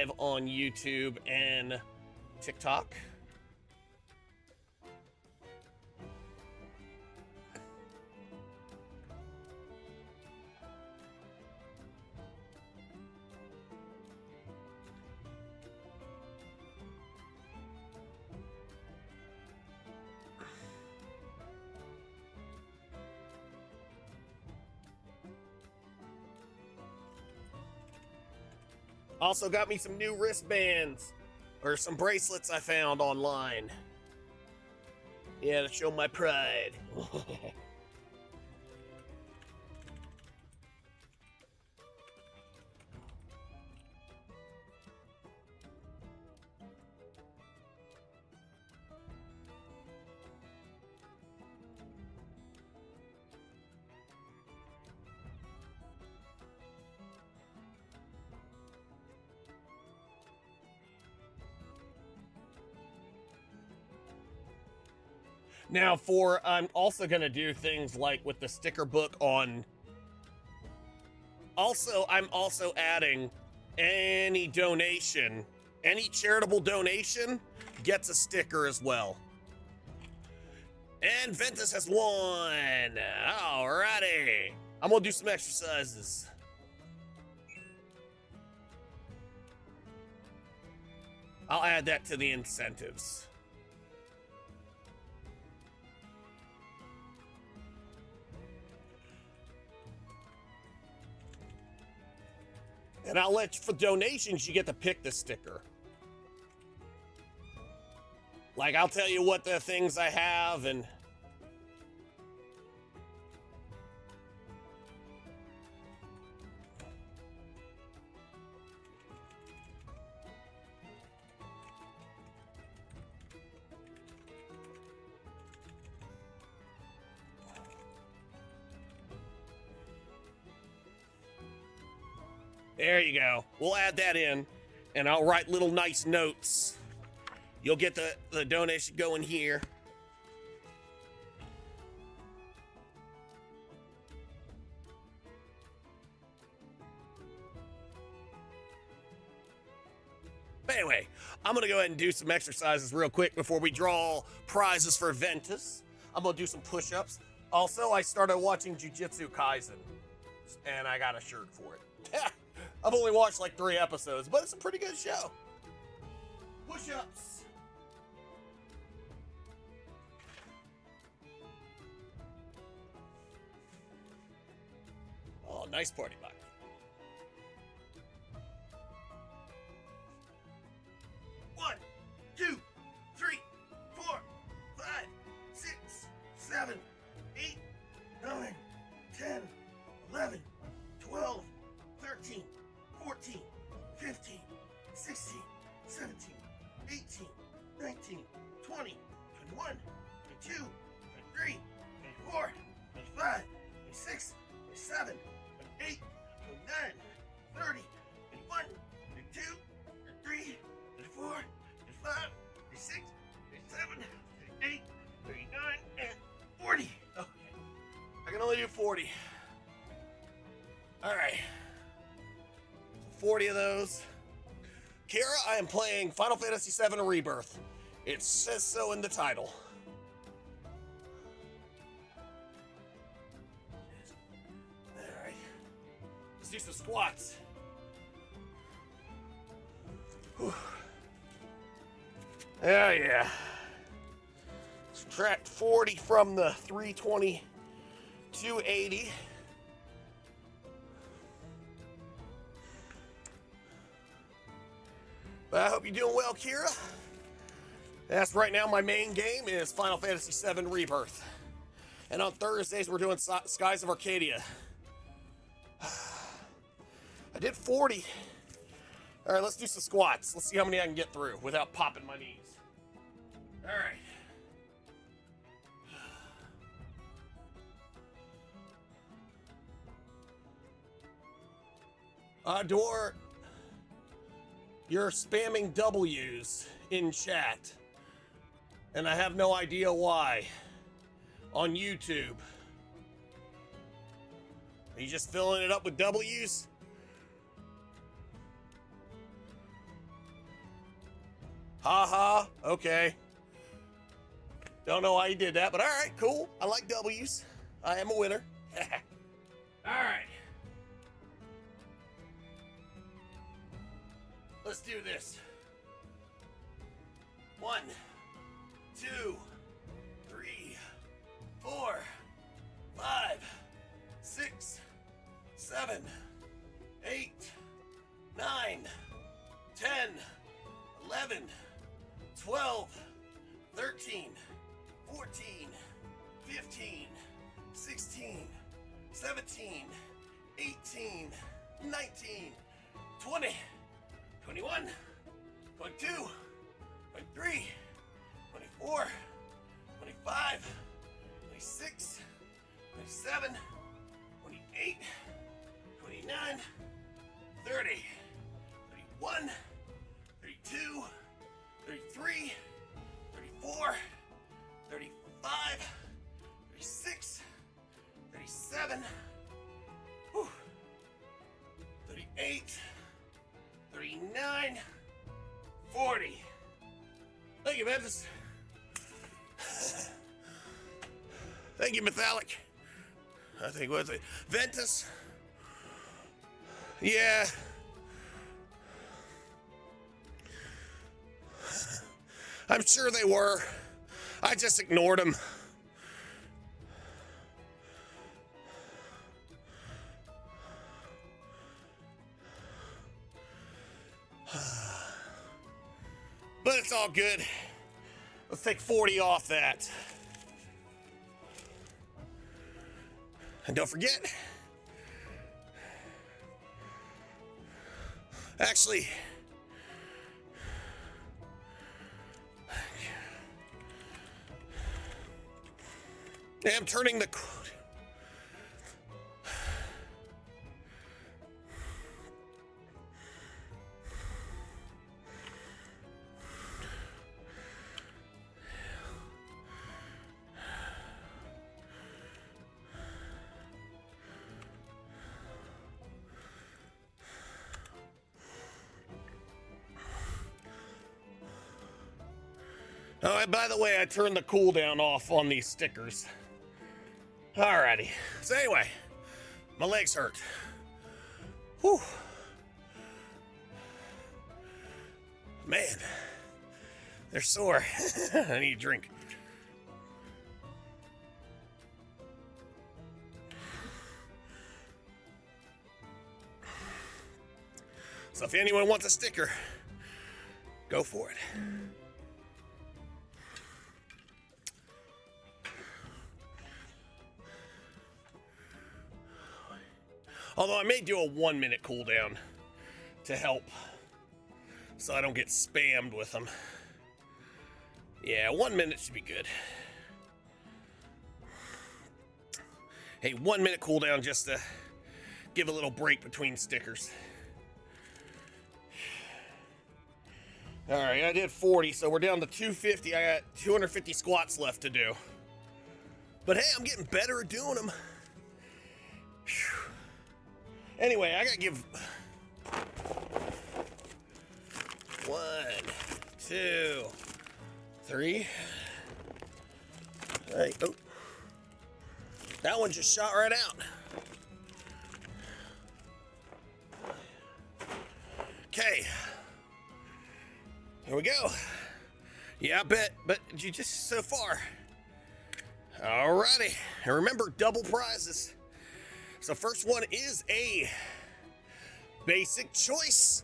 live on YouTube and TikTok. Also got me some new wristbands, or some bracelets I found online. Yeah, to show my pride. Now, I'm also going to do things like with the sticker book on. I'm also adding any donation, any charitable donation gets a sticker as well. And Ventus has won. Alrighty. I'm going to do some exercises. I'll add that to the incentives. And I'll let you, for donations, you get to pick the sticker. Like, I'll tell you what the things I have and... There you go. We'll add that in, and I'll write little nice notes. You'll get the donation going here. But anyway, I'm going to go ahead and do some exercises real quick before we draw prizes for Ventus. I'm going to do some push-ups. Also, I started watching Jujutsu Kaisen, and I got a shirt for it. I've only watched like 3 episodes, but it's a pretty good show. Push-ups. Oh, nice party bike. One, 2, 3, 4, 5, 6, 7, 8, 9, 10, 11, 12, 13, 14, 15, 16, 17, 18, 19, 20, 21, 22, 23, 24, 25, 26, 27, 28, 29, 30, 31, 32, 33, 34, 35, 36, 37, 38, 39, and 40. Okay. I can only do 40. All right. 40 of those. Kira, I am playing Final Fantasy VII Rebirth. It says so in the title. Alright. Let's do some squats. Whew. Yeah. Subtract 40 from the 320, 280. I hope you're doing well, Kira. That's right now my main game is Final Fantasy VII Rebirth. And on Thursdays, we're doing Skies of Arcadia. I did 40. All right, let's do some squats. Let's see how many I can get through without popping my knees. All right. Dwar, you're spamming W's in chat, and I have no idea why. On YouTube. Are you just filling it up with W's? Ha. Okay. Don't know why you did that, but all right, cool. I like W's. I am a winner. All right. Let's do this. 1, 2, 3, 4, 5, 6, 7, 8, 9, 10, 11, 12, 13, 14, 15, 16, 17, 18, 19, 20, 21, 22, 23, 24, 25, 26, 27, 28, 29, 30, 31, 32, 33, 34, 35, 36, 37, 38, 39, 40. Thank you, Ventus. Thank you, Metallic. I think what's it? Ventus. Yeah. I'm sure they were. I just ignored them. But it's all good. Let's take 40 off that. And don't forget, actually, I'm turning the Oh, and by the way, I turned the cooldown off on these stickers. Alrighty. So anyway, my legs hurt. Whew. Man, they're sore. I need a drink. So if anyone wants a sticker, go for it. Although I may do a 1 minute cooldown to help so I don't get spammed with them. Yeah, 1 minute should be good. Hey, 1 minute cooldown just to give a little break between stickers. All right, I did 40, so we're down to 250. I got 250 squats left to do. But hey, I'm getting better at doing them. Whew. Anyway, I gotta give 1, 2, 3. All right, oh. That one just shot right out. Okay. Here we go. Yeah, I bet, but you just so far. Alrighty, and remember, double prizes. So first one is a basic choice,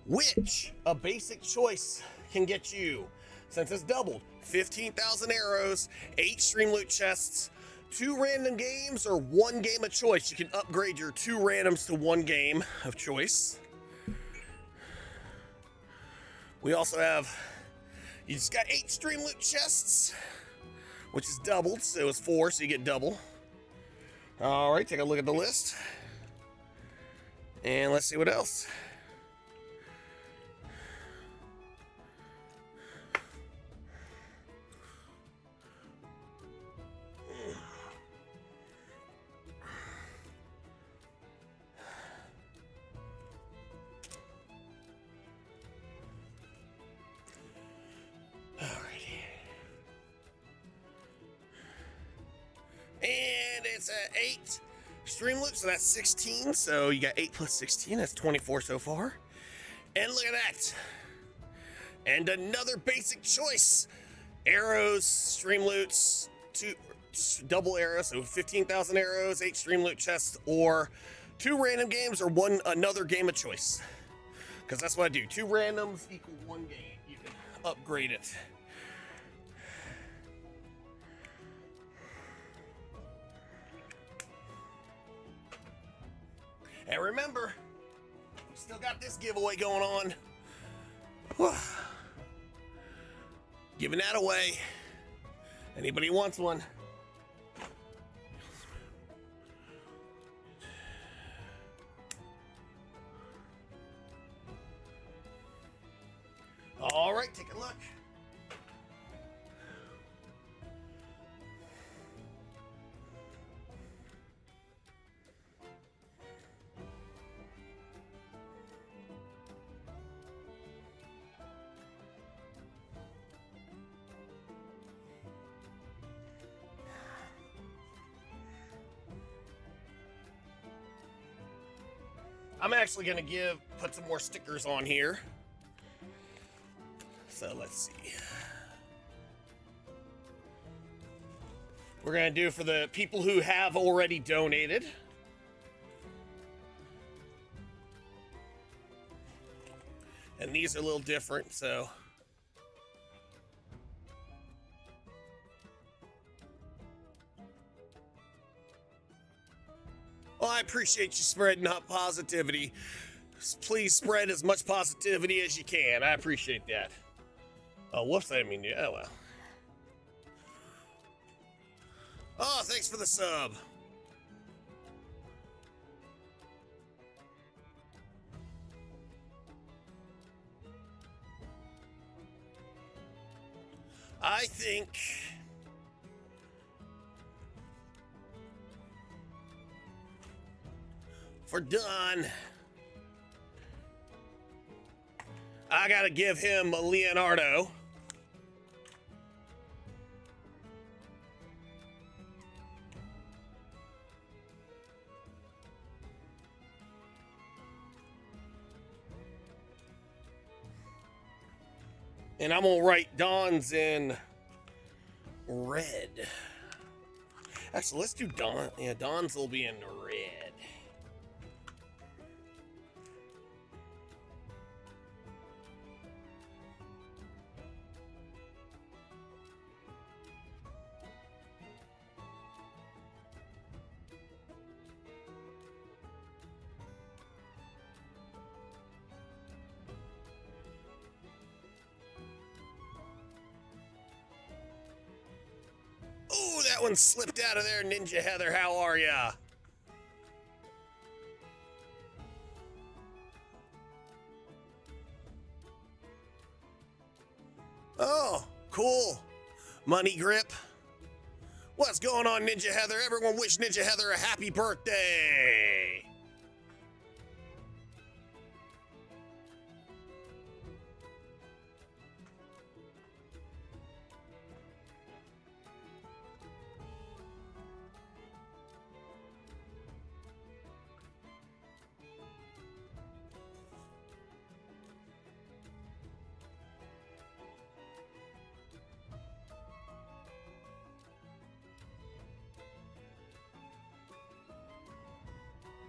which a basic choice can get you, since it's doubled, 15,000 arrows, 8 stream loot chests, 2 random games, or 1 game of choice. You can upgrade your 2 randoms to 1 game of choice. We also have, you just got 8 stream loot chests, which is doubled, so it was 4, so you get double. All right, take a look at the list. And let's see what else. that's 8 stream loops, so that's 16. So you got 8 plus 16, that's 24 so far. And look at that. And another basic choice. Arrows, stream loots, 2 double arrows, so 15,000 arrows, 8 stream loot chests, or 2 random games, or another game of choice. Because that's what I do. 2 randoms equal 1 game. You can upgrade it. And remember, we still got this giveaway going on. Giving that away. Anybody wants one? All right, take a look. I'm actually going to put some more stickers on here. So let's see. We're going to do for the people who have already donated. And these are a little different, so. Well, I appreciate you spreading positivity. Please spread as much positivity as you can. I appreciate that. Oh, whoops, I didn't mean to. Oh, well. Oh, thanks for the sub. I think for Don, I gotta give him a Leonardo. And I'm gonna write Don's in red. Actually, let's do Don. Yeah, Don's will be in red. Oh, that one slipped out of there, Ninja Heather. How are ya? Oh, cool. Money Grip. What's going on, Ninja Heather? Everyone wish Ninja Heather a happy birthday.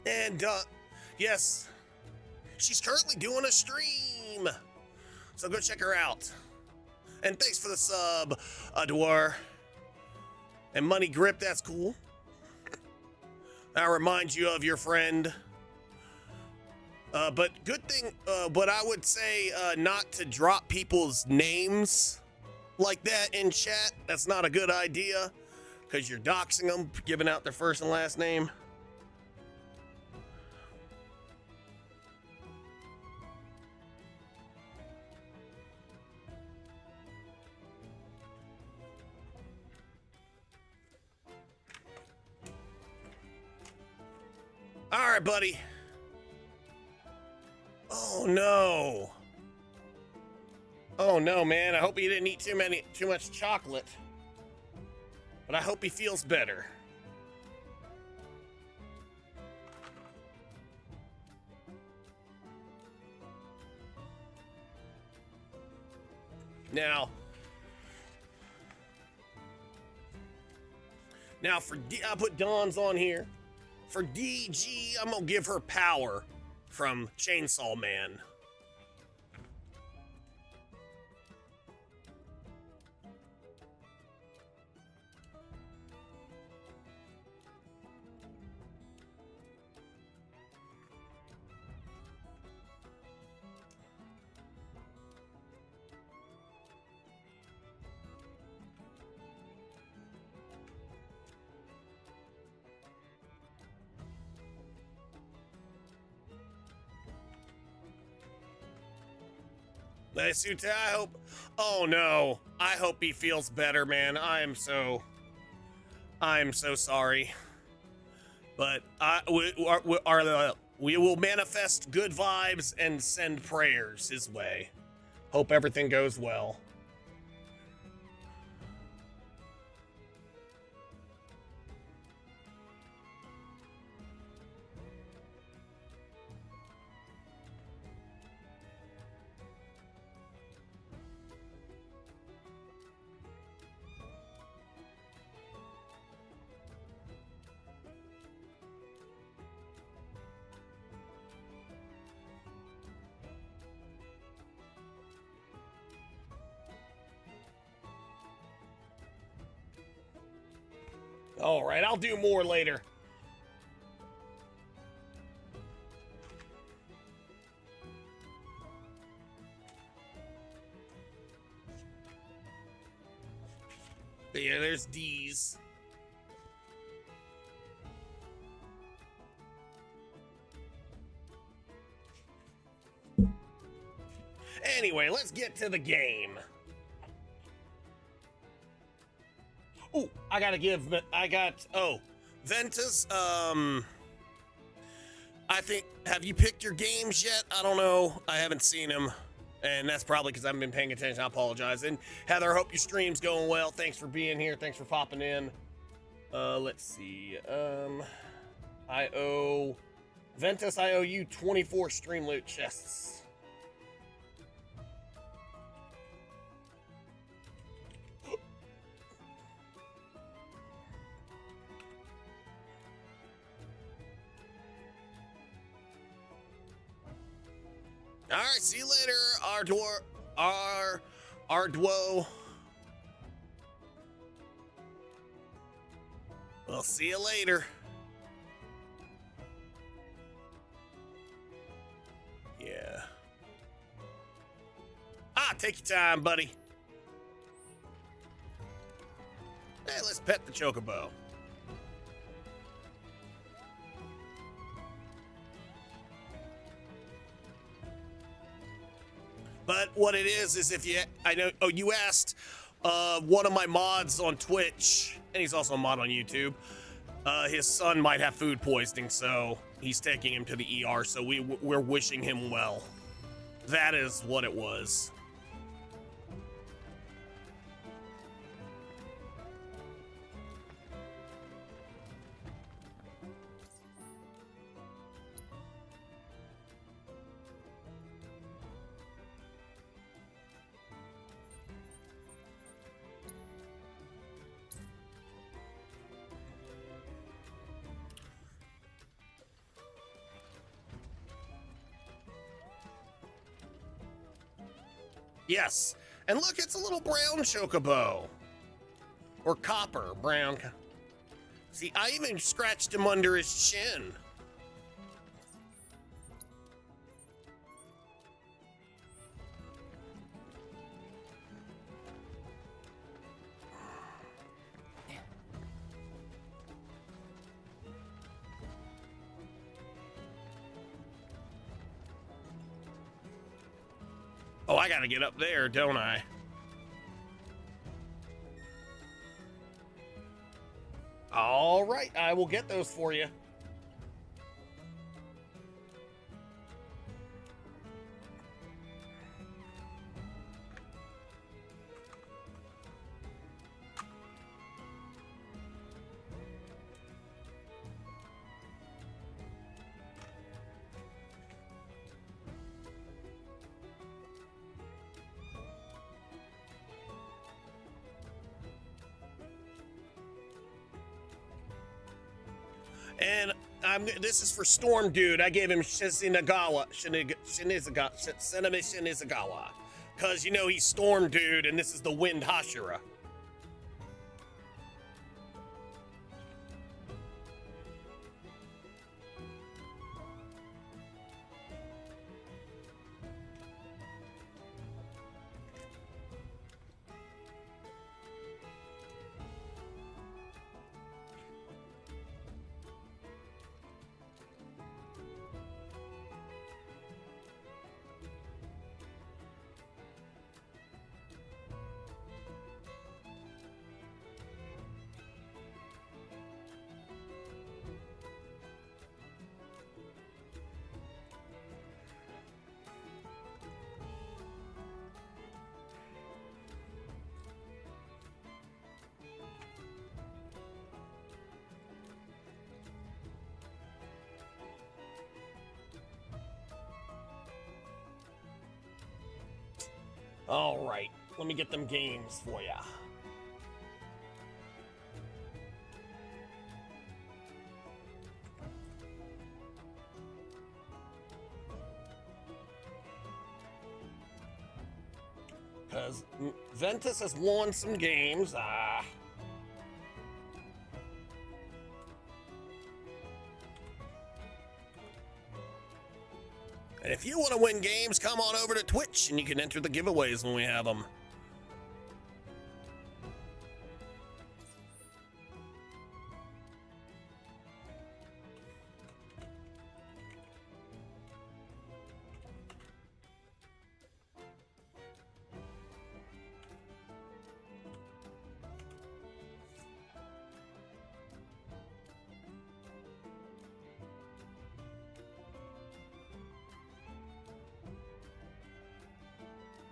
And, yes, she's currently doing a stream. So go check her out. And thanks for the sub, Adwar. And Money Grip, that's cool. I remind you of your friend. But good thing, but I would say not to drop people's names like that in chat. That's not a good idea, because you're doxing them, giving out their first and last name. All right, buddy. Oh no. Oh no, man. I hope he didn't eat too much chocolate. But I hope he feels better. Now for D, I put Dawn's on here. For DG, I'm gonna give her power from Chainsaw Man. Suta, I hope. Oh no, I hope he feels better, man. I'm so sorry. But we will manifest good vibes and send prayers his way. Hope everything goes well. All right, I'll do more later. But yeah, there's D's. Anyway, let's get to the game. Oh, Ventus, I think, have you picked your games yet? I don't know. I haven't seen them. And that's probably because I haven't been paying attention. I apologize. And Heather, I hope your stream's going well. Thanks for being here. Thanks for popping in. Let's see. Ventus, I owe you 24 stream loot chests. All right, see you later, Ardwo. We'll see you later. Yeah. Take your time, buddy. Hey, let's pet the chocobo. But what it is if you, you asked one of my mods on Twitch, and he's also a mod on YouTube, his son might have food poisoning, so he's taking him to the ER, so we're wishing him well. That is what it was. Yes, and look, it's a little brown chocobo. Or copper, brown. See, I even scratched him under his chin. Oh, I gotta get up there, don't I? All right, I will get those for you. And this is for Storm Dude. I gave him Shinizawa. Because, you know, he's Storm Dude, and this is the Wind Hashira. All right, let me get them games for ya. Because Ventus has won some games. And if you want to win games, come on over to Twitch and you can enter the giveaways when we have them.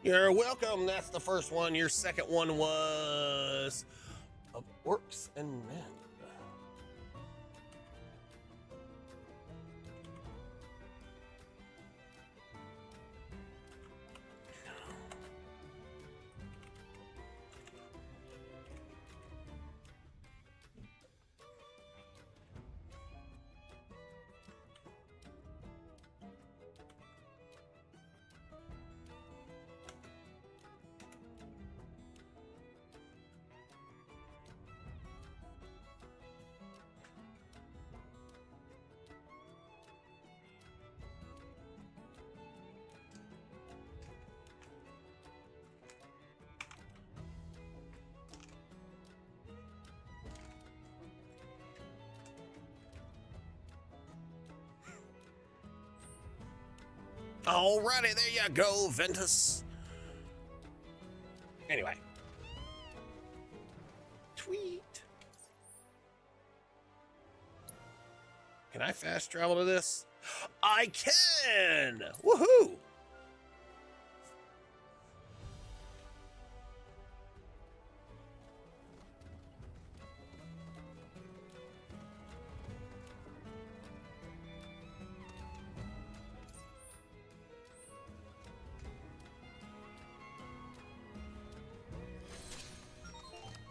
You're welcome. That's the first one. Your second one was of Orcs and Men. Alrighty, there you go, Ventus. Anyway. Tweet. Can I fast travel to this? I can! Woohoo!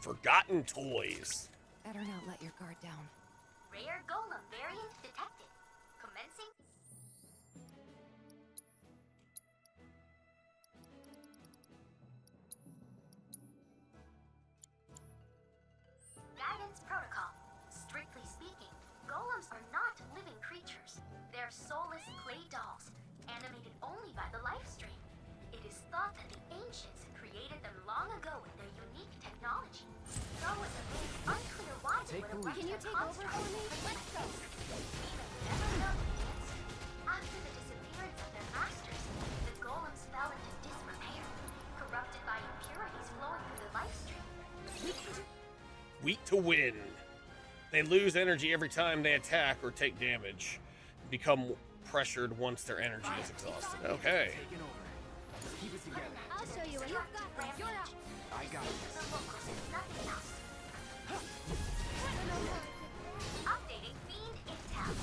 Forgotten toys. Better not let your guard down. Rare golem variant detected. Commencing. Guidance protocol. Strictly speaking, golems are not living creatures. They're soulless clay dolls, animated only by the life stream. It is thought that the ancients created them long ago with their unique technology. Though it remains unclear why they would have left Can you their take over for construct. me? Let's go. We may never know the answer. After the disappearance of their masters, the golems fell into disrepair, corrupted by impurities flowing through the life stream. Weak to win. They lose energy every time they attack or take damage. Become pressured once their energy is exhausted. Okay. Taking over. Keep it together. I'll show you what you've got. You're out. I got it. The locals and nothing else. Updating Fiend Intel.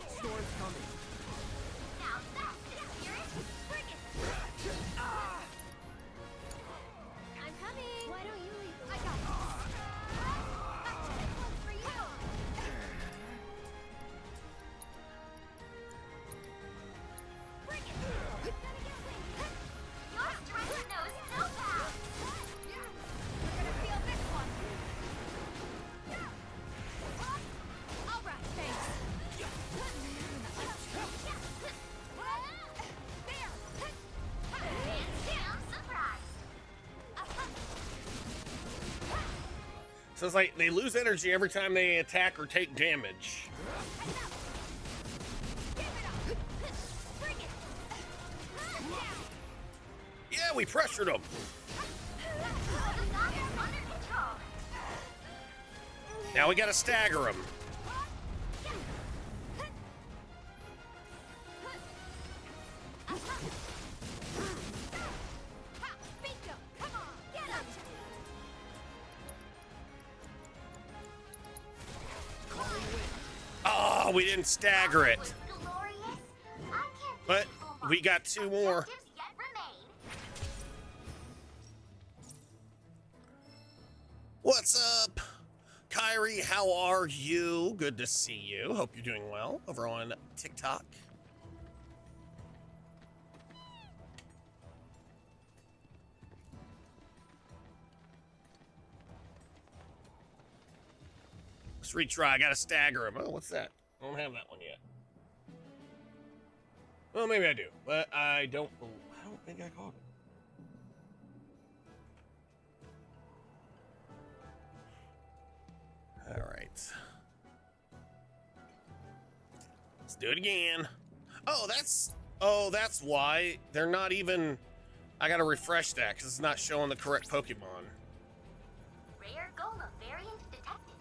Storm's coming. Now that's the spirit. So it's like they lose energy every time they attack or take damage. Yeah, we pressured them. Now we gotta stagger them. Oh, we didn't stagger it. But we got two more. What's up? Kyrie, how are you? Good to see you. Hope you're doing well over on TikTok. Let's retry. I gotta stagger him. Oh, what's that? I don't have that one yet. Well, maybe I do, but I don't think I caught it. All right. Let's do it again. Oh, that's why they're not even. I gotta refresh that because it's not showing the correct Pokemon. Rare Golem variant detected.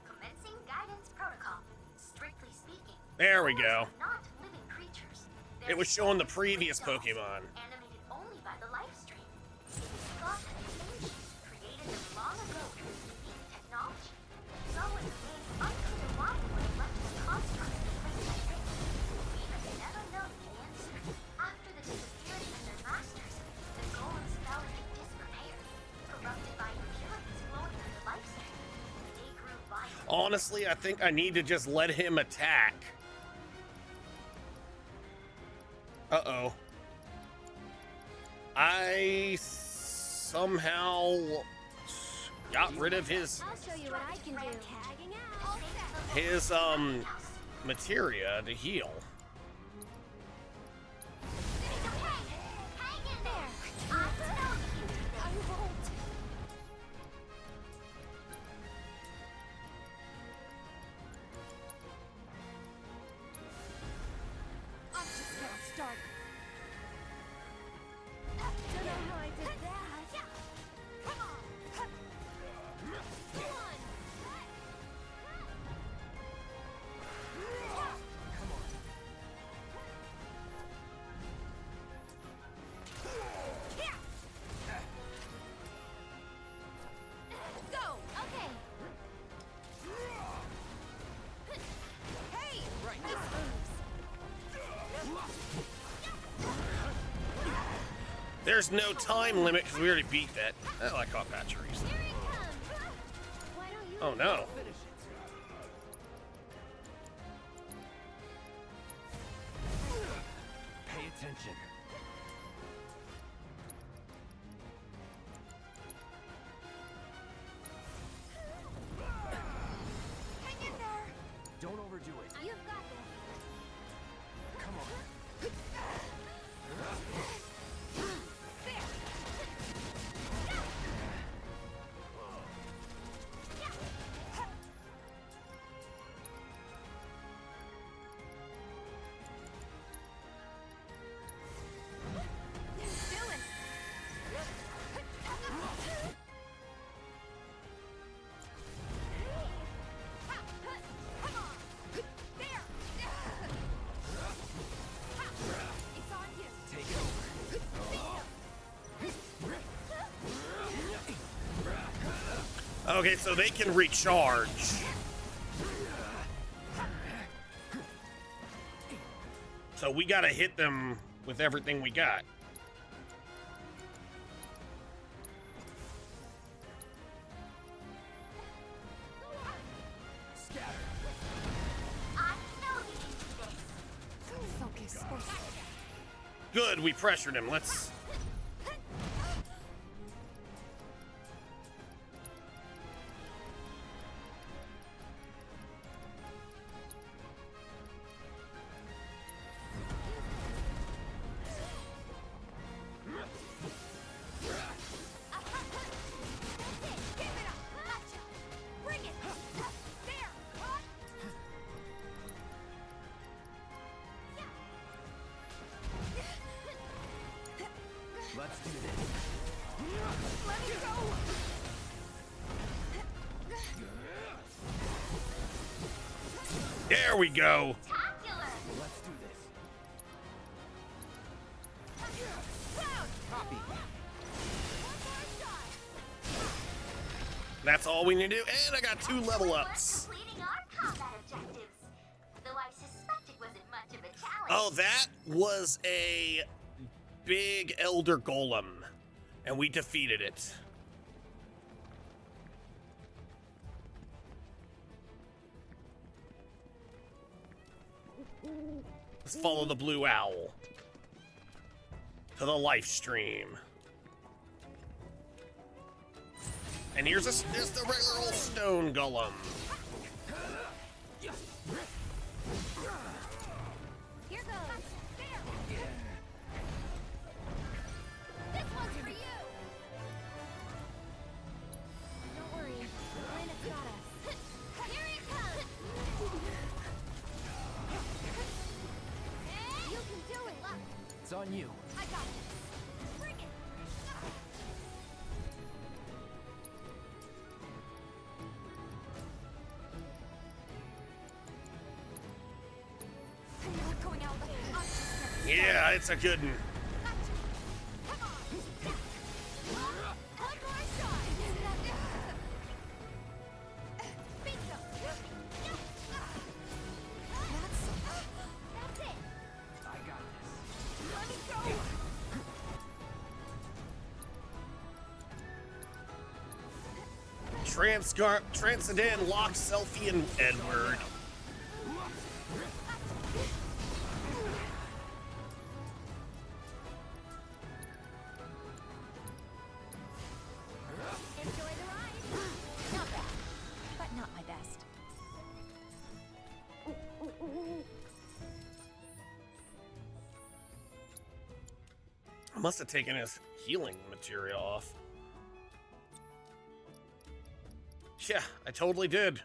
Commencing guidance protocol. Strictly speaking, There we golems go. are not living creatures. It was showing the previous Dolls, Pokemon. animated only by the life stream. It is thought that the ancients created them long ago with unique technology. So it remains unclear why they would have left this construct in place like this. We have never known the answer. After the disappearance of their masters, the golems fell into disrepair, corrupted by impurities flowing through the life stream. They grew violent. Honestly, I think I need to just let him attack. Uh-oh. I somehow got rid of his I'll show you what I can do. Tagging out. his materia to heal. Hang in there. I know you can do this. I won't. I'm just getting started. Don't know how I did that. Come on. Come on. Go. Okay. Hey. Right. Nice moves. There's no time limit because we already beat that. Oh, I caught Patcheries. Here it comes. Why don't you? Oh no. Finish it. Pay attention. Hang in there. Don't overdo it. You've got this. Come on. Doing. Come on. There. It's on you. Take it over. Okay, so they can recharge. So we gotta hit them with everything we got. Scatter. I know you can do this. Focus. Good, we pressured him. Let's. There we go. Spectacular! Let's do this. Cloud! Copy. One more shot! That's all we need to do. And I got 2 level We're ups. completing our combat objectives. Though I suspect it wasn't much of a challenge. Oh, that was a big elder golem. And we defeated it. Let's follow the blue owl to the life stream. And here's the regular old stone golem. Here goes! There! This one's for you! Don't worry, Planet's got us. Here it comes! You can do it! Look, It's on you. I got this! Bring it! I'm not going out like I'm just never Yeah, it's a good one. Gotcha. Come on. One more shot. Bingo. That's it. I got this. Let's go. Transcendent, Locke, Selfie, and Edward. Enjoy the ride. Not bad, but not my best. I must have taken his healing material off. Yeah, I totally did.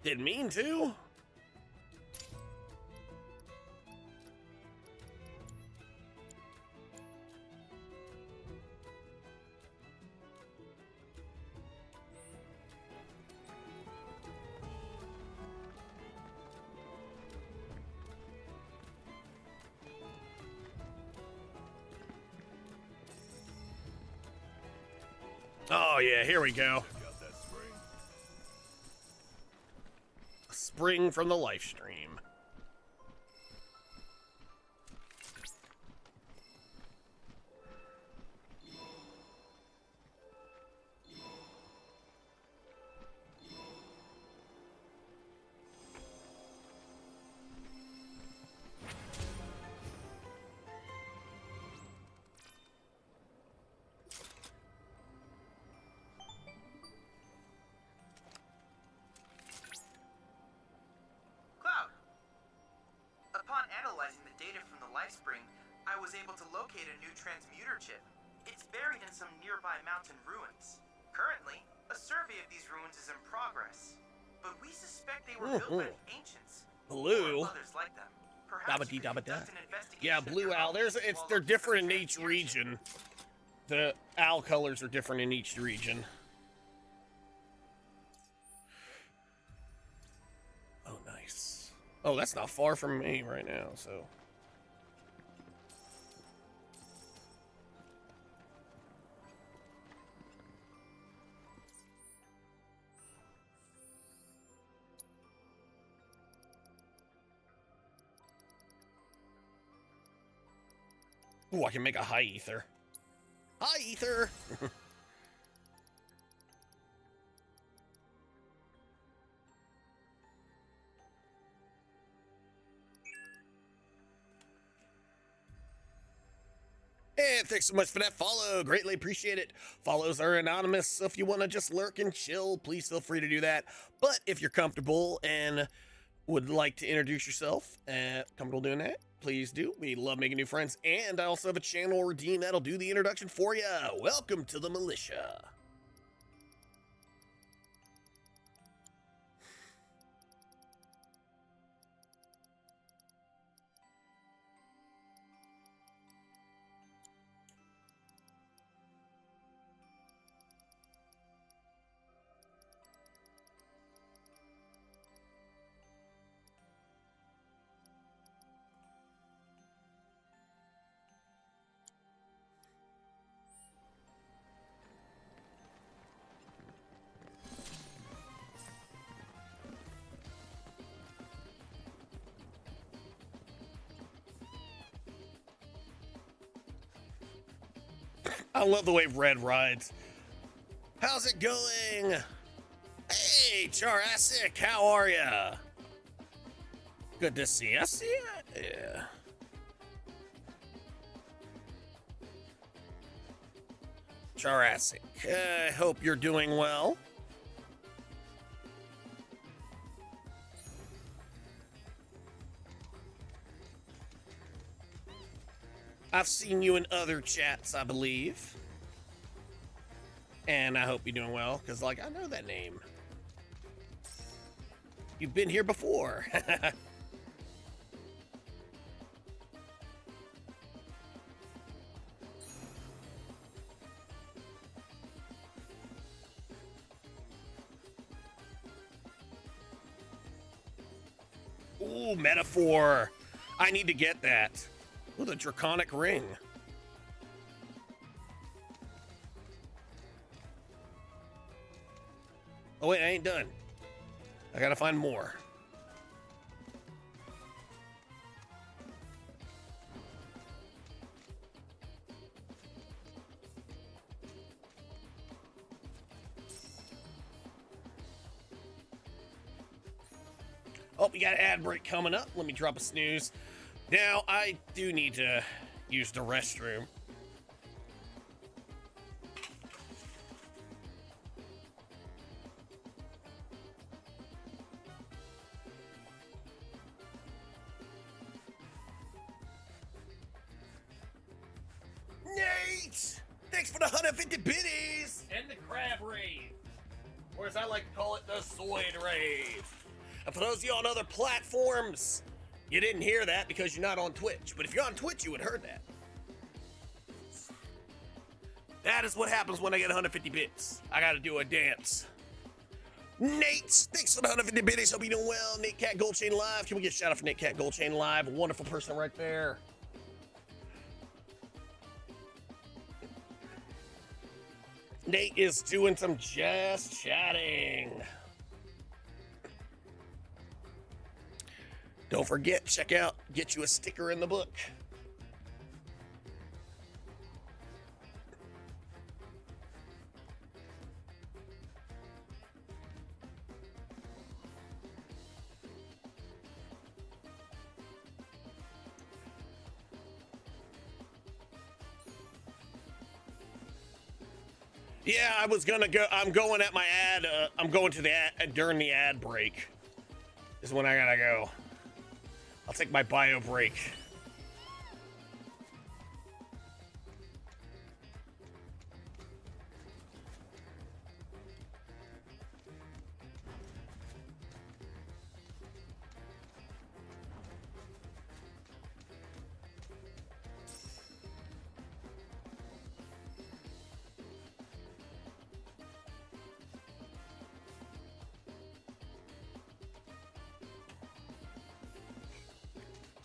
Didn't mean to. Oh yeah, here we go. A spring from the life stream. Cloud! Upon analyzing the data from the LifeSpring, I was able to locate a new transmuter chip. It's buried in some nearby mountain ruins. Currently, a survey of these ruins is in progress. But we suspect they were built by the ancients. Blue. Or others like them. Perhaps Dabba-dee, you could dabba-da. conduct an investigation Yeah, of blue your owl. own while They're looking for different in the each transmuter chip. region. The owl colors are different in each region. Oh, nice. Oh, that's not far from me right now, so. Ooh, I can make a high ether. Hi, ether! And thanks so much for that follow. Greatly appreciate it. Follows are anonymous, so if you want to just lurk and chill, please feel free to do that. But if you're comfortable and would like to introduce yourself, comfortable doing that, please do. We love making new friends. And I also have a channel redeem that'll do the introduction for you. Welcome to the militia. I love the way Red rides. How's it going? Hey, Jurassic, how are ya? Good to see you. I see ya. Yeah. Jurassic, I hope you're doing well. I've seen you in other chats, I believe. And I hope you're doing well, because, like, I know that name. You've been here before. Ooh, metaphor. I need to get that. Ooh, the draconic ring. Oh wait, I ain't done. I gotta find more. Oh, we got an ad break coming up. Let me drop a snooze. Now, I do need to use the restroom. Nate! Thanks for the 150 biddies! And the crab rave. Or as I like to call it, the Zoid rave. And for those of you on other platforms, you didn't hear that because you're not on Twitch. But if you're on Twitch, you would have heard that. That is what happens when I get 150 bits. I gotta do a dance. Nate, thanks for the 150 bits. Hope you're doing well. Nate Cat Goldchain Live. Can we get a shout out for Nate Cat Goldchain Live? A wonderful person right there. Nate is doing some just chatting. Don't forget, check out, get you a sticker in the book. Yeah, I was gonna go. I'm going at my ad. I'm going to the ad during the ad break. Is when I gotta go. I'll take my bio break.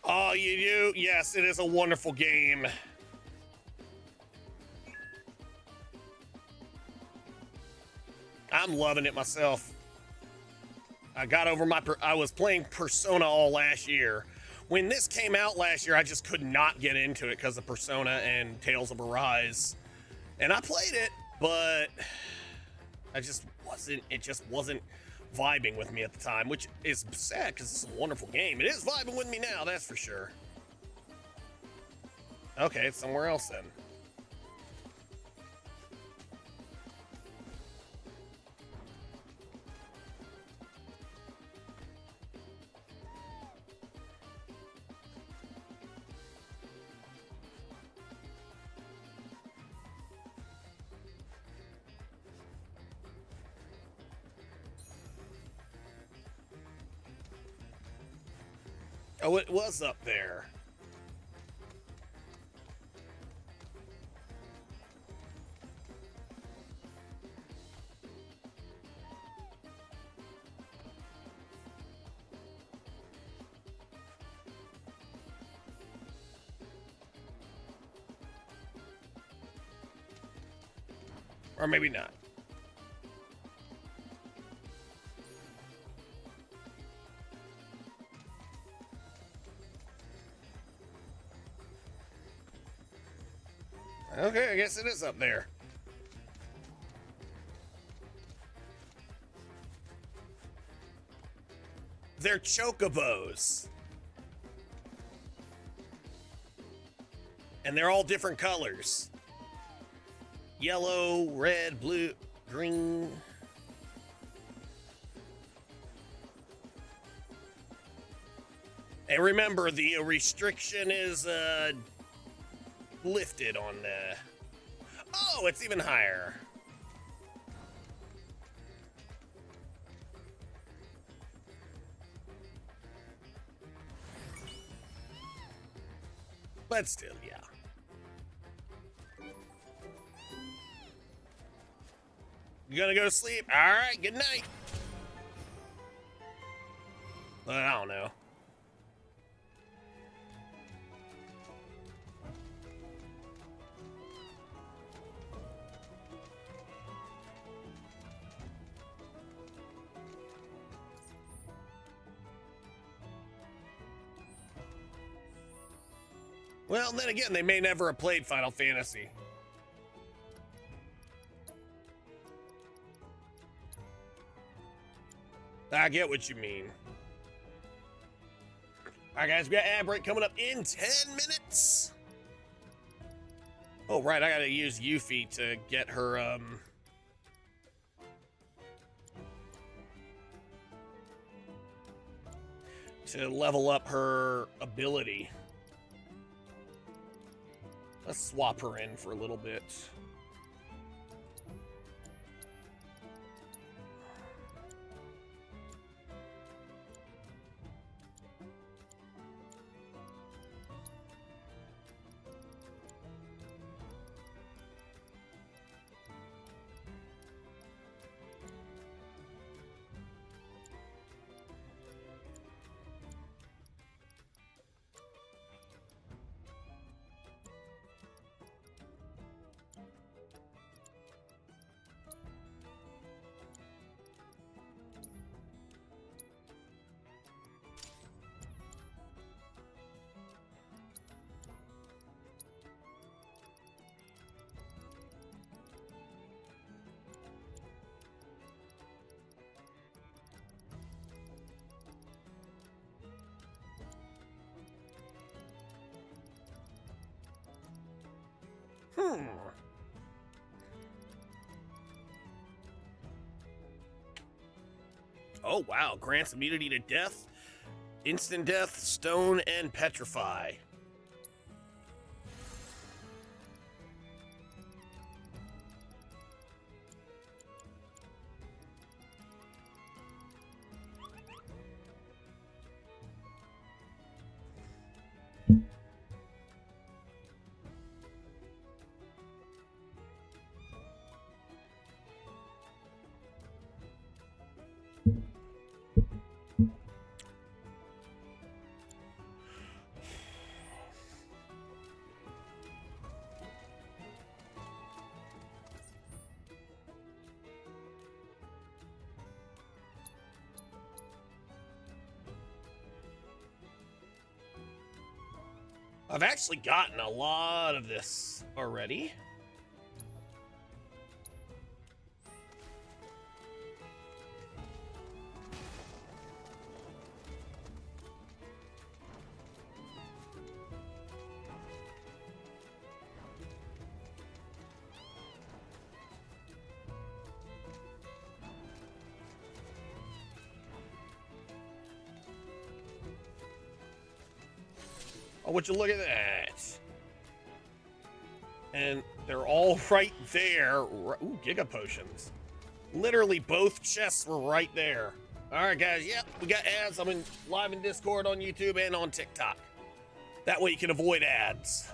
Oh, you do? Yes, it is a wonderful game. I'm loving it myself. I got over I was playing Persona all last year. When this came out last year, I just could not get into it because of Persona and Tales of Arise. And I played it, but it just wasn't vibing with me at the time, which is sad because it's a wonderful game. It is vibing with me now, that's for sure. Okay, it's somewhere else then. Oh, it was up there. Or maybe not. Okay, I guess it is up there. They're chocobos. And they're all different colors. Yellow, red, blue, green. And remember, the restriction is lifted on the... Oh, it's even higher. But still, yeah. You gonna go to sleep? All right, good night. I don't know. Well, then again, they may never have played Final Fantasy. I get what you mean. All right, guys, we got ad break coming up in 10 minutes. Oh, right, I gotta use Yuffie to get her, to level up her ability. Let's swap her in for a little bit. Oh, wow. Grants immunity to death, instant death, stone, and petrify. I've actually gotten a lot of this already. Oh, would you look at that? And they're all right there. Ooh, Giga Potions. Literally both chests were right there. All right, guys. Yep, we got ads. I'm live in Discord on YouTube and on TikTok. That way you can avoid ads.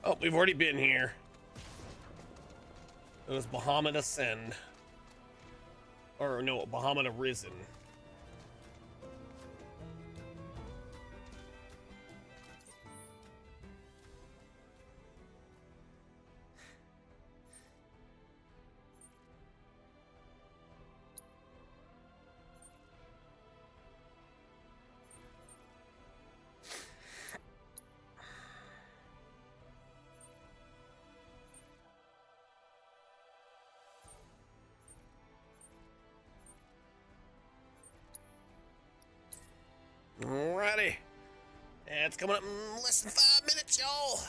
Oh, we've already been here. It was Bahamut Ascend. Or no, Bahamut Arisen. Alrighty. And it's coming up in less than 5 minutes, y'all.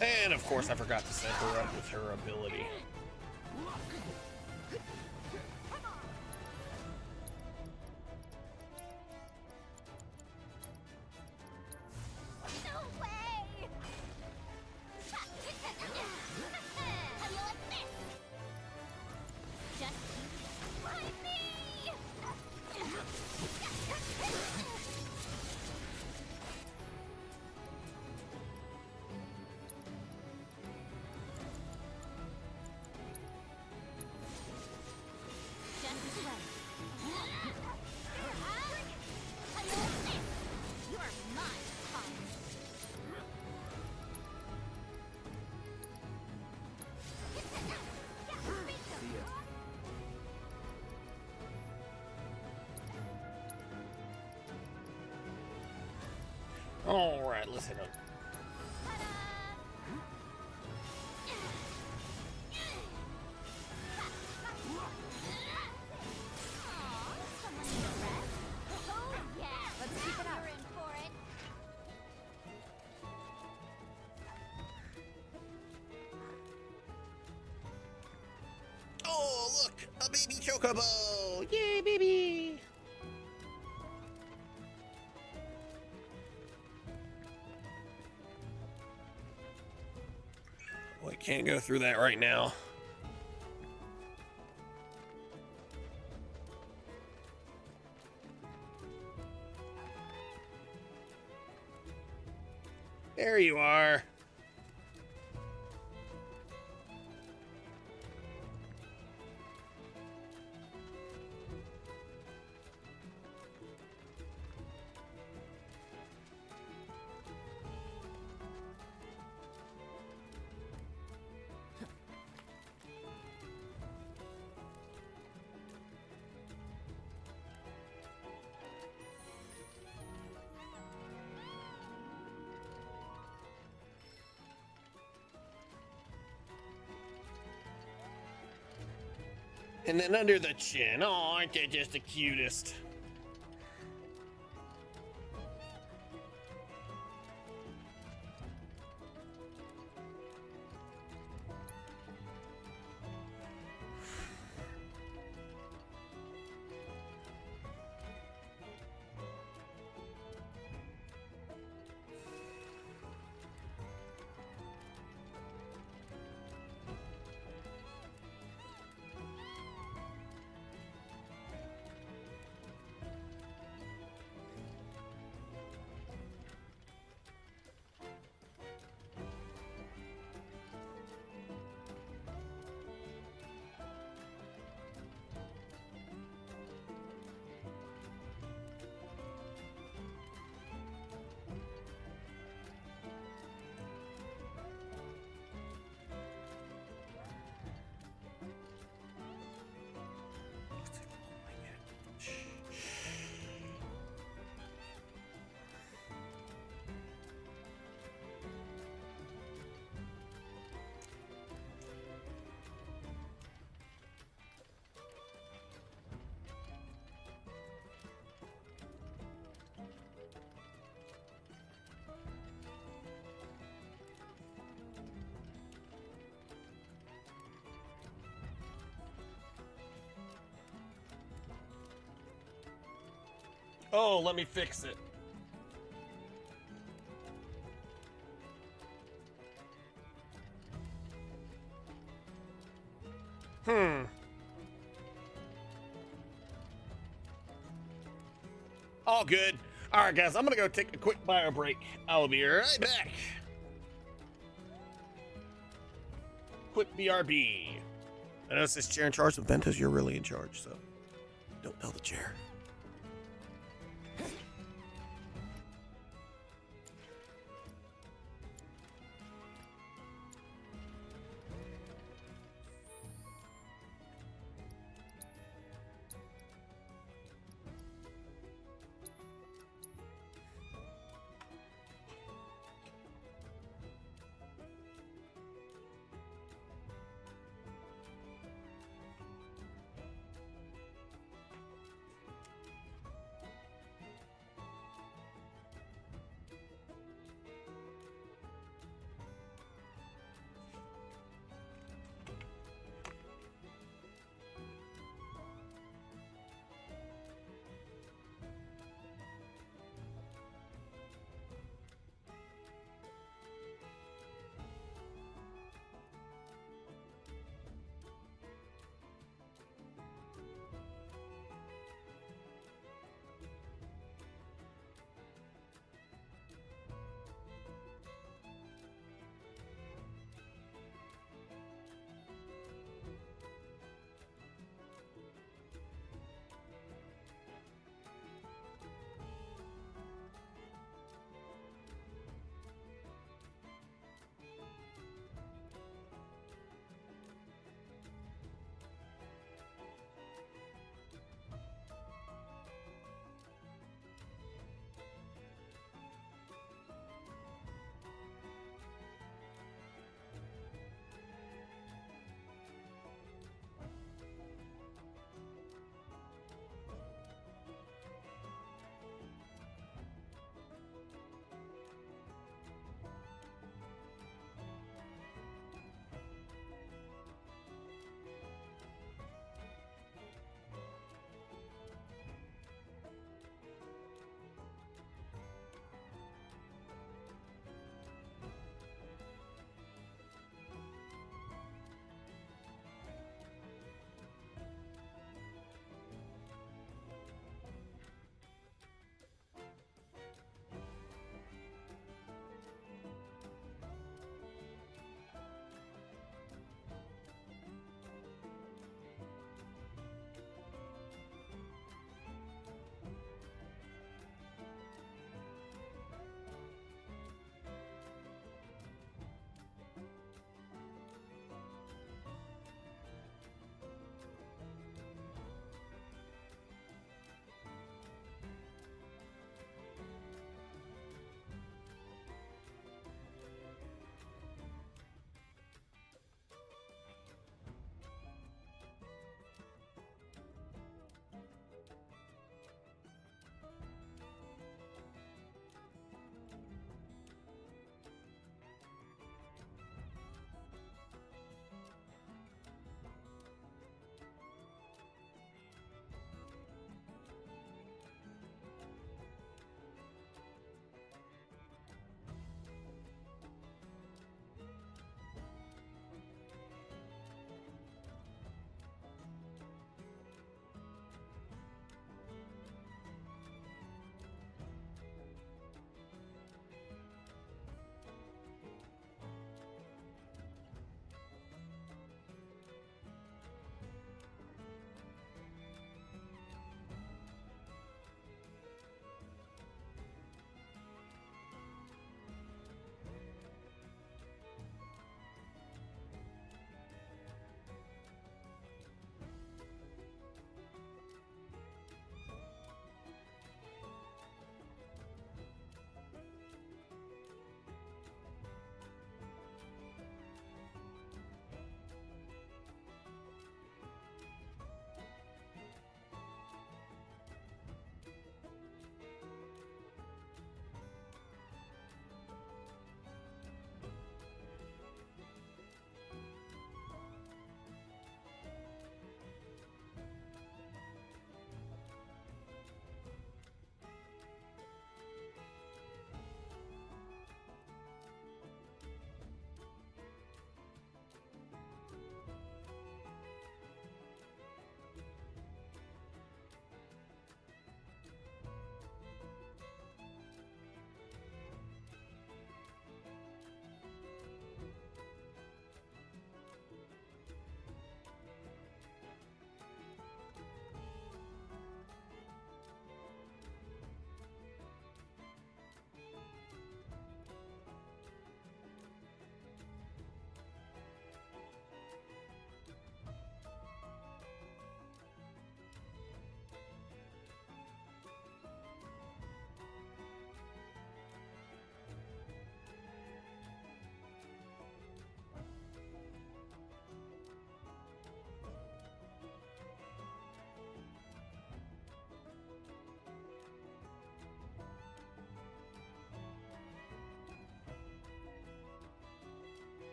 And of course, I forgot to set her up with her ability. No way! How do you like this? Just find me! Just this way. How do you like this? You are mine, Thomas. See ya. Alright, let's hit him. Let's keep it up. You're in for it. Oh, look! A baby chocobo! Yay, baby! Well, I can't go through that right now. There you are. And then under the chin. Oh, aren't they just the cutest? Oh, let me fix it. All good. All right, guys, I'm gonna go take a quick bio break. I'll be right back. Quick BRB. I know it says chair in charge, but Ventus, you're really in charge, so don't tell the chair.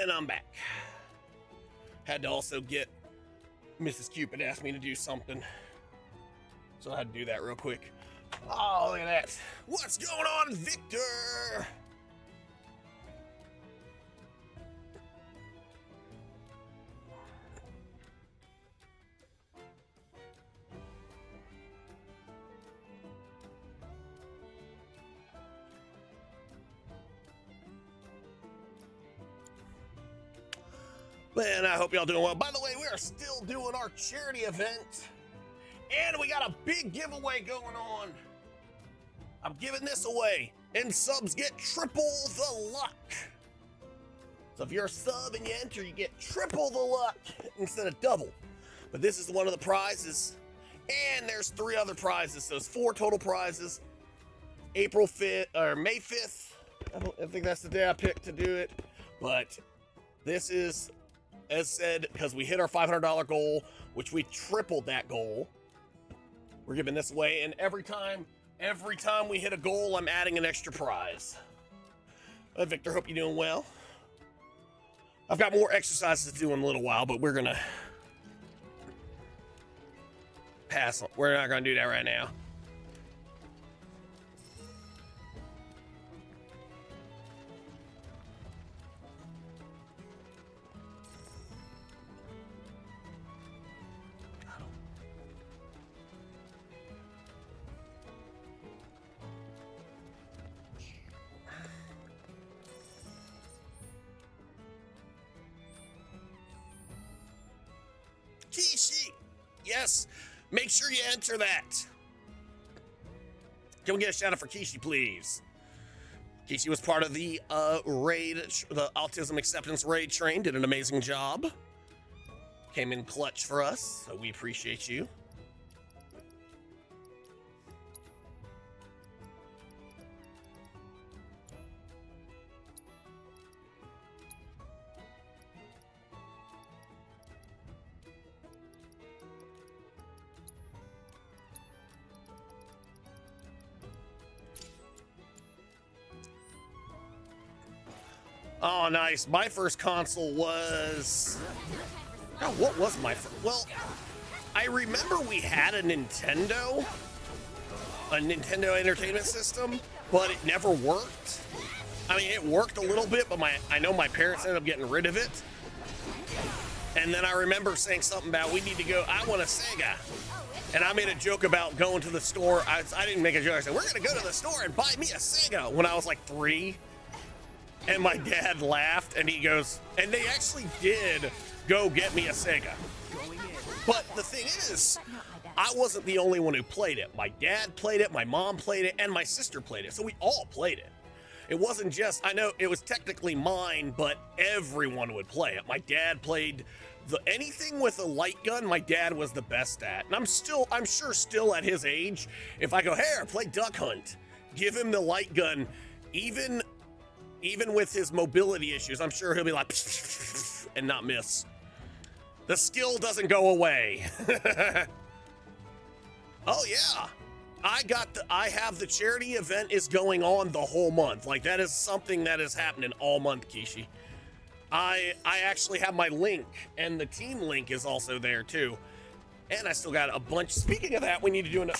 And I'm back. Had to also get Mrs. Cupid asked me to do something. So I had to do that real quick. Oh, look at that. What's going on, Victor? Man, I hope y'all doing well. By the way, we are still doing our charity event. And we got a big giveaway going on. I'm giving this away. And subs get triple the luck. So if you're a sub and you enter, you get triple the luck instead of double. But this is one of the prizes. And there's 3 other prizes. So it's 4 total prizes. April 5th, or May 5th. I think that's the day I picked to do it. But this is, as said, because we hit our $500 goal, which we tripled that goal. We're giving this away, and every time we hit a goal, I'm adding an extra prize. Victor, hope you're doing well. I've got more exercises to do in a little while, but we're gonna pass on. We're not gonna do that right now. Kishi, yes, make sure you enter that. Can we get a shout out for Kishi, please? Kishi was part of the raid, the Autism Acceptance Raid train, did an amazing job. Came in clutch for us, so we appreciate you. Oh, nice. My first console was... Oh, what was my first? Well, I remember we had a Nintendo Entertainment System, but it never worked. I mean, it worked a little bit, but I know my parents ended up getting rid of it. And then I remember saying something about, we need to go, I want a Sega. And I made a joke about going to the store. I didn't make a joke. I said, we're going to go to the store and buy me a Sega when I was like 3. And my dad laughed, and he goes, and they actually did go get me a Sega. But the thing is, I wasn't the only one who played it. My dad played it, my mom played it, and my sister played it. So we all played it. It wasn't just, I know it was technically mine, but everyone would play it. My dad played anything with a light gun, my dad was the best at. And I'm sure still at his age, if I go, here, play Duck Hunt, give him the light gun, even with his mobility issues, I'm sure he'll be like, and not miss. The skill doesn't go away. Oh yeah, I have the charity event is going on the whole month. Like, that is something that is happening all month, Kishi. I actually have my link, and the team link is also there too. And I still got a bunch. Speaking of that, we need to do another.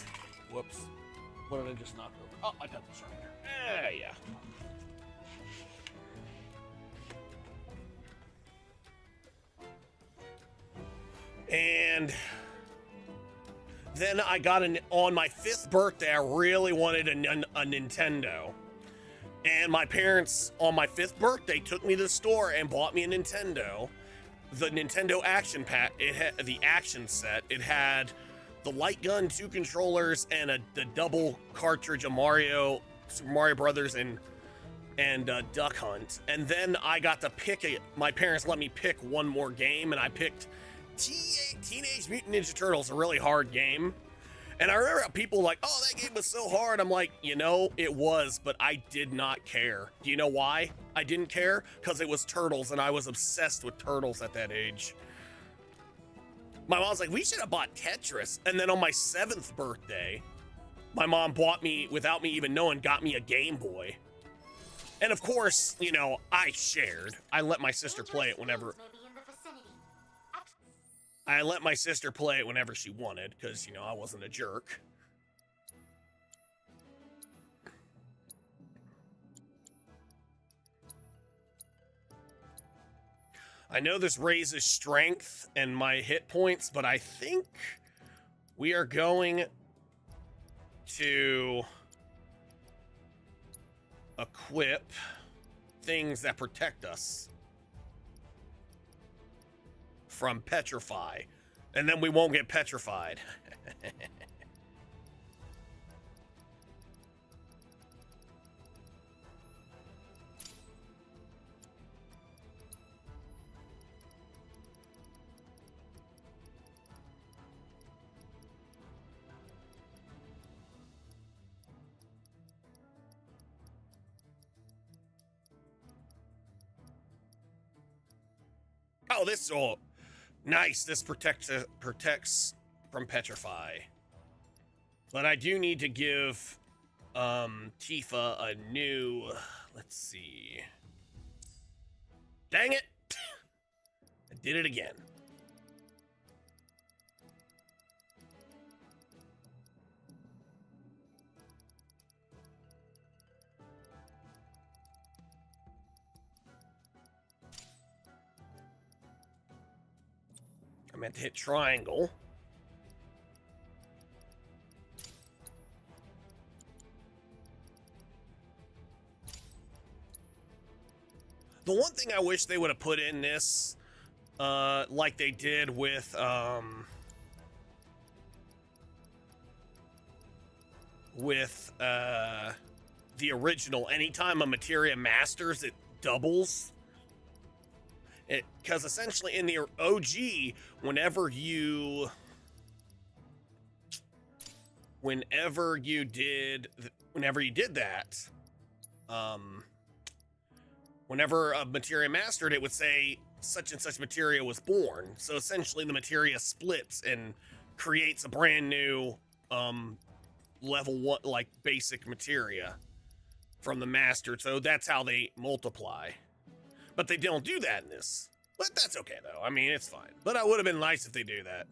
Whoops. What did I just knock over? Oh, I got this right here. Yeah. And then I got on my 5th birthday, I really wanted a Nintendo. And my parents, on my 5th birthday, took me to the store and bought me a Nintendo. The Nintendo Action Pack, it had the action set. It had the light gun, 2 controllers, and the double cartridge of Super Mario Brothers and Duck Hunt. And then I got to pick my parents let me pick one more game, and I picked Teenage Mutant Ninja Turtles, a really hard game. And I remember people like, oh, that game was so hard. I'm like, it was, but I did not care. Do you know why I didn't care? Because it was Turtles, and I was obsessed with Turtles at that age. My mom's like, we should have bought Tetris. And then on my 7th birthday, my mom bought me, without me even knowing, got me a Game Boy. And of course, you know, I shared. I let my sister play it whenever. May be in the vicinity. I let my sister play it whenever she wanted, because, you know, I wasn't a jerk. I know this raises strength and my hit points, but I think we are going to equip things that protect us from petrify, and then we won't get petrified. Oh, this, oh, nice. This protects from petrify. But I do need to give Tifa a new, let's see. Dang it. I did it again. I meant to hit triangle. The one thing I wish they would have put in this, like they did with, the original, anytime a materia masters, it doubles. Because essentially in the OG, whenever you did that, whenever a materia mastered, it would say such and such materia was born. So essentially the materia splits and creates a brand new level 1, like basic materia from the mastered. So that's how they multiply. But they don't do that in this. But that's okay, though. I mean, it's fine. But it would have been nice if they do that.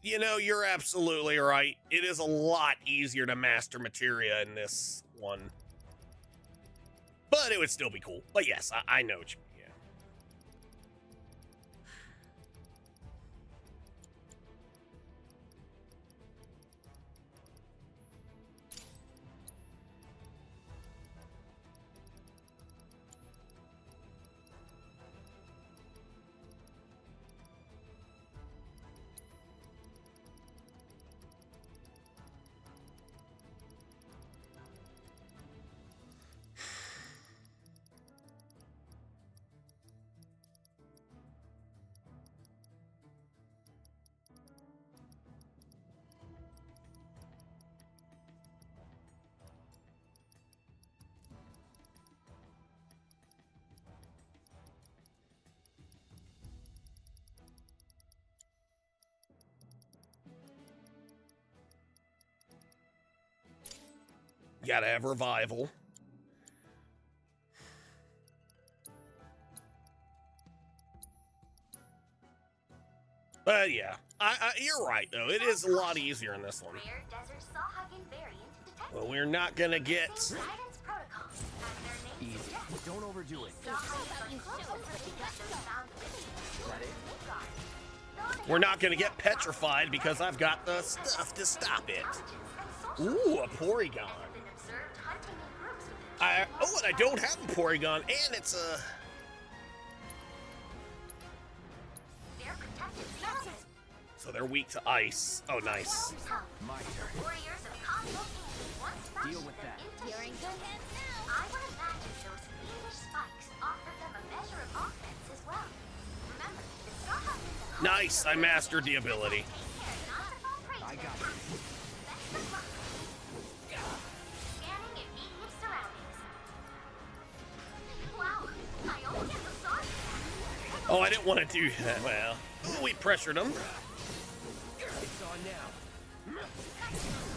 You know, you're absolutely right. It is a lot easier to master materia in this one. But it would still be cool. But yes, I know what you mean. Gotta have revival. But yeah, you're right though. It is a lot easier in this one. Rare desert sawhugging variant detected. Well, we're not gonna get. Guidance protocol, as their name Easy. suggests. Don't overdo it. We're not gonna get petrified because I've got the stuff to stop it. Ooh, a Porygon. And I don't have a Porygon, and it's a. So they're weak to ice. Oh, nice. My turn. Deal with that. You're in good hands now. I would imagine those fiendish spikes offered them a measure of offense as well. Remember, the Sawhawk is a Nice, I mastered the ability. I got it. Scanning immediate surroundings. Wow, I only have a sword. Oh, I didn't want to do that. Well, we pressured them. It's on now.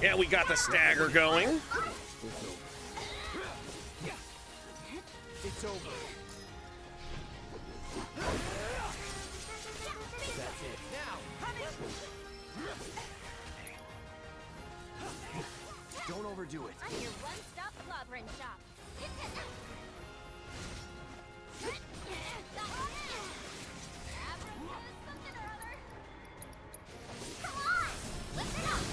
Yeah, we got the stagger going. It's over. That's it. Now. Don't overdo it. I'm your one-stop clobbering shop. Something or other. Come on, lift it up.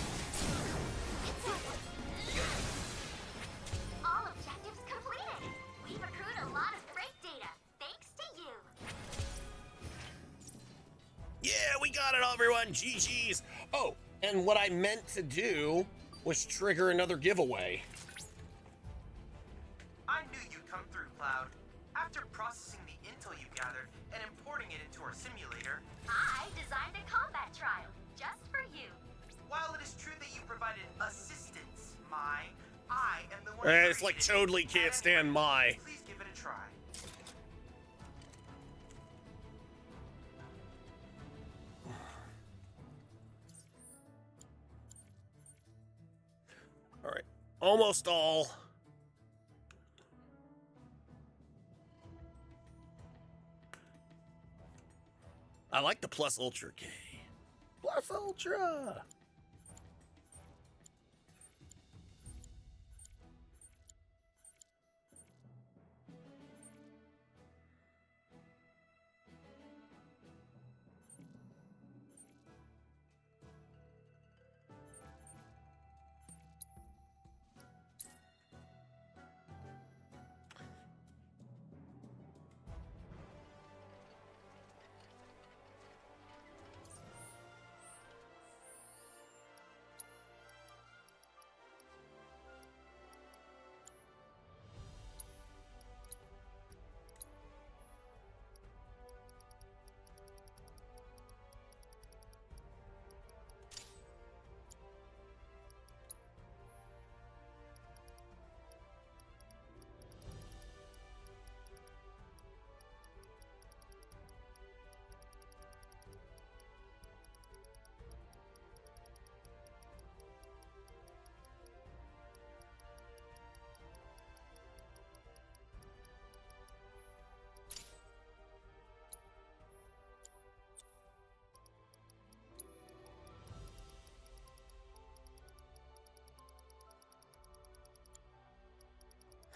All objectives completed. We've accrued a lot of great data, thanks to you. Yeah, we got it, everyone. GG's. Oh, and what I meant to do was trigger another giveaway. I knew you'd come through, Cloud. After processing the intel you gathered and importing it into our simulator, I designed a combat trial just for you. while it is true that you provided assistance, I am the one. It's like created it. totally can't stand my. Please give it a try. All right, almost all. I like the plus ultra K. Plus ultra.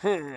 Hmm.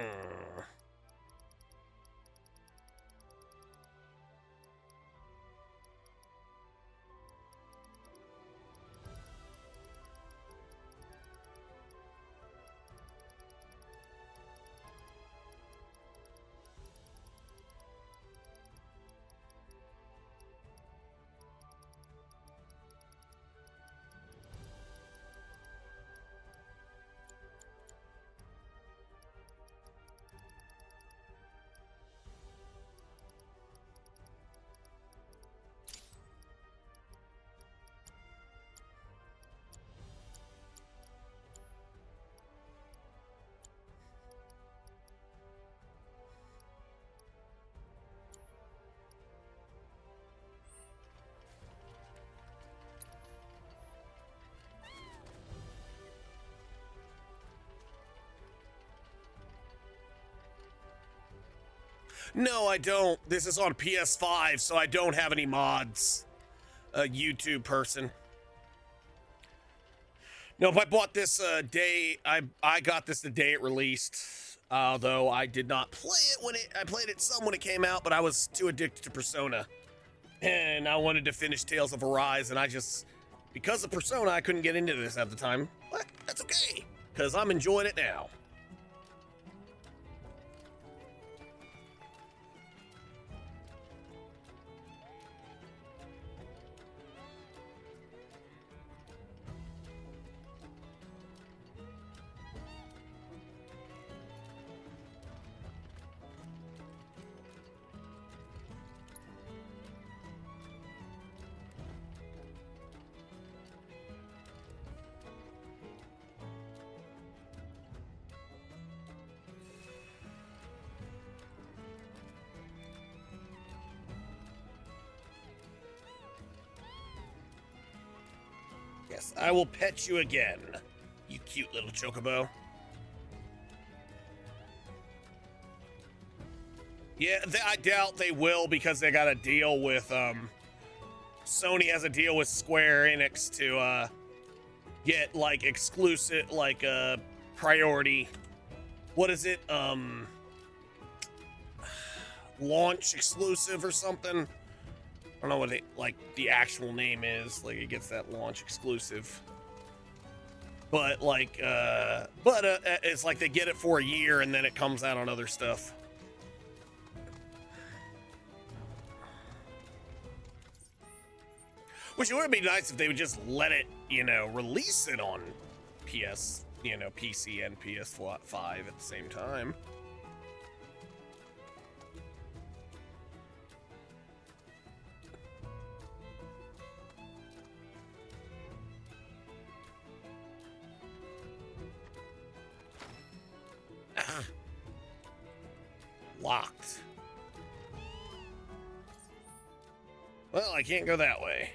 No, I don't. This is on PS5, so I don't have any mods. A YouTube person. Nope, I bought this day. I got this the day it released. Although I did not play it when I played it some when it came out, but I was too addicted to Persona. And I wanted to finish Tales of Arise, and because of Persona, I couldn't get into this at the time. But that's okay, because I'm enjoying it now. Yes, I will pet you again, you cute little chocobo. Yeah, I doubt they will because they got a deal with, Sony has a deal with Square Enix to, get, like, exclusive, like, priority. What is it? Launch exclusive or something? I don't know what it, like, the actual name is. Like, it gets that launch exclusive. But, like, it's like they get it for a year and then it comes out on other stuff. Which it would be nice if they would just let it, you know, release it on PC and PS5 at the same time. Locked. Well, I can't go that way.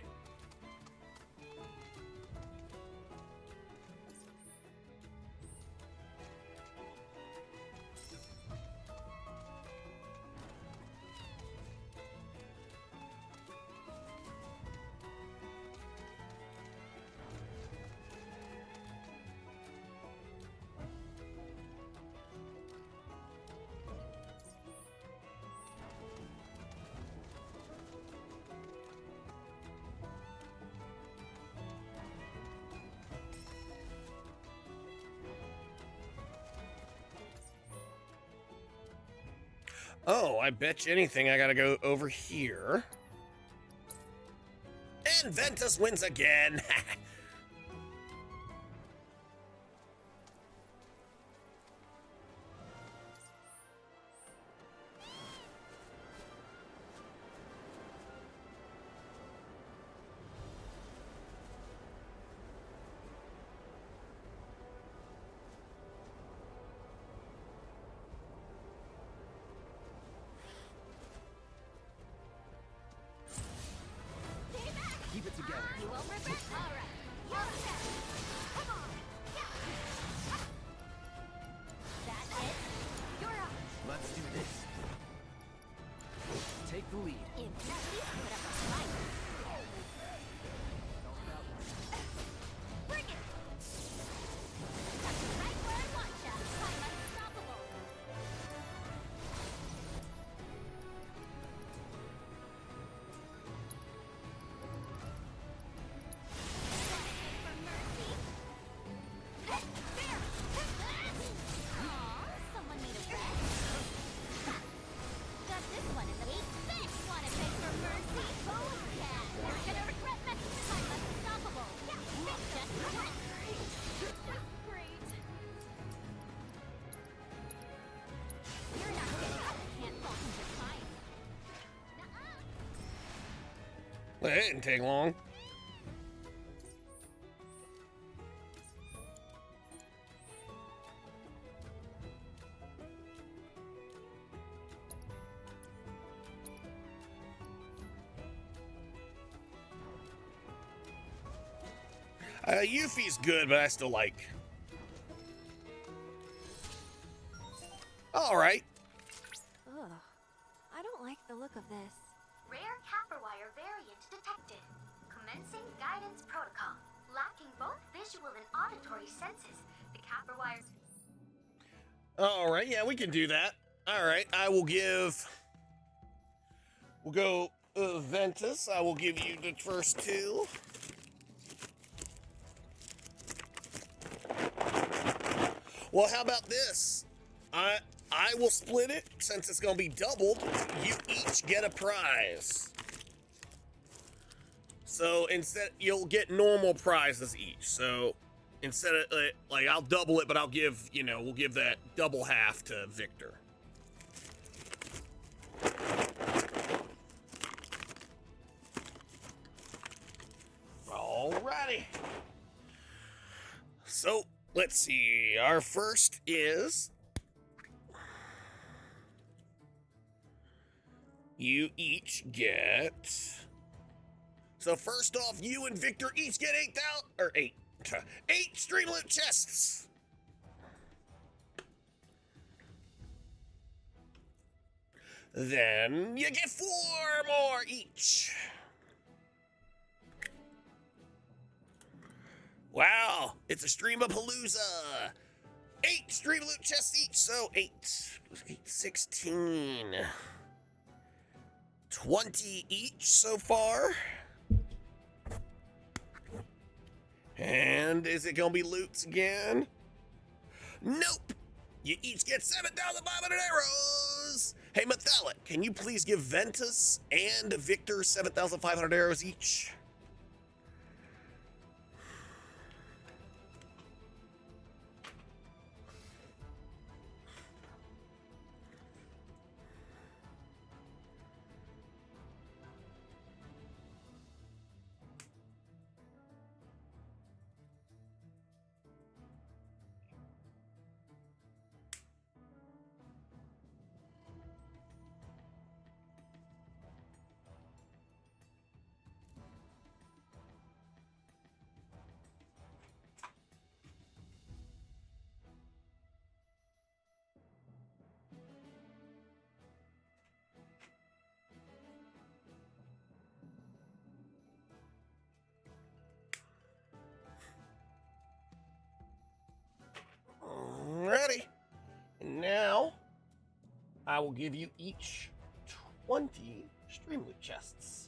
Oh, I bet you anything I gotta go over here. And Ventus wins again. Keep it together. You won't regret. All right. You're set. Come on. That's it. You're up. Let's do this. Take the lead. Impressive. Put up a fight. Bring it. That's right where I want ya. I'm unstoppable. For mercy. There. Aw, someone need a rest. Got this one in the weak fix. Wanna beg for mercy? Oh, yeah. You're gonna regret that. I'm unstoppable. Yeah, just what? Just great. You're not good. Can't fall into time. Nuh-uh. Well, it didn't take long. Yuffie's good, but I still like. All right. Ugh. I don't like the look of this. Rare Caprwire variant detected. Commencing guidance protocol. Lacking both visual and auditory senses, the Caprwire... All right. Yeah, we can do that. All right. I will give. We'll go Ventus. I will give you the first two. Well, how about this? I will split it since it's gonna be doubled. You each get a prize. So instead, you'll get normal prizes each. So instead of like, I'll double it, but I'll give, you know, we'll give that double half to Victor. Alrighty. So let's see. Our first is you each get So first off, you and Victor each get 8,000 or 8 stream loot chests. Then you get 4 more each. Wow, it's a stream-a-palooza. 8 stream loot chests each, so 8, 16, 20 each so far. And is it gonna be loots again? Nope. You each get 7,500 arrows. Hey, Metallic, can you please give Ventus and Victor 7,500 arrows each? Ready. And now, I will give you each 20 stream loot chests.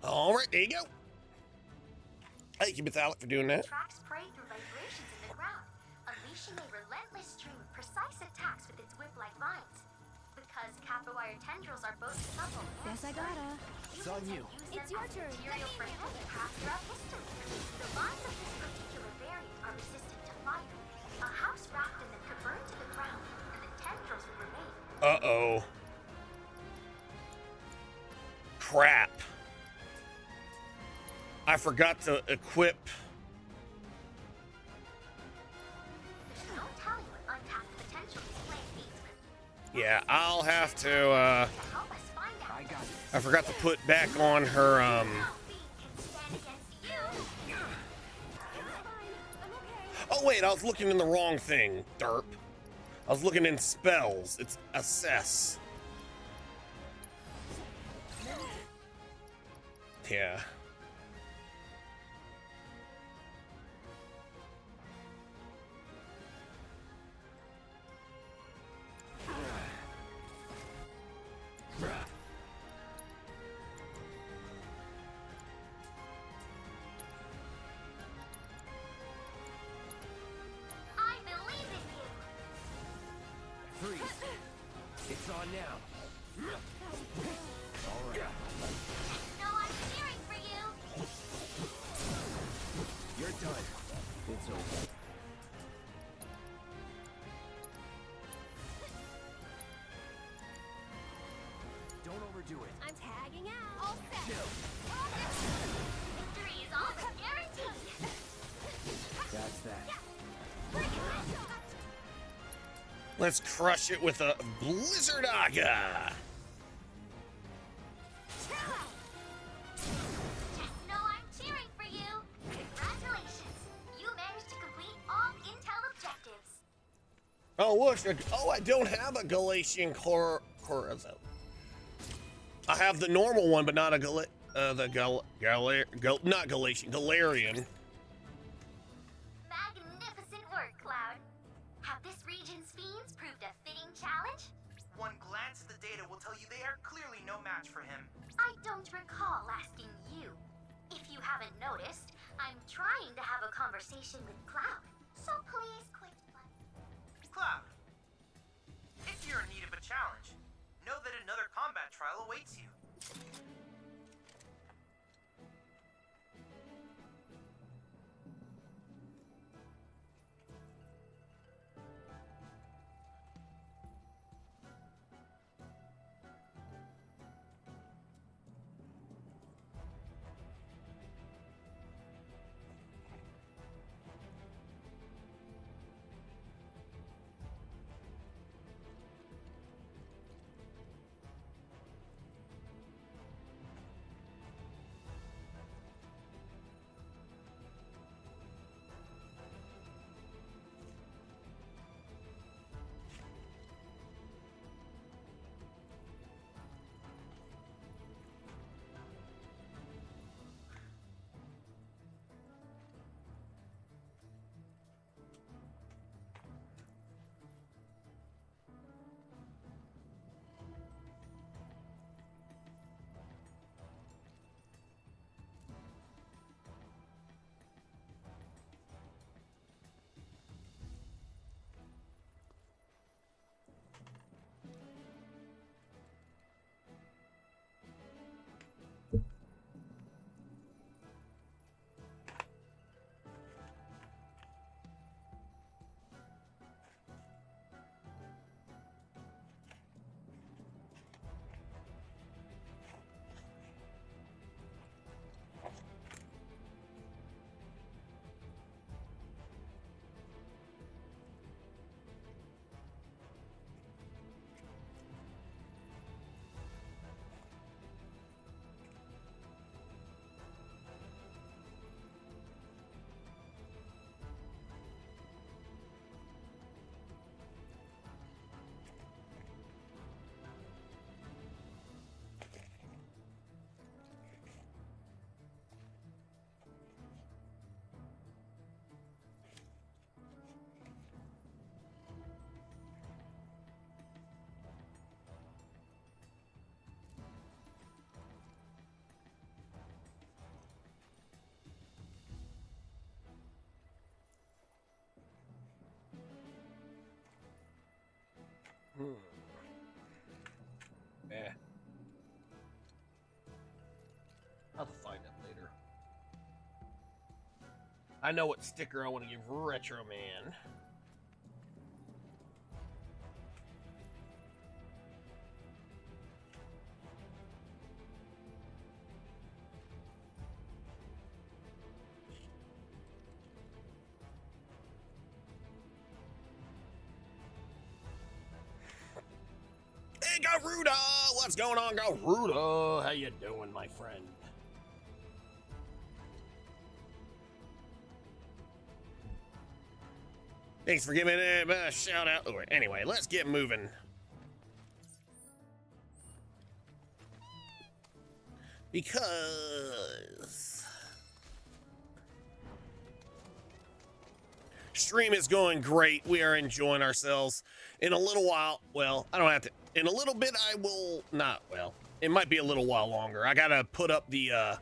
All right, there you go. Thank you, Metallic, for doing that. Tracks prey through vibrations in the ground, unleashing a relentless stream of precise attacks with its whip-like vines. Because copper wire tendrils are both supple and Guess I gotta. It's on you. It's your turn. material for heavy craft throughout history. The vines of this particular variant are resistant to fire. A house wrapped in them could burn to the ground, and the tendrils would remain. Uh-oh. Crap. I forgot to equip. There's no telling what untapped potential this plant needs, but Yeah, I'll have to, to help us find out. I got it. I forgot to put back on her, No being can stand against you. Oh, wait, I was looking in the wrong thing, derp. I was looking in spells. It's assess. Yeah. I believe in you. Freeze. It's on now. All right. No, I'm cheering for you. You're done. It's over. Don't overdo it. I'm tagging out. All set. Victory is almost guaranteed. That's that. Let's crush it with a Blizzard Aga. Just know I'm cheering for you. Congratulations. You managed to complete all intel objectives. Oh, look. Oh, I don't have a Galatian Corazon. I have the normal one, but not a not Galatian, Galarian. Magnificent work, Cloud. Have this region's fiends proved a fitting challenge? One glance at the data will tell you they are clearly no match for him. I don't recall asking you. If you haven't noticed, I'm trying to have a conversation with Cloud. So please quit fighting. Cloud, if you're in need of a challenge, know that another combat trial awaits you. Eh. I'll have to find it later. I know what sticker I want to give Retro Man. Hey, Garuda! What's going on, Garuda? How you doing, my friend? Thanks for giving it a shout out. Anyway, let's get moving. Because stream is going great. We are enjoying ourselves. In a little while, well, I don't have to. In a little bit, I will not. Well, it might be a little while longer. I gotta put up the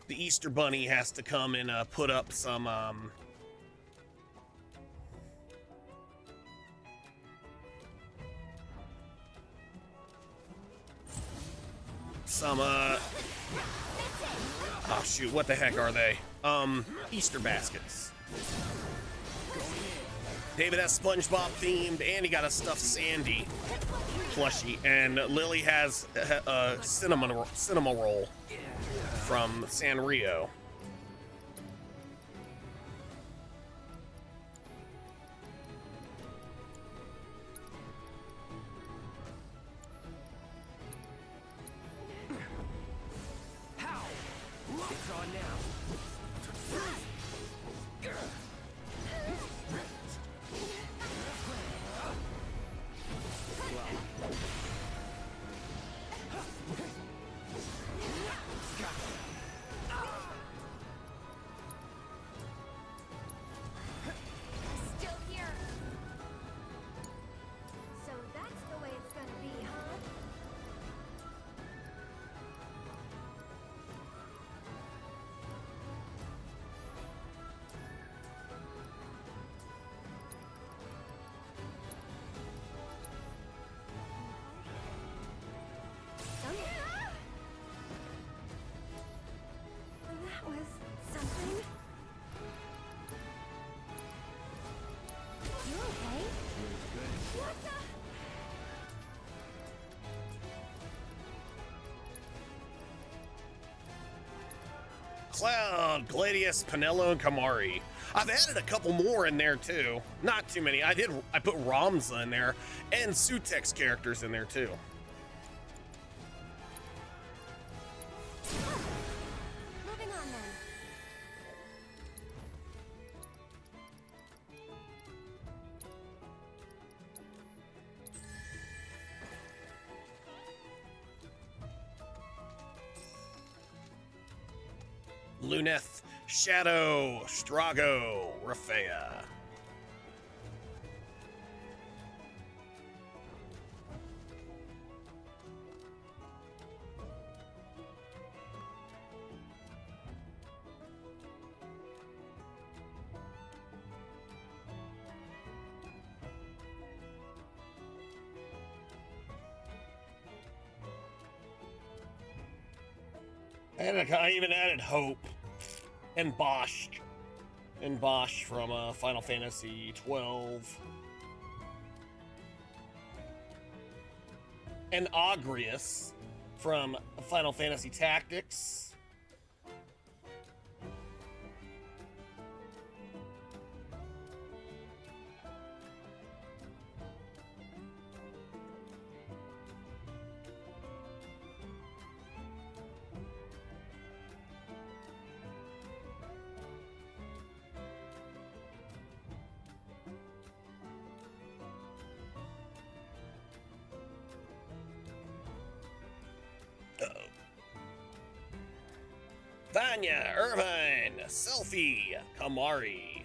Easter Bunny has to come and put up some oh shoot, what the heck are they? Easter baskets. David has SpongeBob themed, and he got a stuffed Sandy plushie, and Lily has a cinema roll from Sanrio. It's on now. Still here. So that's the way it's gonna be, huh? That was something. You okay? What the? Cloud, Gladius, Pinello, and Kamari. I've added a couple more in there too. Not too many. I put Ramza in there and Sutex characters in there too. Moving on then. Luneth, Shadow, Strago, Rafea. And I even added Hope and Bosch. And Bosch from Final Fantasy 12. And Agrius from Final Fantasy Tactics. Vanya, Irvine, Selfie, Kamari.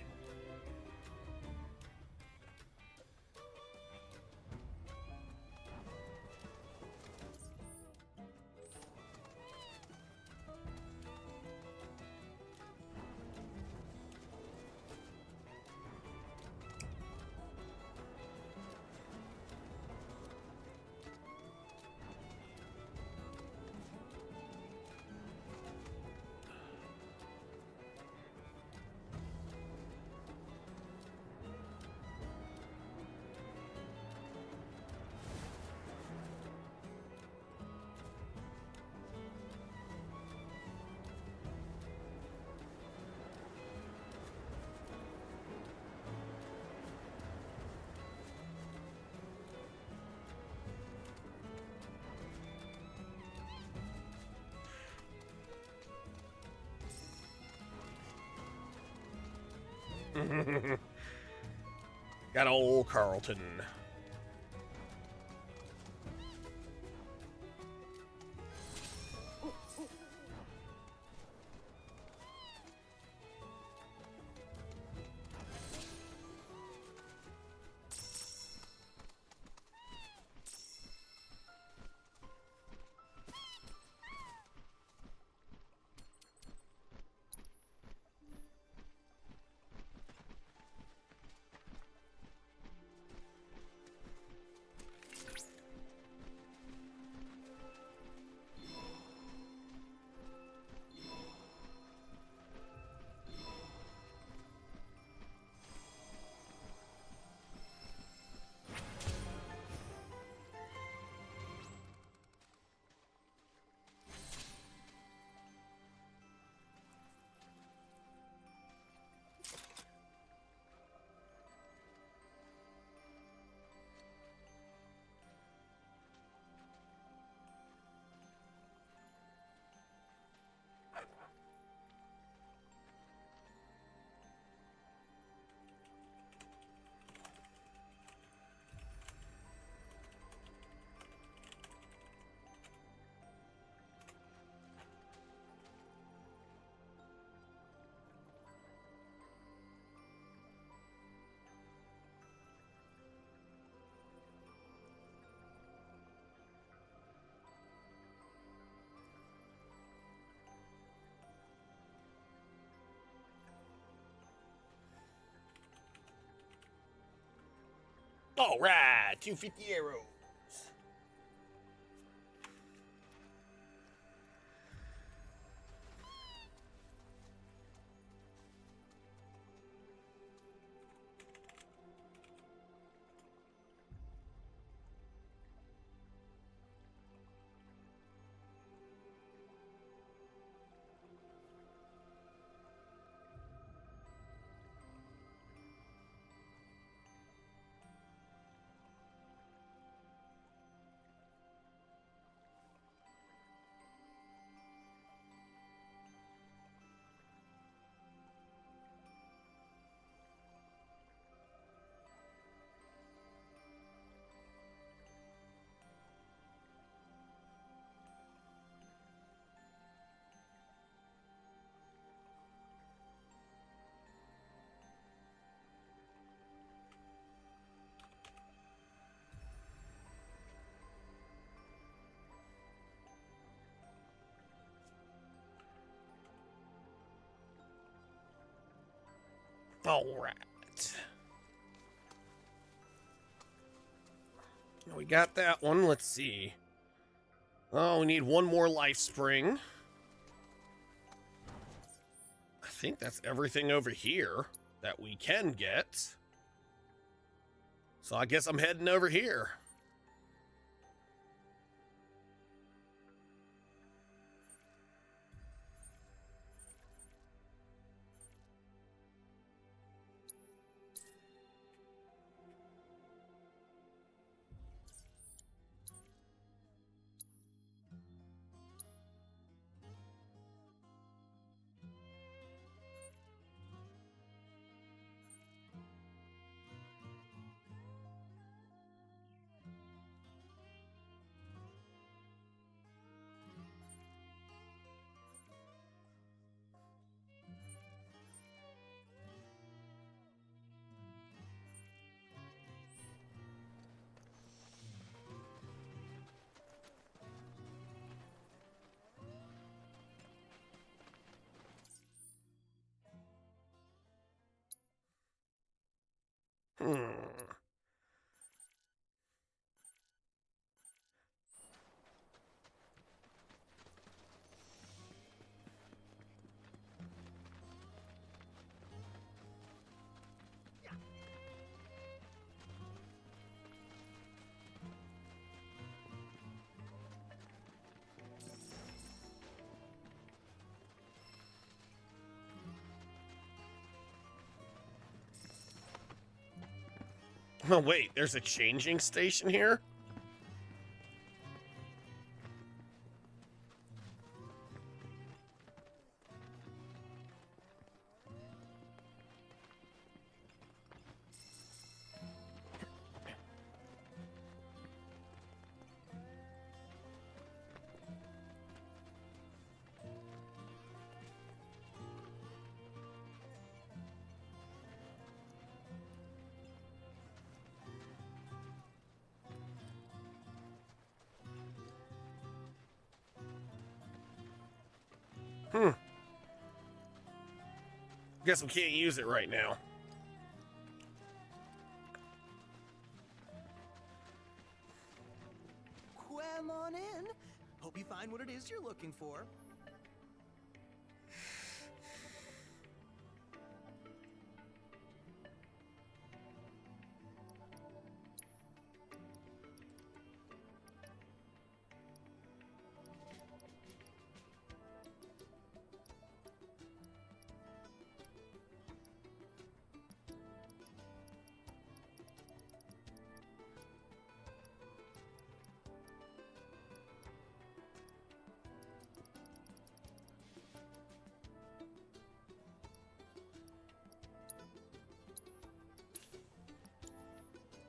Got old Carlton. All right, 250 arrows. All right. We got that one. Let's see. Oh, we need one more life spring. I think that's everything over here that we can get. So I guess I'm heading over here. Hmm. Oh, wait, there's a changing station here? Guess we can't use it right now. Come on in. Hope you find what it is you're looking for.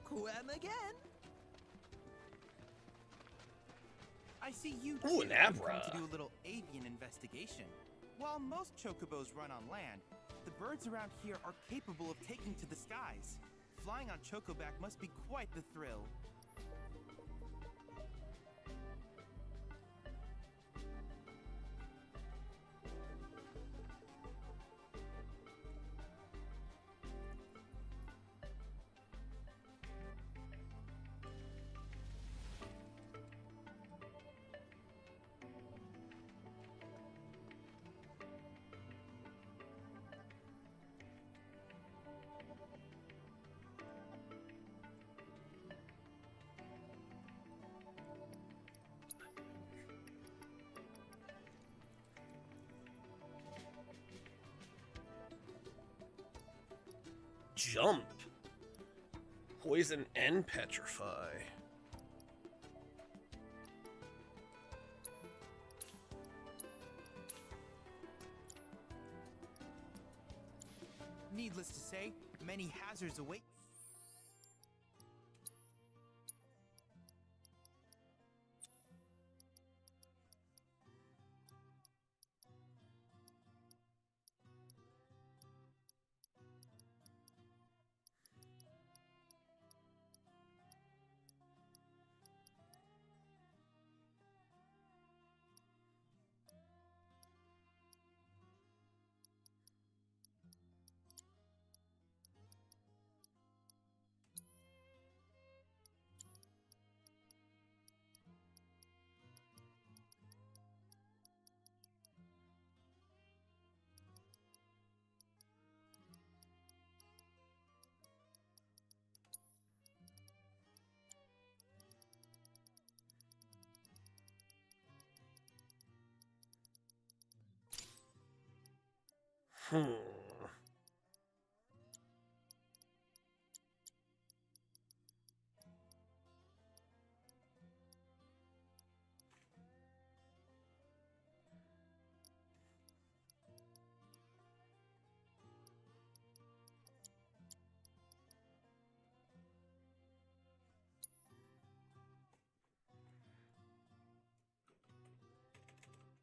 Quem again? I see you Ooh, two an have Abra. come to do a little avian investigation. While most chocobos run on land, the birds around here are capable of taking to the skies. Flying on chocoback must be quite the thrill. Jump. Poison and petrify. Needless to say, many hazards await.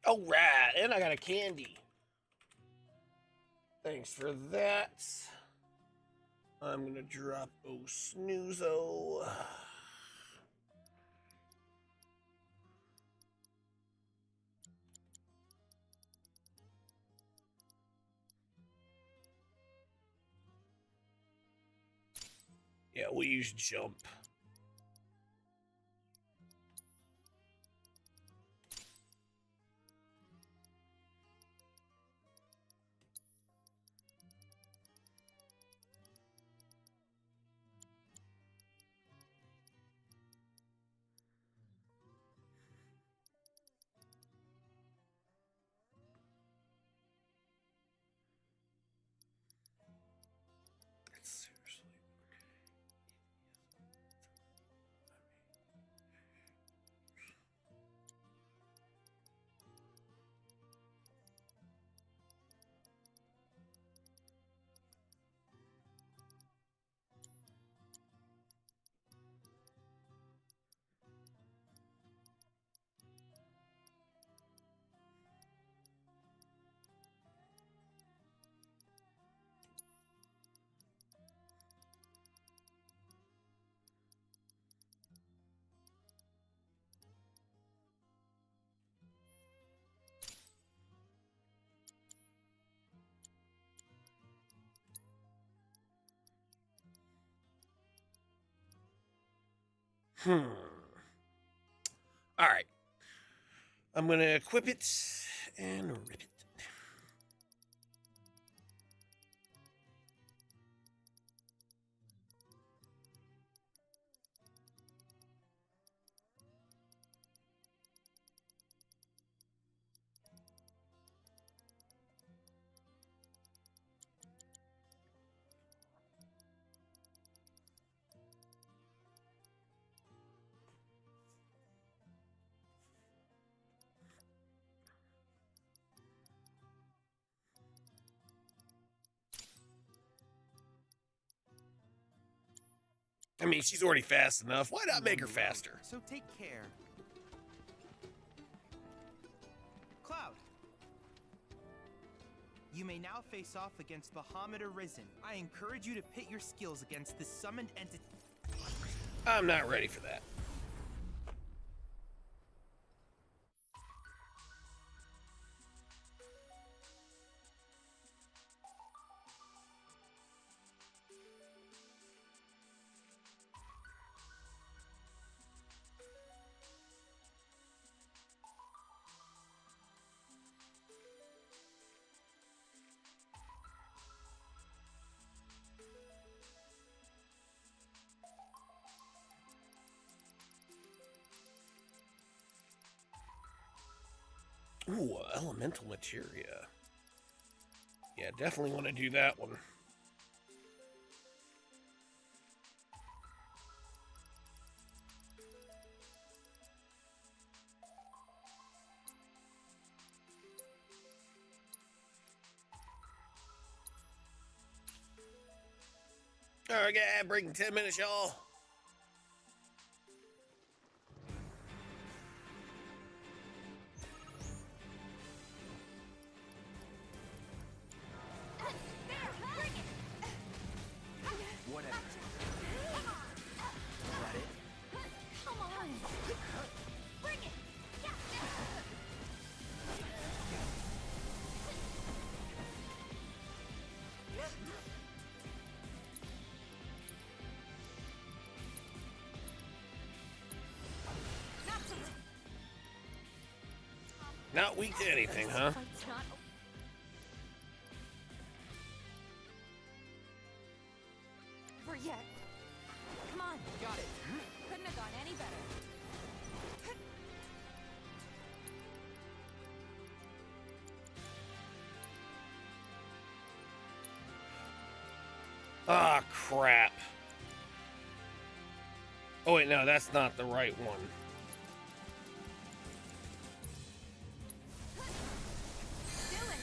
All right, and I got a candy. Thanks for that. I'm gonna drop O Snoozo. Yeah, we'll use jump. Seriously. All right. I'm going to equip it and rip it. I mean, she's already fast enough. Why not make her faster? So take care. Cloud. You may now face off against Bahamut Arisen. I encourage you to pit your skills against this summoned entity. I'm not ready for that. Ooh, elemental materia. Yeah, definitely want to do that one. All right, breaking 10 minutes, y'all. Whatever. Is that it? Come on. Bring it. Yeah. Not weak to anything, huh? Fight's not over yet. Come on. Got it. Couldn't have gone any better. Ah, crap. Oh, wait, no, that's not the right one. Doing.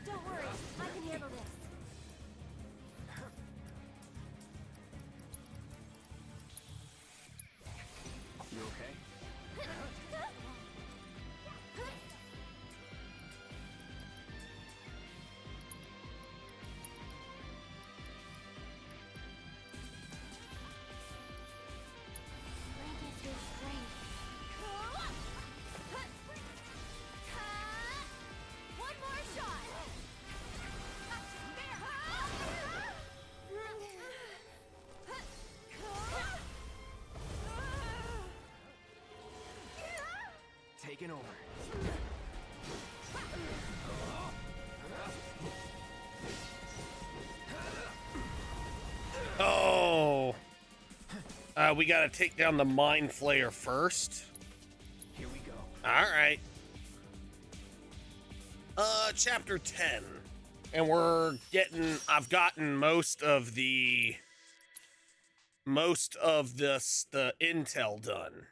Don't worry, I can handle this. You okay? Strength is your strength. One more shot. Taking over. Oh. We gotta take down the Mind Flayer first. Here we go. Alright. Chapter 10. And I've gotten most of the intel done.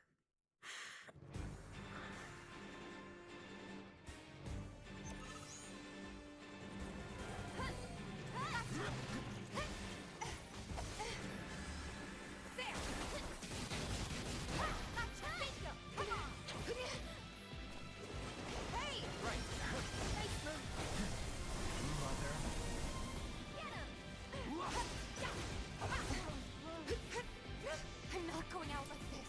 I'm not going out like this.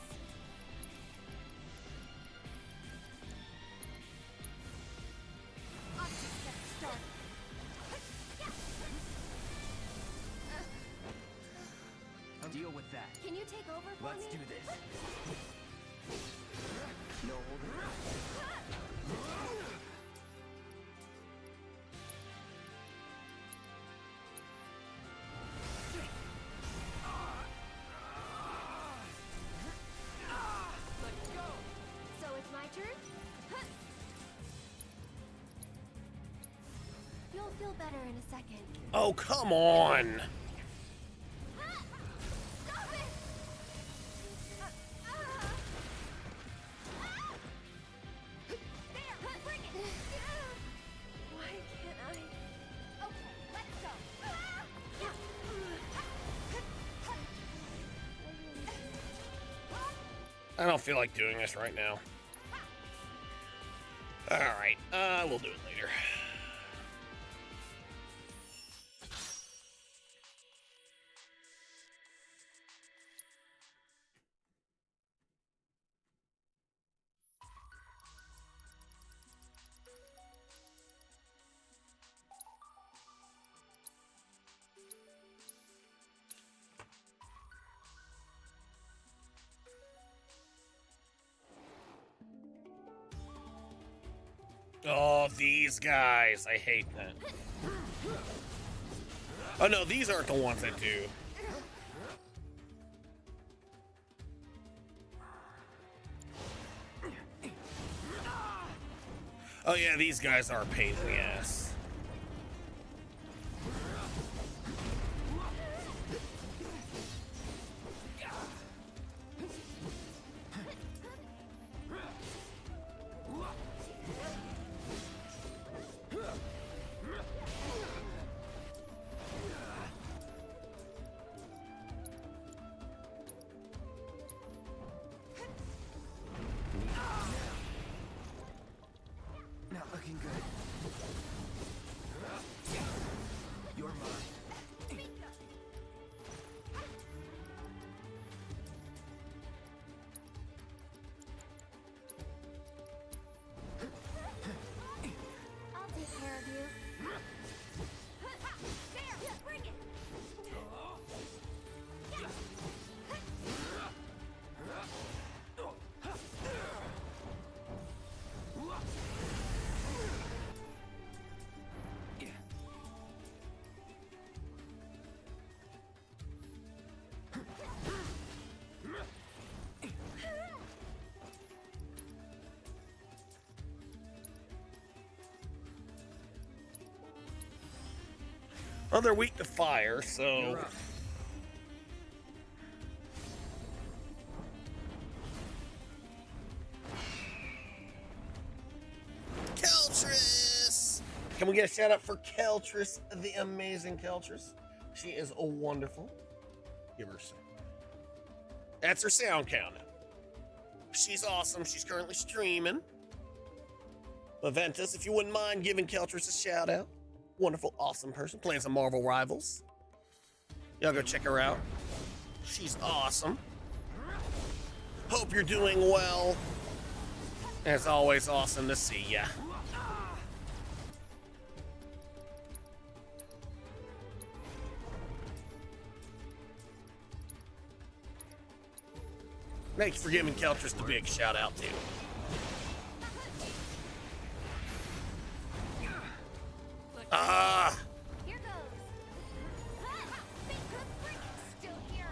with that. Can you take over for Let's me? do this. No holding back. Let's go. So it's my turn? You'll feel better in a second. Oh, come on. Stop it! There, bring it! Why can't I? Okay, let's go. I don't feel like doing this right now. Alright, we'll do it later. Oh, these guys. I hate that. Oh, no, these aren't the ones that do. Oh, yeah, these guys are a pain in the ass. Not looking good. You're mine. I'll take care of you. There, bring it! Well, they're weak to fire, so... You're up. Keltris! Can we get a shout out for Keltris, the amazing Keltris? She is wonderful. Give her a second. That's her sound count. She's awesome. She's currently streaming. Aventus, if you wouldn't mind giving Keltris a shout out. Wonderful, awesome person. Playing some Marvel Rivals. Y'all go check her out. She's awesome. Hope you're doing well. It's always awesome to see ya. Thanks for giving Keltris the big shout out too. Ah! Here goes. Bring it. Still here.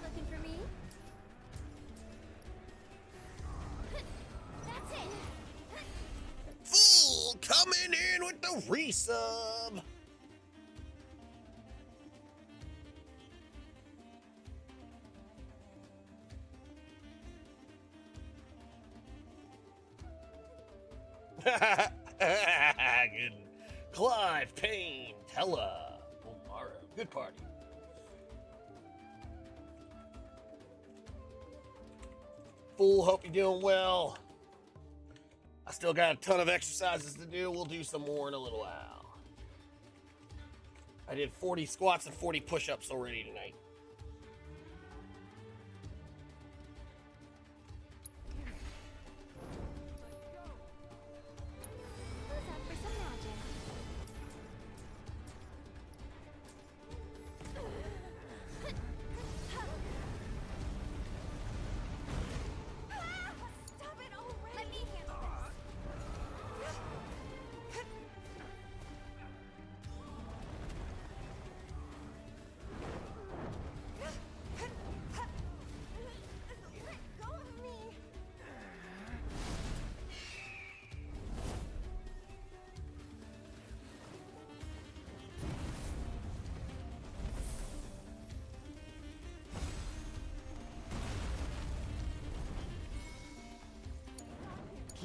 Looking for me? That's it. Fool coming in with the resub. Good. Clive, Payne, Tella, Omara. Good party. Fool, hope you're doing well. I still got a ton of exercises to do. We'll do some more in a little while. I did 40 squats and 40 push-ups already tonight.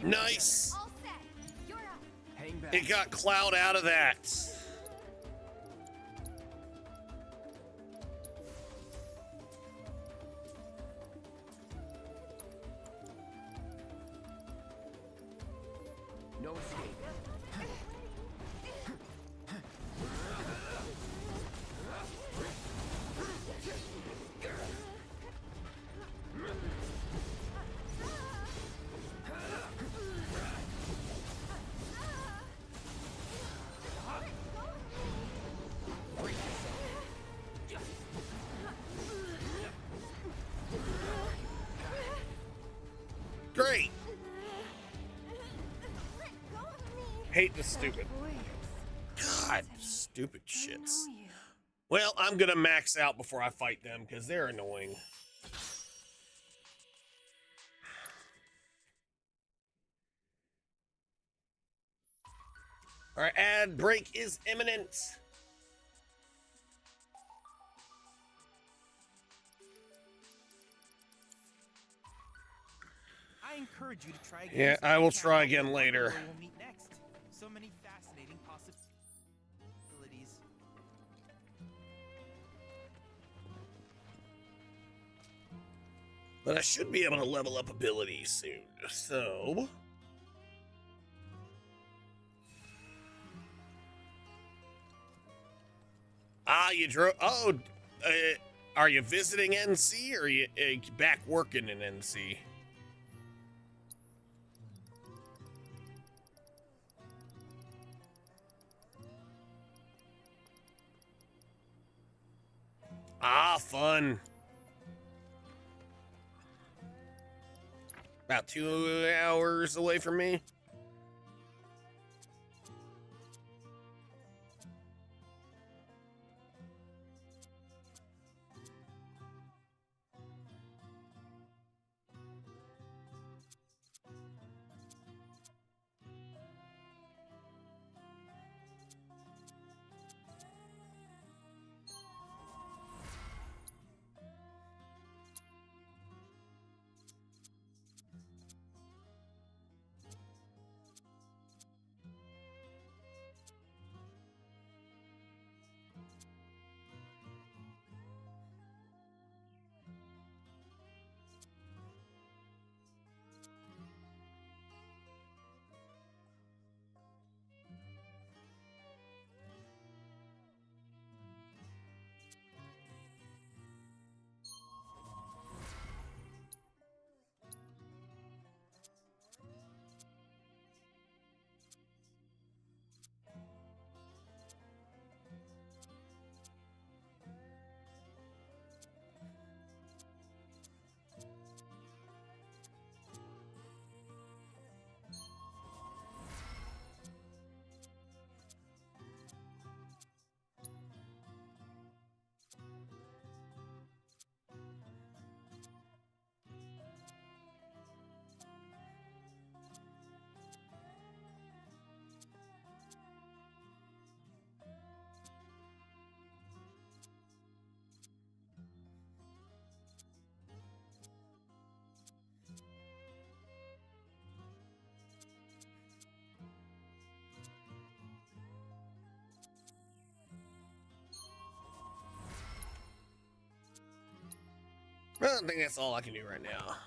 Nice. All set. You're up. Hang back. It got Cloud out of that. No escape. Great. Hate this stupid. God, stupid shits. Well, I'm gonna max out before I fight them because they're annoying. All right, ad break is imminent. I encourage you to try again. Yeah, I will try again later. Where we'll meet next. So many fascinating possibilities. But I should be able to level up abilities soon. So. Ah, you drove. Oh, are you visiting NC or are you back working in NC? Ah, fun. About 2 hours away from me. I think that's all I can do right now.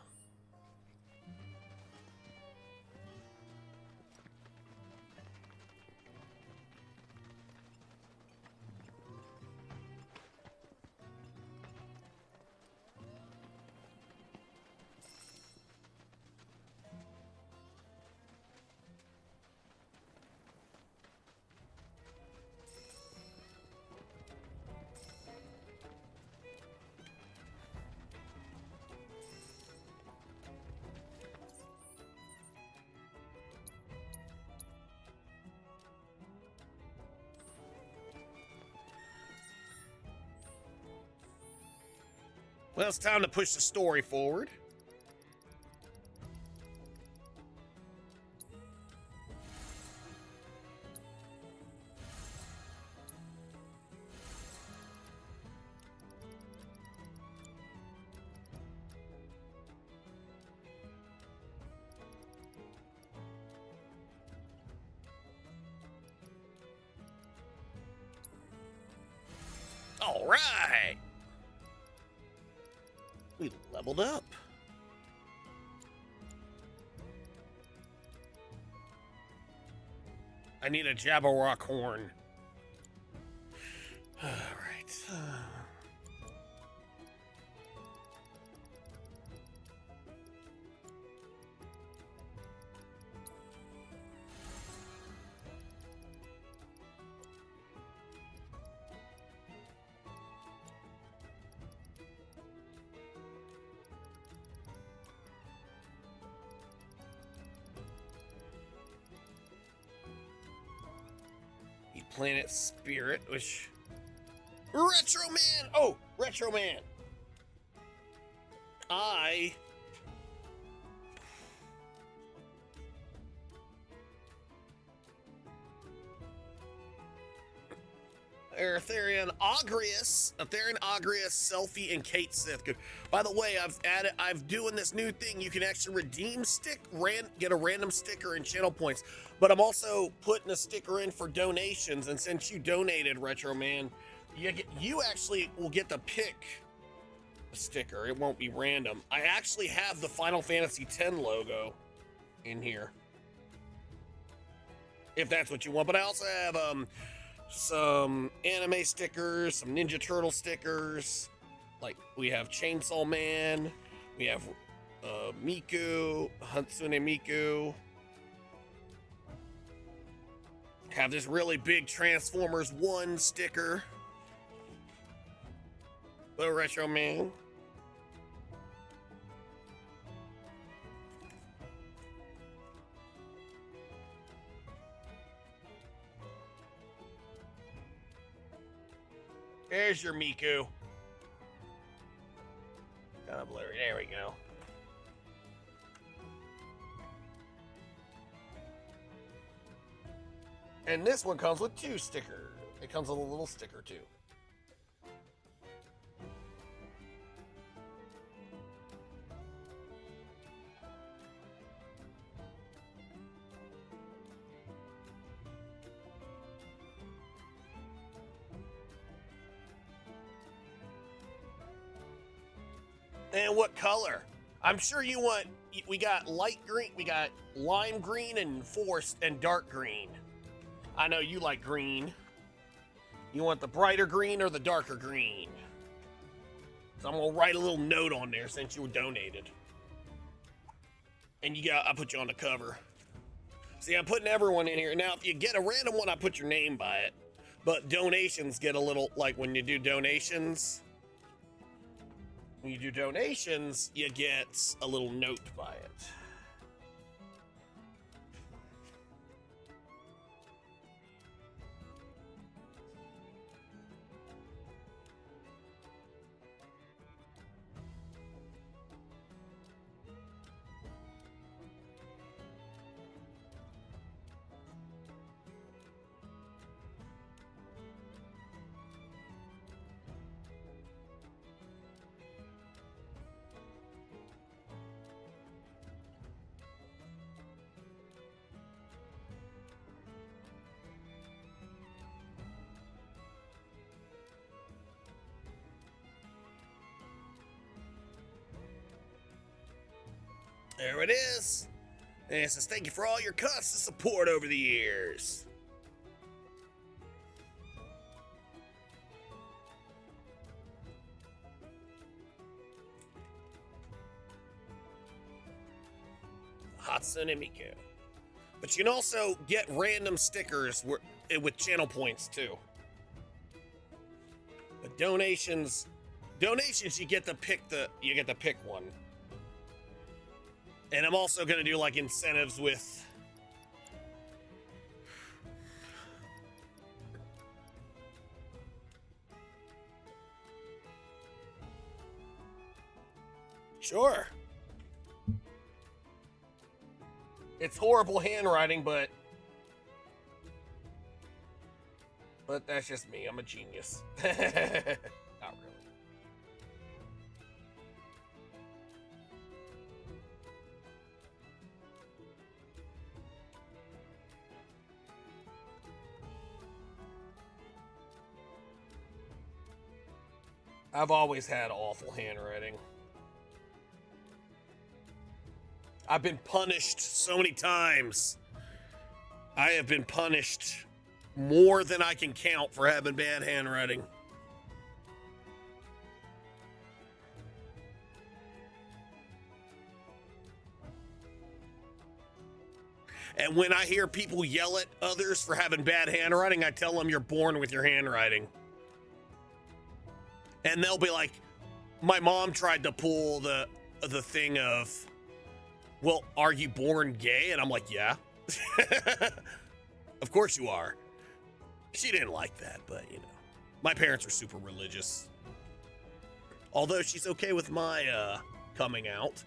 Well, it's time to push the story forward. All right. We leveled up. I need a Jabberwock horn. All right. Planet Spirit, which... Retro Man! Oh, Retro Man! Aetherian Agrius, Selfie, and Kate Sith. By the way, I'm doing this new thing. You can actually redeem get a random sticker and channel points. But I'm also putting a sticker in for donations. And since you donated, Retro Man, you actually will get to pick a sticker. It won't be random. I actually have the Final Fantasy X logo in here, if that's what you want. But I also have some anime stickers, some Ninja Turtle stickers. Like, we have Chainsaw Man, we have Miku, Hatsune Miku. Have this really big Transformers 1 sticker. Little Retro Man. There's your Miku. Kind of blurry. There we go. And this one comes with 2 stickers. It comes with a little sticker too. And what color? I'm sure you want, we got light green, we got lime green and forest and dark green. I know you like green. You want the brighter green or the darker green? So I'm gonna write a little note on there since you were donated. And I put you on the cover. See, I'm putting everyone in here. Now, if you get a random one, I put your name by it. But donations get a little, like when you do donations, you get a little note by it. There it is. And it says, thank you for all your constant support over the years. Hatsune Miku. But you can also get random stickers with channel points too. But donations you get to pick one. And I'm also gonna do like incentives with Sure. It's horrible handwriting, but that's just me. I'm a genius. Not really. I've always had awful handwriting. I've been punished so many times. I have been punished more than I can count for having bad handwriting. And when I hear people yell at others for having bad handwriting, I tell them you're born with your handwriting. And they'll be like, my mom tried to pull the thing of, well, are you born gay? And I'm like, yeah. Of course you are. She didn't like that, but you know, my parents are super religious. Although she's okay with my coming out.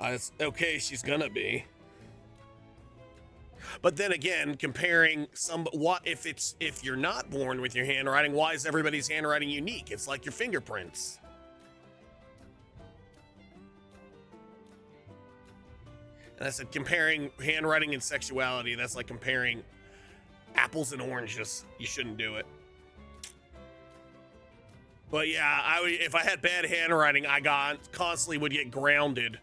It's okay, she's gonna be. But then again, comparing if you're not born with your handwriting, why is everybody's handwriting unique? It's like your fingerprints. And I said, comparing handwriting and sexuality, that's like comparing apples and oranges. You shouldn't do it. But yeah, if I had bad handwriting, I constantly would get grounded.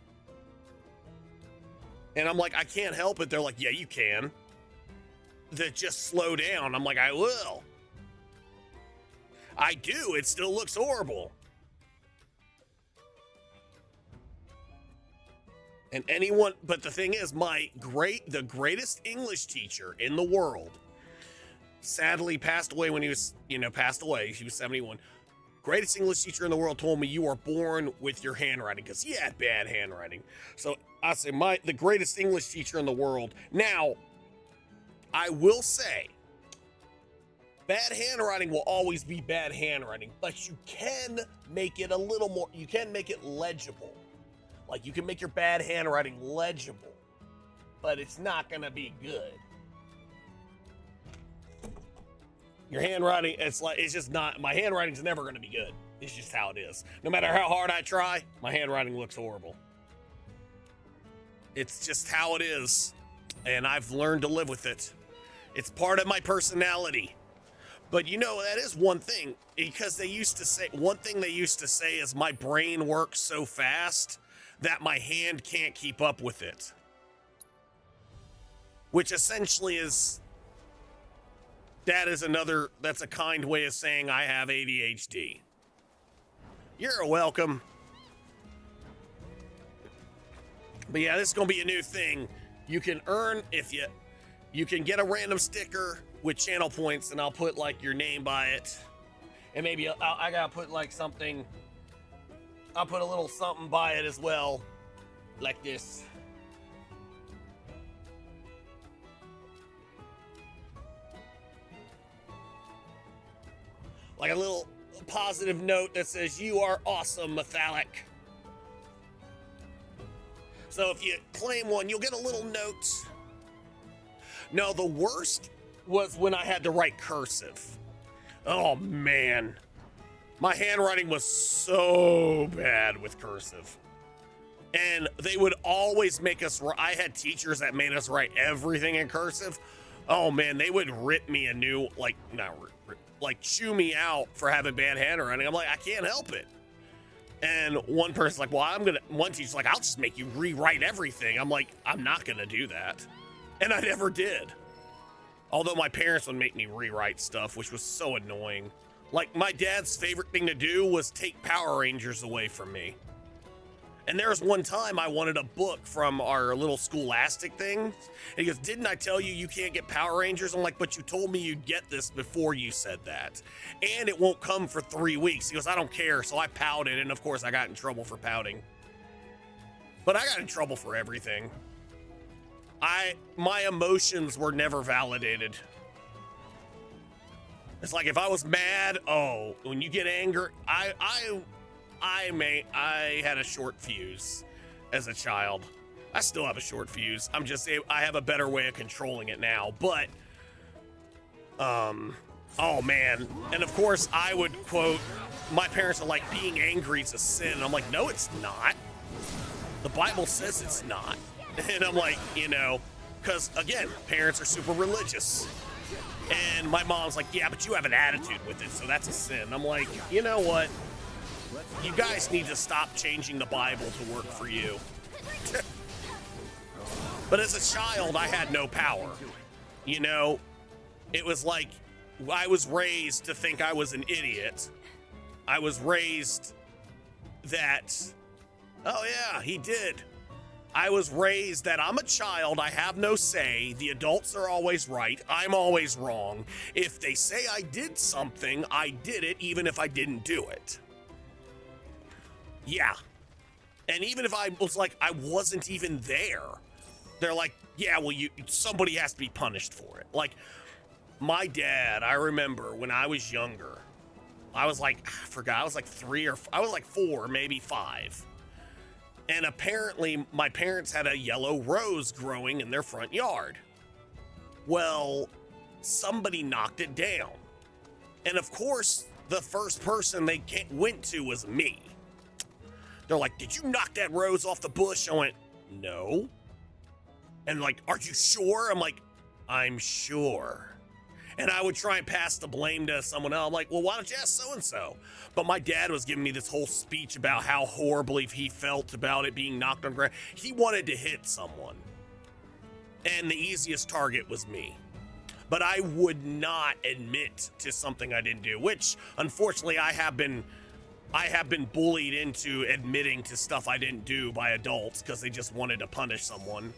And I'm like, I can't help it. They're like, yeah, you can. Just slow down. I'm like, I will. I do. It still looks horrible. And but the thing is, the greatest English teacher in the world, sadly passed away when he was, passed away. He was 71. Greatest English teacher in the world told me you are born with your handwriting, because he had bad handwriting. So I say the greatest English teacher in the world. Now, I will say, bad handwriting will always be bad handwriting, but you can make it a little more, you can make it legible. Like, you can make your bad handwriting legible, but it's not gonna be good. Your handwriting, it's just not, my handwriting's never gonna be good. It's just how it is. No matter how hard I try, my handwriting looks horrible. It's just how it is, and I've learned to live with it. It's part of my personality. But that is one thing, because one thing they used to say is my brain works so fast that my hand can't keep up with it. Which essentially that's a kind way of saying I have ADHD. You're welcome. But yeah, this is gonna be a new thing. You can earn, you can get a random sticker with channel points, and I'll put like your name by it. And maybe I gotta put like something, I'll put a little something by it as well, like this. Like a little positive note that says, you are awesome, Metallic. So if you claim one, you'll get a little note. No, the worst was when I had to write cursive. Oh man. My handwriting was so bad with cursive. And they would always make us, I had teachers that made us write everything in cursive. Oh man, they would rip me a new, chew me out for having bad handwriting. I'm like, I can't help it. And one person's like, one teacher's like, I'll just make you rewrite everything. I'm like, I'm not gonna do that. And I never did. Although my parents would make me rewrite stuff, which was so annoying. Like, my dad's favorite thing to do was take Power Rangers away from me. And there was one time I wanted a book from our little Scholastic thing. And he goes, didn't I tell you you can't get Power Rangers? I'm like, but you told me you'd get this before you said that. And it won't come for 3 weeks. He goes, I don't care. So I pouted, and of course I got in trouble for pouting. But I got in trouble for everything. My emotions were never validated. It's like if I was mad, when you get angry, I had a short fuse as a child. I still have a short fuse. I have a better way of controlling it now. But, oh man. And of course I would quote, my parents are like, being angry is a sin. I'm like, no, it's not. The Bible says it's not. And I'm like, because again, parents are super religious. And my mom's like, yeah, but you have an attitude with it, so that's a sin. I'm like, you know what? You guys need to stop changing the Bible to work for you. But as a child, I had no power. You know, it was like I was raised to think I was an idiot. I was raised that, oh yeah, he did. I was raised that I'm a child, I have no say, the adults are always right, I'm always wrong. If they say I did something, I did it even if I didn't do it. Yeah. And even if I was like, I wasn't even there, they're like, yeah, well, somebody has to be punished for it. Like, my dad, I remember when I was younger, I was like, I forgot, I was like 4, maybe 5. And apparently my parents had a yellow rose growing in their front yard. Well, somebody knocked it down. And of course, the first person they went to was me. They're like, did you knock that rose off the bush? I went, no. And like, are you sure? I'm like, I'm sure. And I would try and pass the blame to someone else. I'm like, well, why don't you ask so-and-so? But my dad was giving me this whole speech about how horribly he felt about it being knocked on the ground. He wanted to hit someone. And the easiest target was me. But I would not admit to something I didn't do, which unfortunately I have been bullied into admitting to stuff I didn't do by adults because they just wanted to punish someone.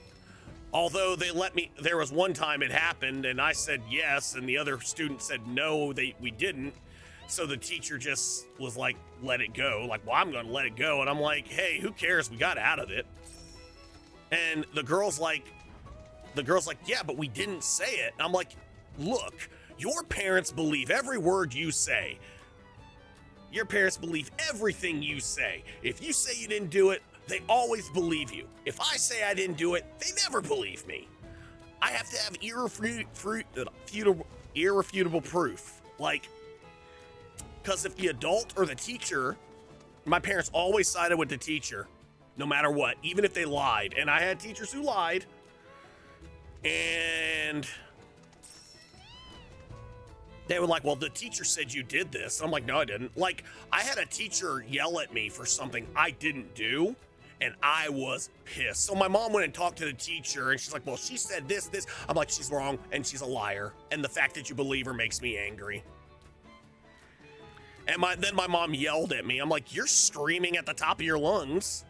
Although they let me, there was one time it happened and I said yes and the other student said no, we didn't. So the teacher just was like, let it go. Like, well, I'm gonna let it go. And I'm like, hey, who cares? We got out of it. And the girl's like, yeah, but we didn't say it. And I'm like, look, your parents believe every word you say. Your parents believe everything you say. If you say you didn't do it, they always believe you. If I say I didn't do it, they never believe me. I have to have irrefutable proof. Like, because if the adult or the teacher, my parents always sided with the teacher, no matter what, even if they lied. And I had teachers who lied. And they were like, well, the teacher said you did this. I'm like, no, I didn't. Like, I had a teacher yell at me for something I didn't do. And I was pissed. So my mom went and talked to the teacher and she's like, well, she said this. I'm like, she's wrong and she's a liar. And the fact that you believe her makes me angry. And then my mom yelled at me. I'm like, you're screaming at the top of your lungs.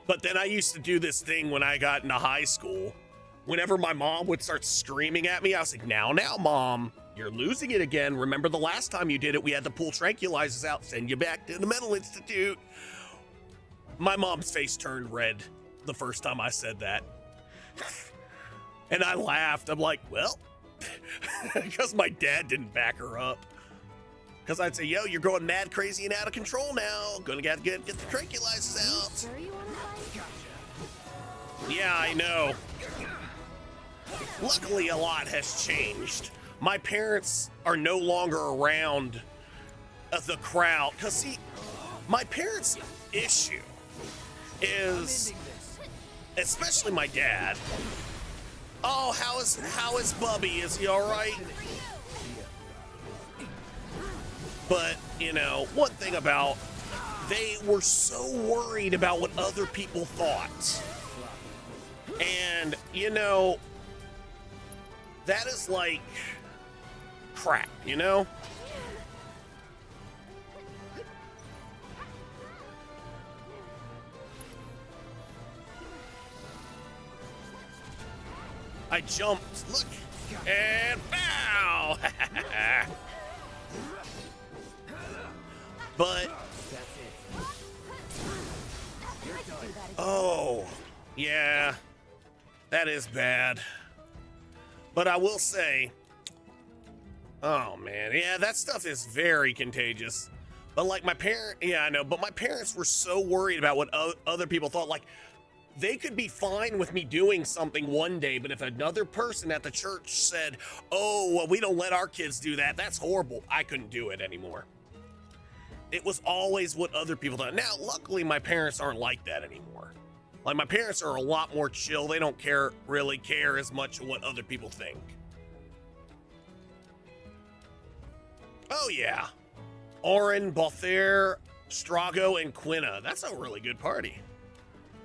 But then I used to do this thing when I got into high school. Whenever my mom would start screaming at me, I was like, now, mom, you're losing it again. Remember the last time you did it, we had to pull tranquilizers out, send you back to the mental institute. My mom's face turned red the first time I said that. And I laughed. I'm like, well, because my dad didn't back her up. Because I'd say, yo, you're going mad, crazy, and out of control now. Gonna get the tranquilizers out. Sure you want to fight? Yeah, I know. Luckily, a lot has changed. My parents are no longer around the crowd. Because, see, my parents' issue is, especially my dad. Oh, how is Bubby? Is he all right? But, you know, one thing about, they were so worried about what other people thought. And, you know, that is like crap, you know? I jumped, look, and bow! But, oh, yeah, that is bad. But I will say, oh man, yeah, that stuff is very contagious. But like my I know, but my parents were so worried about what other people thought. Like, they could be fine with me doing something one day, but if another person at the church said, oh, well, we don't let our kids do that, that's horrible, I couldn't do it anymore. It was always what other people thought. Now, luckily, my parents aren't like that anymore. Like, my parents are a lot more chill. They don't really care as much what other people think. Oh yeah. Orin, Balthair, Strago, and Quina. That's a really good party.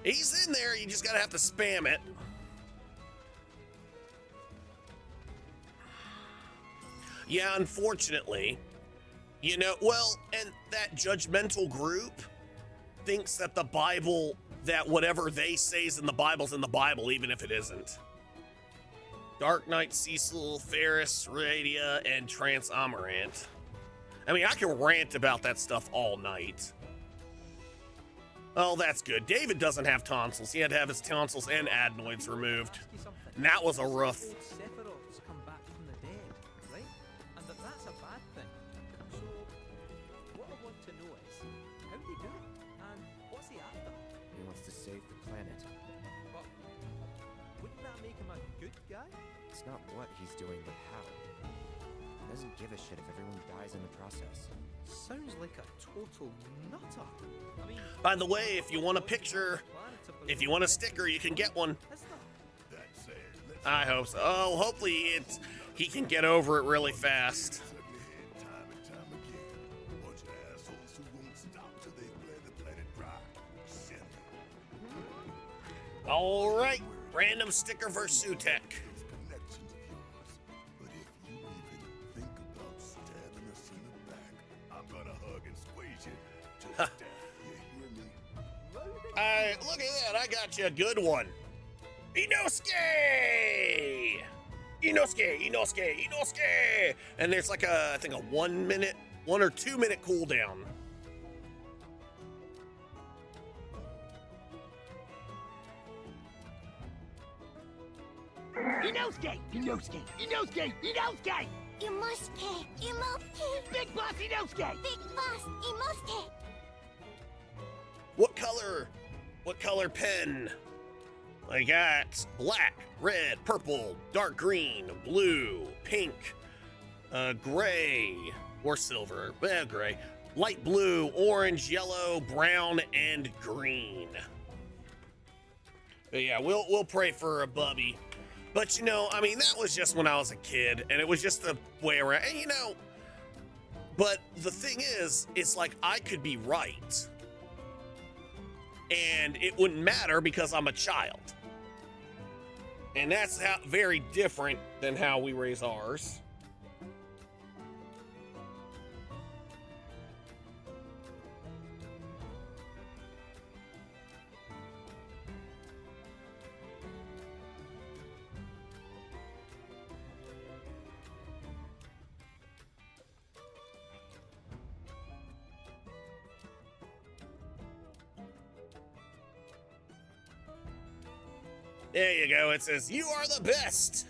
He's in there, you just gotta have to spam it. Yeah, unfortunately, you know, well, and that judgmental group thinks that the Bible, that whatever they say is in the Bible's in the Bible, even if it isn't. Dark Knight, Cecil, Ferris, Radia, and Trans Amarant. I mean, I can rant about that stuff all night. Oh, that's good. David doesn't have tonsils. He had to have his tonsils and adenoids removed. And that was a rough. Old Sephiroth's come back from the dead, right? And that's a bad thing. So, what I want to know is, how'd he do it? And what's he after? He wants to save the planet. But, wouldn't that make him a good guy? It's not what he's doing, but how. He doesn't give a shit if everyone dies in the process. Sounds like a total nutter. I mean, By the way, if you want a picture, if you want a sticker, you can get one. is there? I hope so. Oh, hopefully he can get over it really fast. All right, random sticker versus Sutek. Look at that, I got you a good one. Inosuke! And there's like I think a 1 or 2 minute cooldown. Inosuke! Imosuke! Big Boss Inosuke! Big Boss Imosuke! What color pen? I got black, red, purple, dark green, blue, pink, gray, or silver, gray, light blue, orange, yellow, brown, and green. But yeah, we'll pray for a Bubby. But you know, I mean, that was just when I was a kid, and it was just the way around. And you know, but the thing is, it's like I could be right. And it wouldn't matter because I'm a child. And that's very different than how we raise ours. There you go. It says, "You are the best."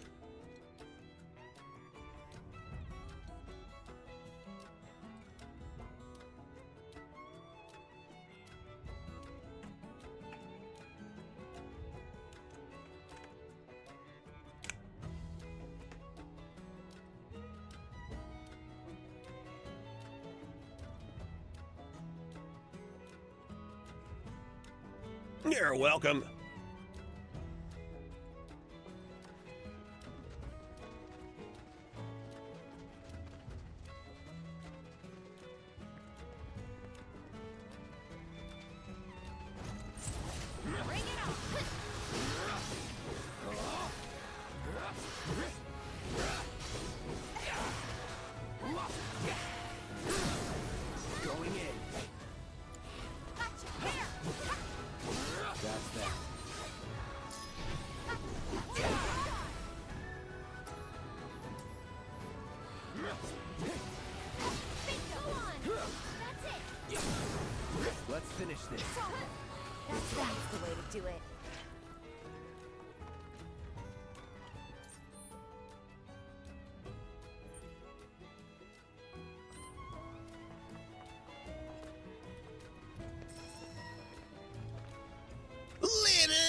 You're welcome. Bring it on! Going in. Gotcha! Here! That's that. Bingo on! That's it! Let's finish this. That's the way to do it. Linen!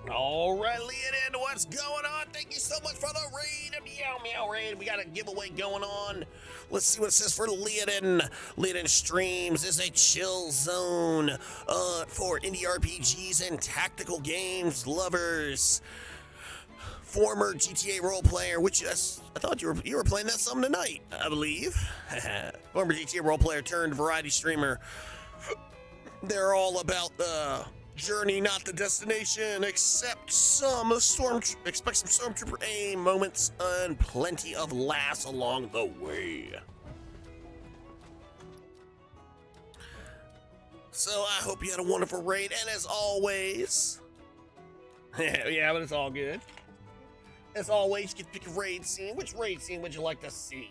All right, Leonin, what's going on? Thank you so much for the raid. Meow, meow raid. We got a giveaway going on. Let's see what it says for Leonin. Leonin streams is a chill zone for indie RPGs and tactical games lovers. Former GTA role player, which I thought you were playing that some tonight, I believe. Former GTA role player turned variety streamer. They're all about the journey, not the destination. Expect some stormtrooper aim moments and plenty of laughs along the way. So I hope you had a wonderful raid, and as always, yeah, but it's all good. As always, you can pick a raid scene. Which raid scene would you like to see?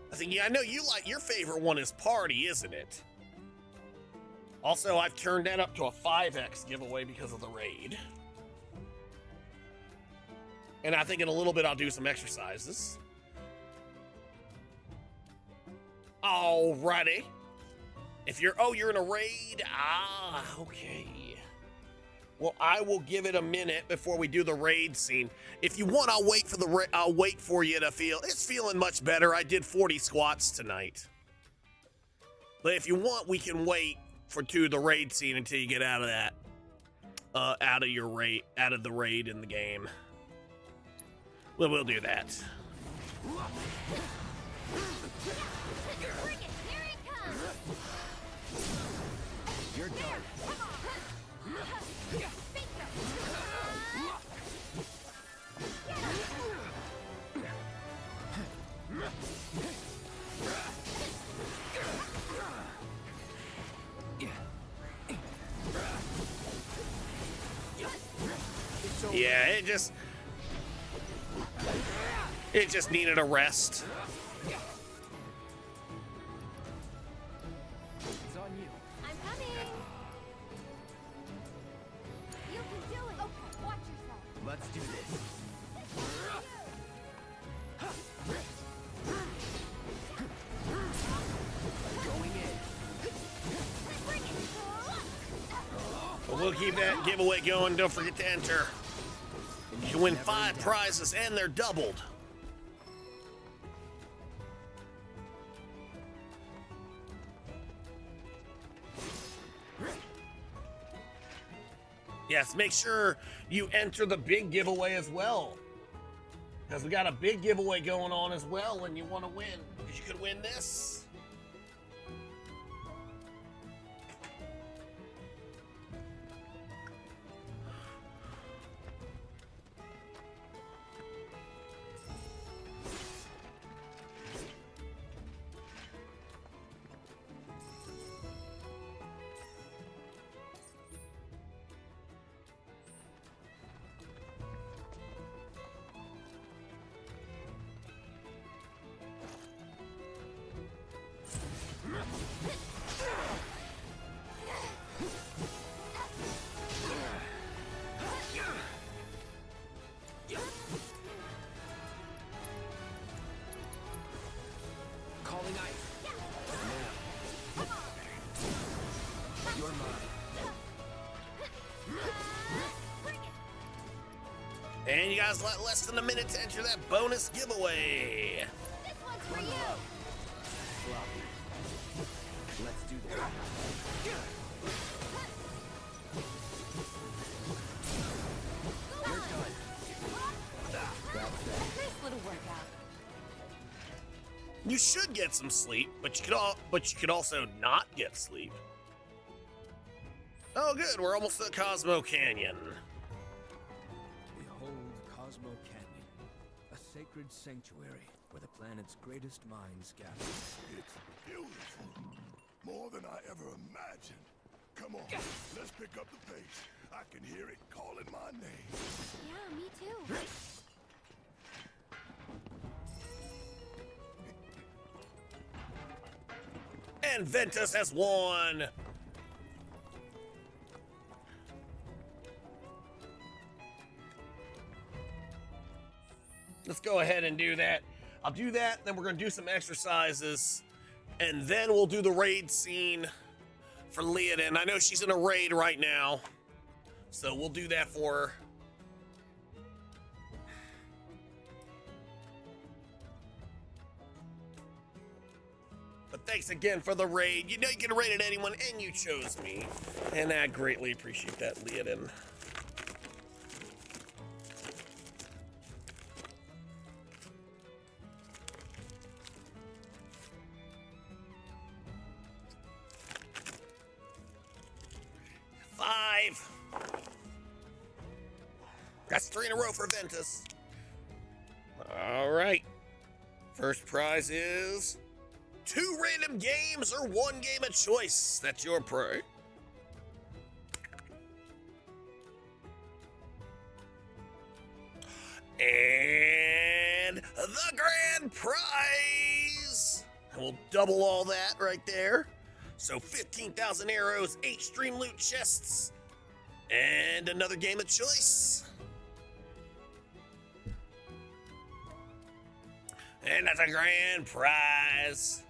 I think, yeah, I know you like, your favorite one is Party, isn't it? Also, I've turned that up to a 5x giveaway because of the raid. And I think in a little bit I'll do some exercises. Alrighty. If you're in a raid, okay. Well, I will give it a minute before we do the raid scene. If you want, I'll wait for you to feel. It's feeling much better. I did 40 squats tonight. But if you want, we can wait to the raid scene until you get out of that, out of the raid in the game. Well, we'll do that. You're done. Yeah, it just needed a rest. It's on you. I'm coming. You can do it. Okay, watch yourself. Let's do this. Going in. Bring it. But we'll keep that giveaway going. Don't forget to enter. You can win 5 prizes, and they're doubled. Yes, make sure you enter the big giveaway as well. Because we got a big giveaway going on as well, and you want to win. Because you could win this. Calling ice. Now. You're mine. And you guys got less than a minute to enter that bonus giveaway. This one's for you. Sloppy. Let's do this. You're done. That's that. Nice little workout. You should get some sleep, but you could also not get sleep. Oh, good. We're almost at Cosmo Canyon. Behold Cosmo Canyon, a sacred sanctuary where the planet's greatest minds gather. It's beautiful. More than I ever imagined. Come on, let's pick up the pace. I can hear it calling my name. Yeah, me too. And Ventus has won. Let's go ahead and do that. I'll do that, then we're going to do some exercises, and then we'll do the raid scene for Leodin. I know she's in a raid right now, so we'll do that for her. But thanks again for the raid. You know you can raid at anyone, and you chose me. And I greatly appreciate that, Leodin. That's 3 in a row for Ventus. All right. First prize is 2 random games or 1 game of choice. That's your prize. And the grand prize. And we'll double all that right there. So 15,000 arrows, 8 stream loot chests, and another game of choice. And that's a grand prize.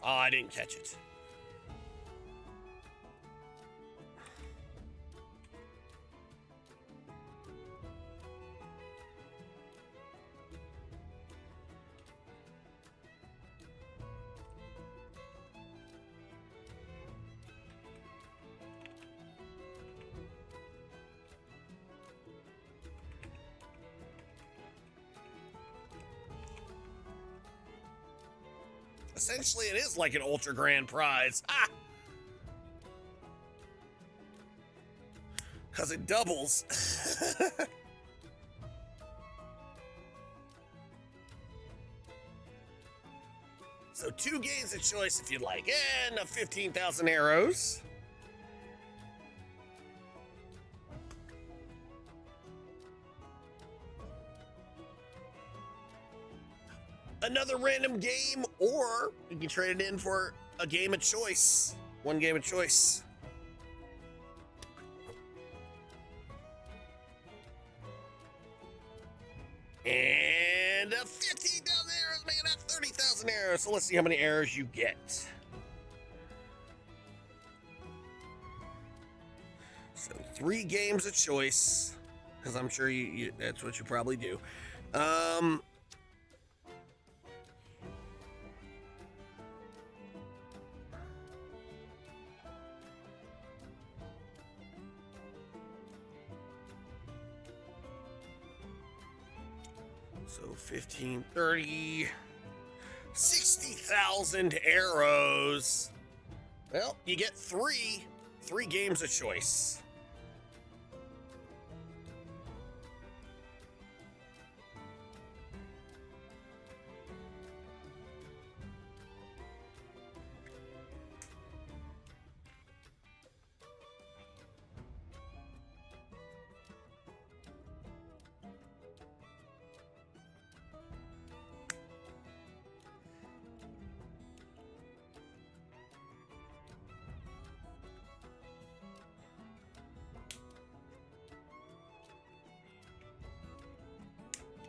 Oh, I didn't catch it. Essentially, it is like an ultra grand prize. Ah! Because it doubles. So 2 games of choice if you'd like, and 15,000 arrows. Another random game, or you can trade it in for a game of choice. 1 game of choice. And 15,000 arrows, making that 30,000 arrows. So let's see how many arrows you get. So 3 games of choice, because I'm sure you that's what you probably do. So 15, 30, 60,000 arrows. Well, you get 3 games of choice.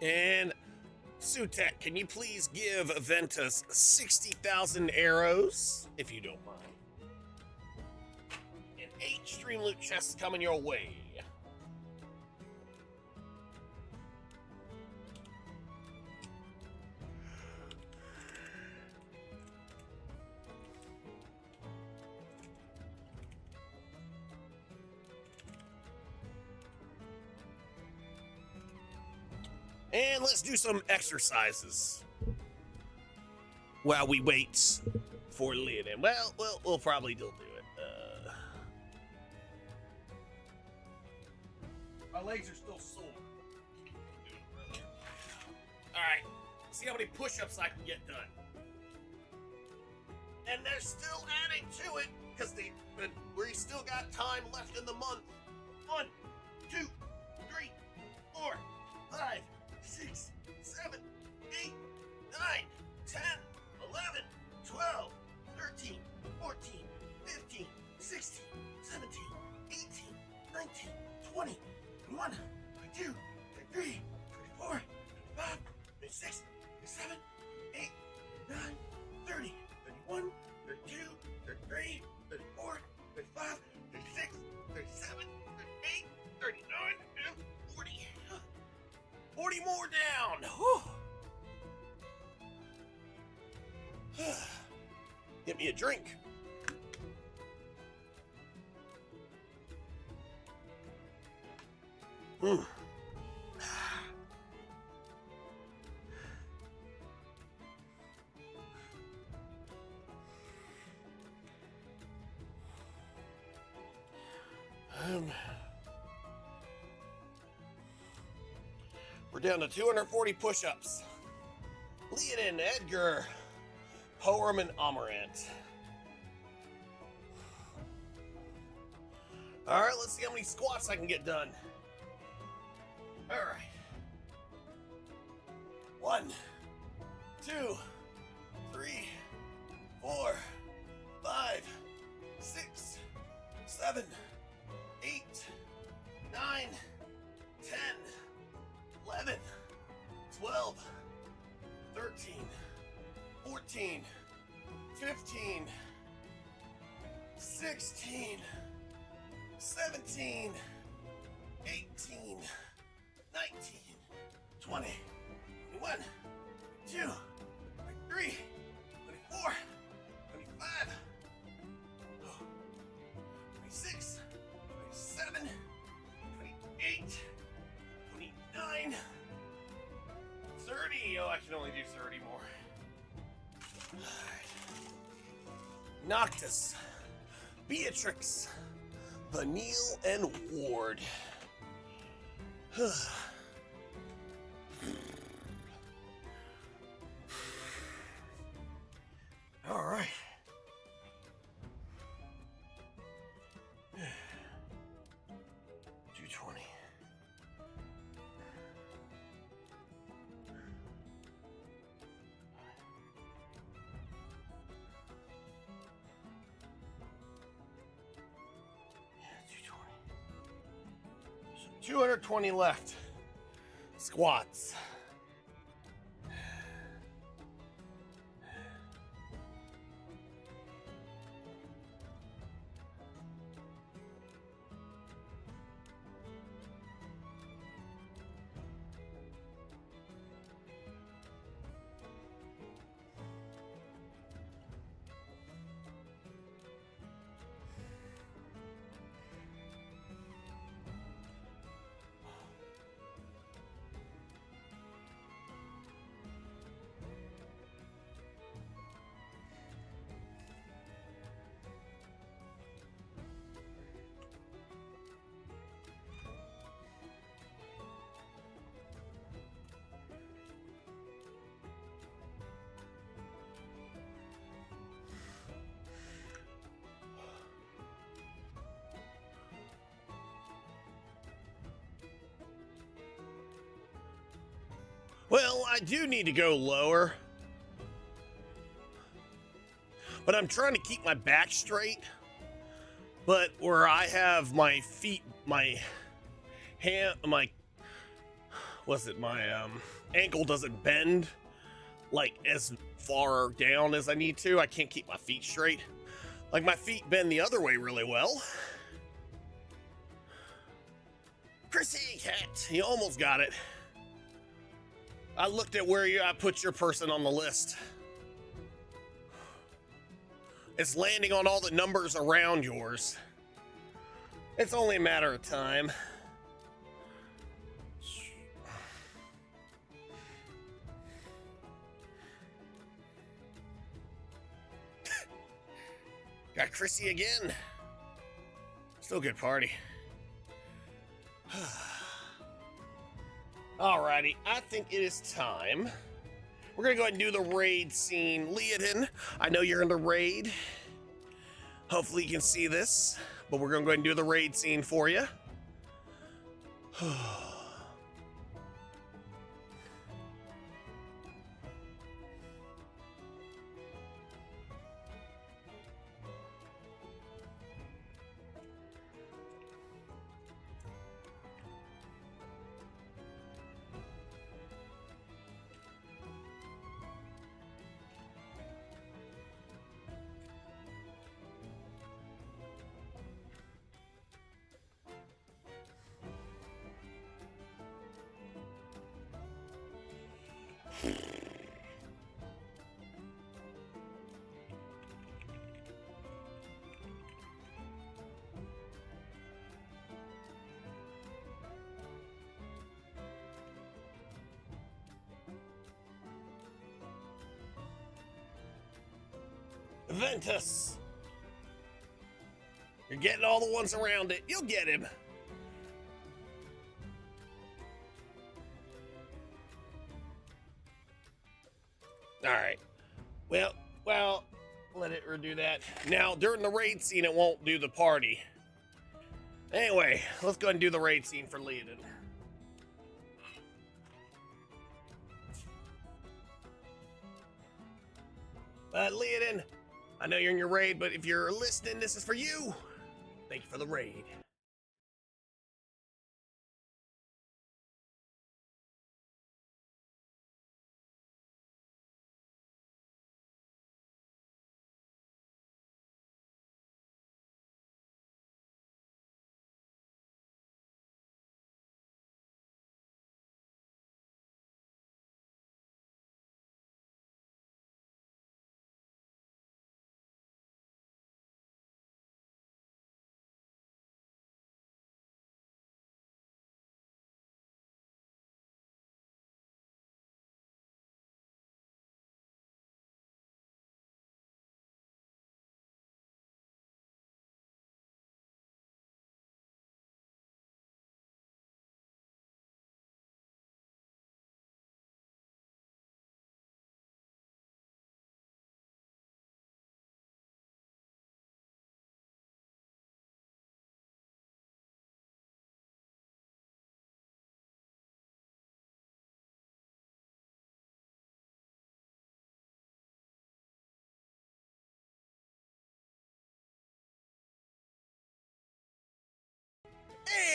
And Sutek, can you please give Ventus 60,000 arrows, if you don't mind? And 8 stream loot chests coming your way. And let's do some exercises while we wait for Leodin. Well, we'll probably still do it. My legs are still sore. Alright, let's see how many push-ups I can get done. And they're still adding to it, because we still got time left in the month. 1, 2, 3, 4, 5, 6, 7, 8, 9, more down. Whew. Get me a drink. Mm. We're down to 240 push-ups. Leonin, Edgar, Poem, and Amarant. All right, let's see how many squats I can get done. All right. 1, 2, 3, 4, 5, 6, 7, 8, 9, 10, 11, 12, 13, 14, 15, 16, 17, 18, 19, 20, 21, 22, 23, 24, 25, 26, 27, 28, 29, 30. Oh, I can only do 30 more. Alright. Noctis, Beatrix, Vanille, and Ward. All right. So 220 left. Squats. Well, I do need to go lower, but I'm trying to keep my back straight. But where I have my feet, my hand, my ankle doesn't bend like as far down as I need to. I can't keep my feet straight. Like my feet bend the other way really well. Chrissy Cat, you almost got it. I looked at where I put your person on the list. It's landing on all the numbers around yours. It's only a matter of time. Got Chrissy again. Still good party. Alrighty, I think it is time. We're gonna go ahead and do the raid scene. Leodin, I know you're in the raid. Hopefully you can see this, but we're gonna go ahead and do the raid scene for you. Ventus! You're getting all the ones around it. You'll get him. Alright. Well, let it redo that. Now, during the raid scene, it won't do the party. Anyway, let's go ahead and do the raid scene for Leonin. Leonin, I know you're in your raid, but if you're listening, this is for you. Thank you for the raid.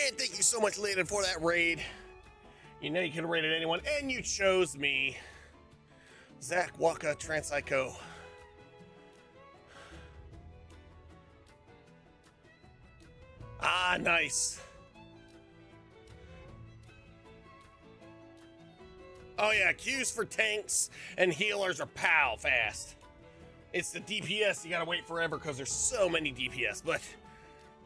And thank you so much, Leonin, for that raid. You know you could have raided anyone, and you chose me. Zach Waka Transpsycho. Ah, nice. Oh yeah, Q's for tanks and healers are pow fast. It's the DPS you gotta wait forever because there's so many DPS, but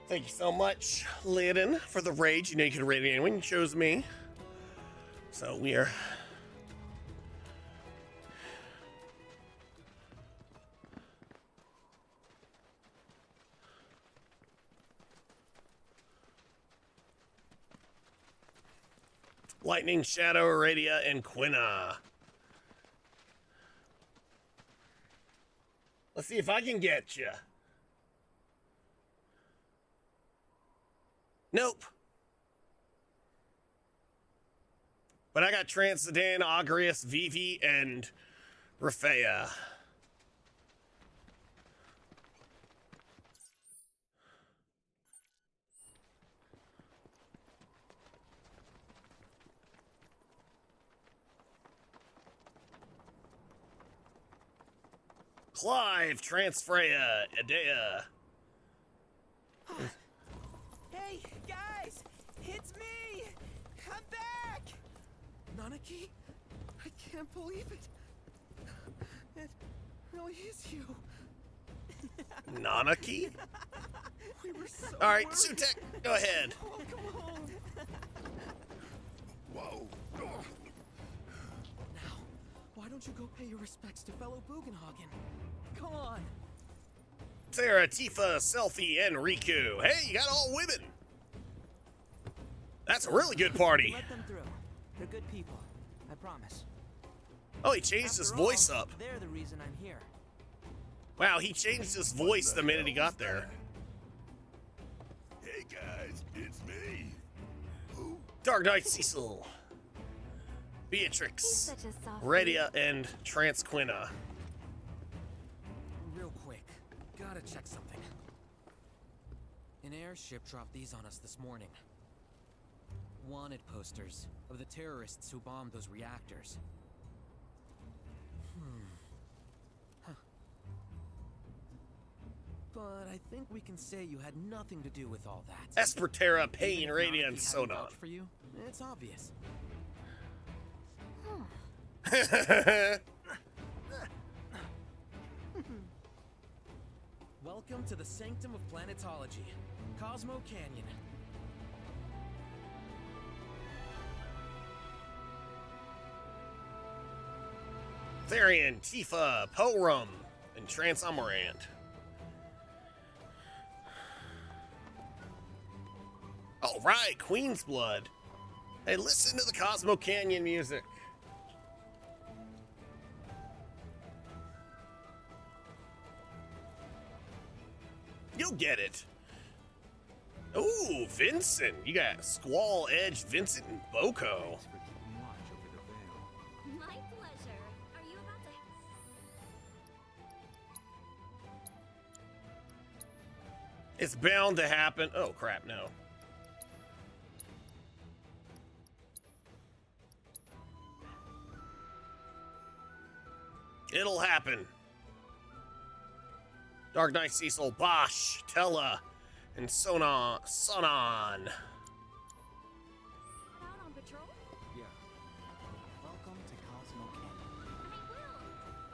thank you so much, Leonin, for the raid. You know you could have raided anyone, you chose me. So we are... Lightning, Shadow, Aradia, and Quina. Let's see if I can get you. Nope. But I got Transidan, Agrius, Vivi, and Rafea. Clive, Transfreya, Edea. Hey, guys! It's me! I'm back! Nanaki? I can't believe it. It really is you. Nanaki? We were so Alright, worried. Sutek, go ahead. Welcome home. Whoa. Now, why don't you go pay your respects to fellow Bugenhagen? Come on. Sarah, Tifa, Selfie, and Riku. Hey, you got all women. That's a really good party. Let them through. They're good people. I promise. Oh, he changed his After voice all, up. They're the reason I'm here. Wow, he changed his voice the minute he got there. Hey guys, it's me. Who? Dark Knight Cecil, He's Beatrix, such a soft. Radia, and Transquina. Real quick, gotta check something. An airship dropped these on us this morning. Wanted posters of the terrorists who bombed those reactors. But I think we can say you had nothing to do with all that. Esperterra, Even Pain, if Radia, Nanaki and hadn't Sonon. vouched for you, it's obvious. Welcome to the sanctum of planetology, Cosmo Canyon. Therian, Tifa, Porum, and Transamorant. All right, Queen's Blood. Hey, listen to the Cosmo Canyon music. You'll get it. Ooh, Vincent. You got Squall, Edge, Vincent, and Boko. My pleasure. Are you about to... It's bound to happen. Oh, crap, no. It'll happen. Dark Knight, Cecil, Bosch, Tella, and Sonon. Out on patrol? Yeah. Welcome to Cosmo Canyon. I will.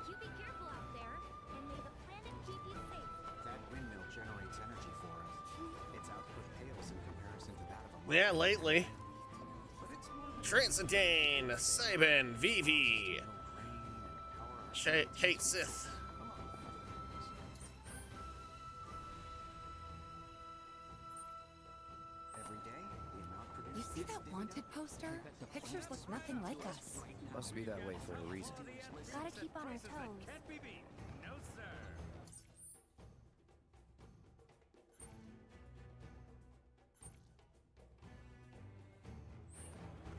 You be careful out there, and may the planet keep you safe. That windmill generates energy for us. Its output pales in comparison to that of a Yeah, lately. but it's more than Transitane, Sabin, Vivi, rain and power. Kate Sith. Every day, the amount You produced. see that wanted poster? The pictures look nothing like us. Must be that way for a reason. Gotta keep on our toes.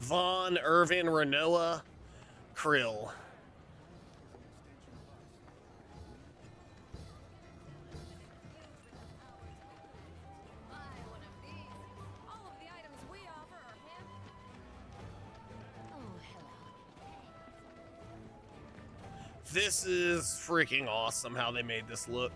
Vaughn, Irvin, Renoa, Krill. Oh, hello. This is freaking awesome how they made this look.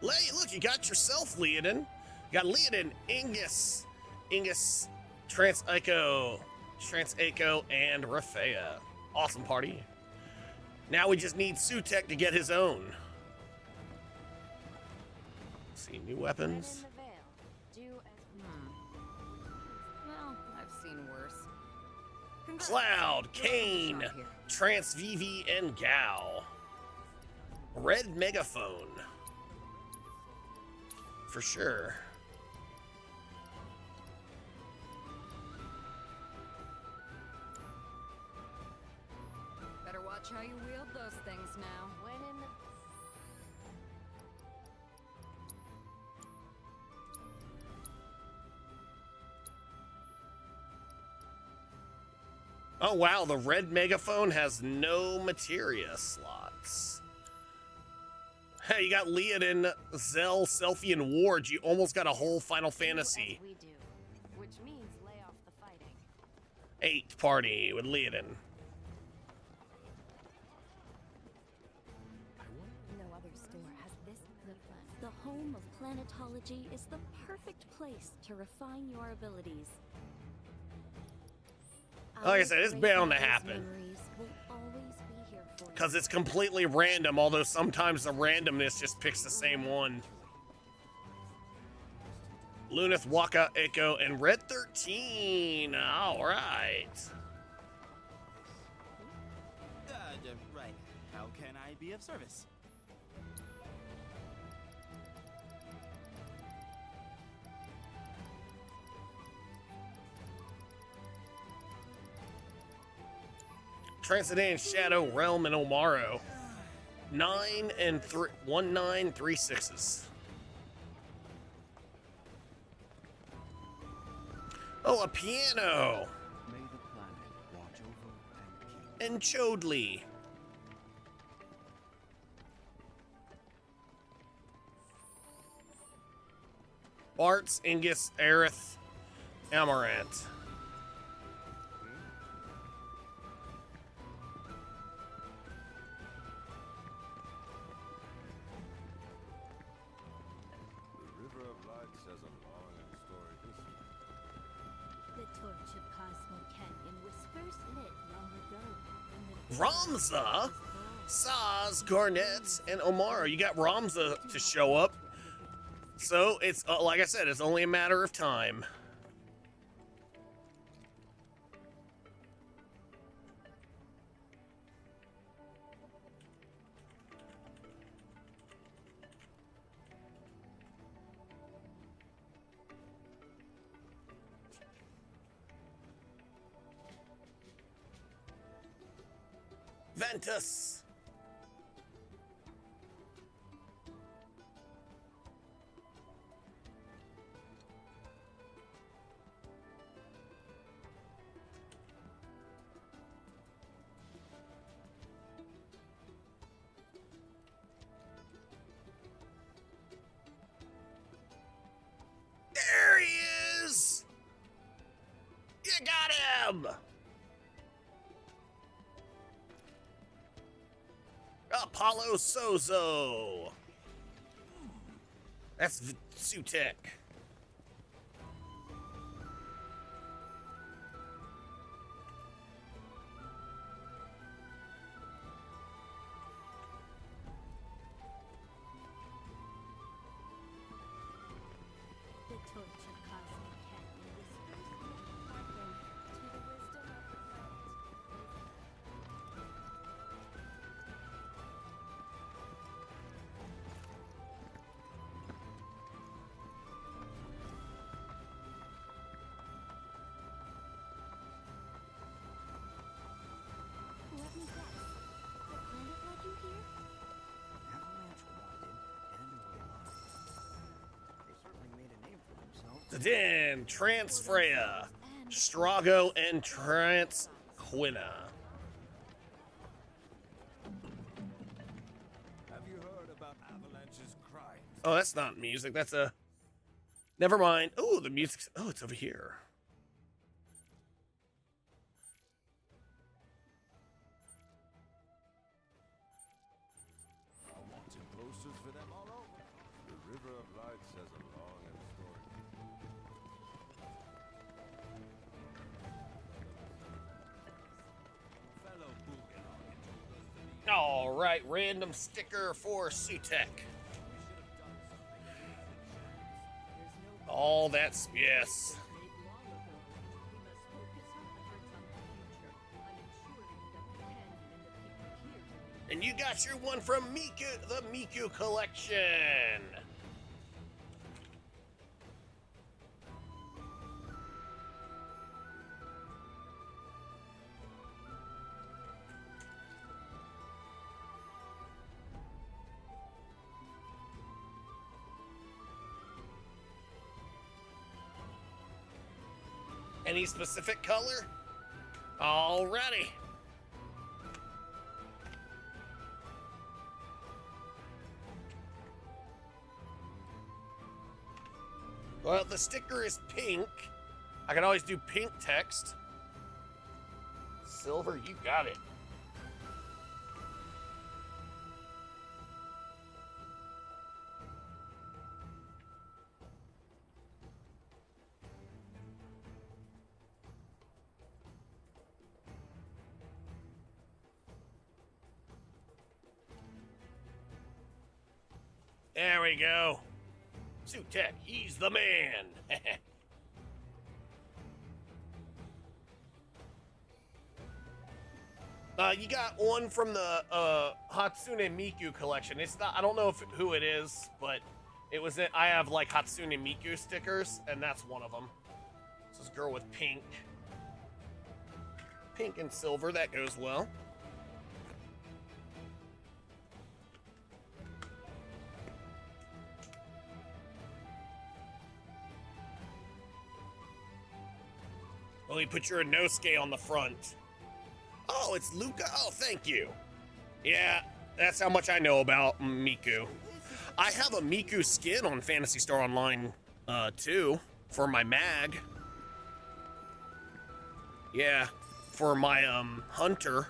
Lay, look, you got yourself Leodin. You got Leodin, Ingus, Trans-Echo, and Rafea. Awesome party. Now we just need Sutek to get his own. Let's see, new weapons. Well, I've seen worse. Congrats. Cloud, You're on the Kane, shot here. Trance Vivi, and Gao. Red Megaphone. For sure. Better watch how you wield those things now. When in the... Oh wow, the red megaphone has no materia slots. Hey, you got Leodin, Zell, Selfie, and Ward. You almost got a whole Final Fantasy As we do, which means lay off the fighting. 8 party with Leodin. No other store has this. The home of planetology is the perfect place to refine your abilities. Like I said, it's Our bound to great happen. memories will always be here for you. Because it's completely random, although sometimes the randomness just picks the same one. Lunith, Waka, Echo, and Red 13. All right. Right. How can I be of service? Transcendent Shadow Realm and Omaro. 9 and 3, 1 9 3 6s. Oh, a piano. May the planet watch over and keep. And Chodley. Bartz, Ingus, Aerith, Amaranth. The River of Light says a long and storied history. Ramza, Saz, Garnett, and Omar. You got Ramza to show up. So it's, like I said, it's only a matter of time. Ventus. There he is. You got him. Apollo Sozo. That's Sutek. The torch of cosmic cat whispers, hearken to the wisdom of the light. Let me guess. The planet led you here? Avalanche wanted and alive. They certainly made a name for themselves. The Den, Transfreya, Strago, and Transquina. Have you heard about Avalanche's crimes? Oh, that's not music. That's a... Never mind. Oh, the music's... Oh, it's over here. Wanted posters for them all over. The River of Light says a long and story. Fellow Boogan All right, random sticker for Sutek. All that's... Yes. And you got your one from Miku, the Miku collection. Any specific color? Alrighty. Well, the sticker is pink. I can always do pink text. Silver, you got it. There we go. Sutek, he's the man. You got one from the Hatsune Miku collection. It's not. I don't know who it is, but it was. I have like Hatsune Miku stickers, and that's one of them. This is a girl with pink and silver. That goes well. Well, you put your Inosuke on the front. Oh, it's Luca. Oh, thank you. Yeah, that's how much I know about Miku. I have a Miku skin on Phantasy Star Online, too, for my mag. Yeah, for my hunter.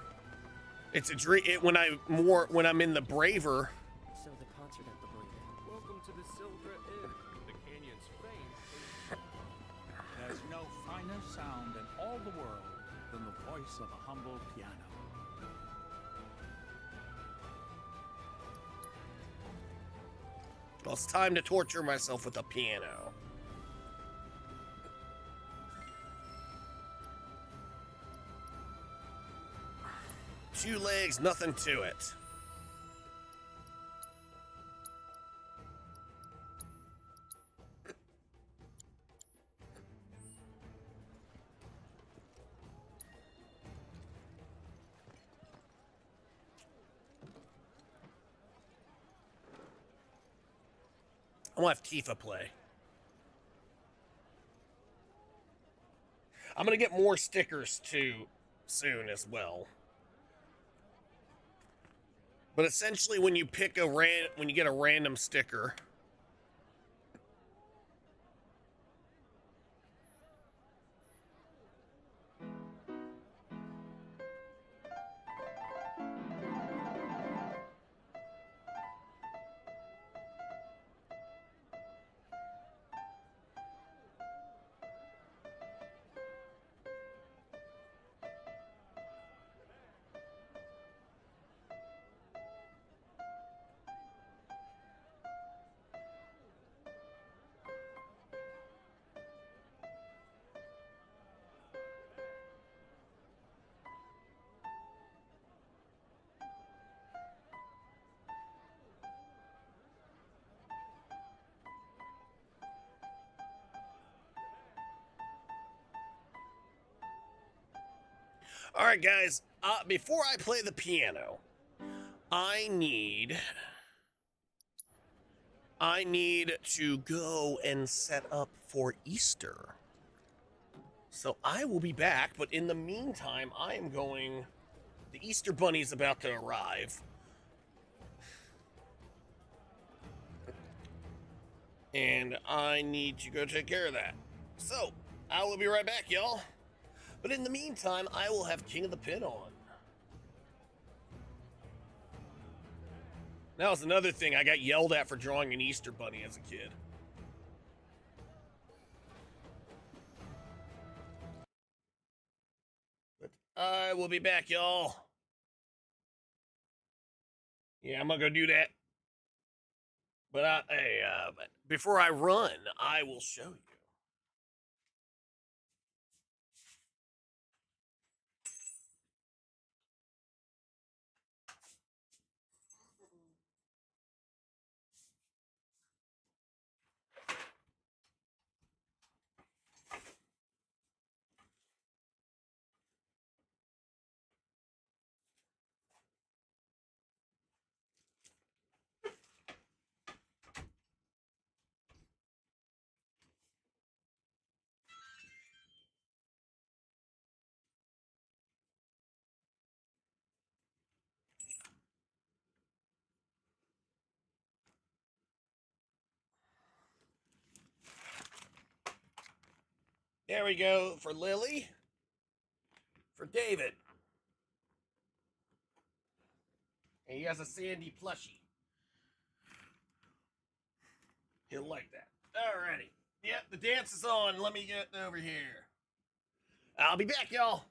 It's a dream. When I'm in the Braver. So the concert at the Braver. Welcome to the Silver Inn, the canyon's fame. There's no finer sound in all the world than the voice of a humble piano. Well, it's time to torture myself with a piano. Two legs, nothing to it. I want to have Tifa play. I'm gonna get more stickers too soon as well. But essentially, when you pick when you get a random sticker, all right, guys. Before I play the piano, I need to go and set up for Easter. So I will be back, but in the meantime, I am going. The Easter Bunny is about to arrive. And I need to go take care of that. So, I will be right back, y'all. But in the meantime, I will have King of the Pit on. That was another thing. I got yelled at for drawing an Easter Bunny as a kid. But I will be back, y'all. Yeah, I'm gonna go do that. But before I run, I will show you. There we go for Lily. For David. And he has a Sandy plushie. He'll like that. Alrighty. Yep, the dance is on. Let me get over here. I'll be back, y'all.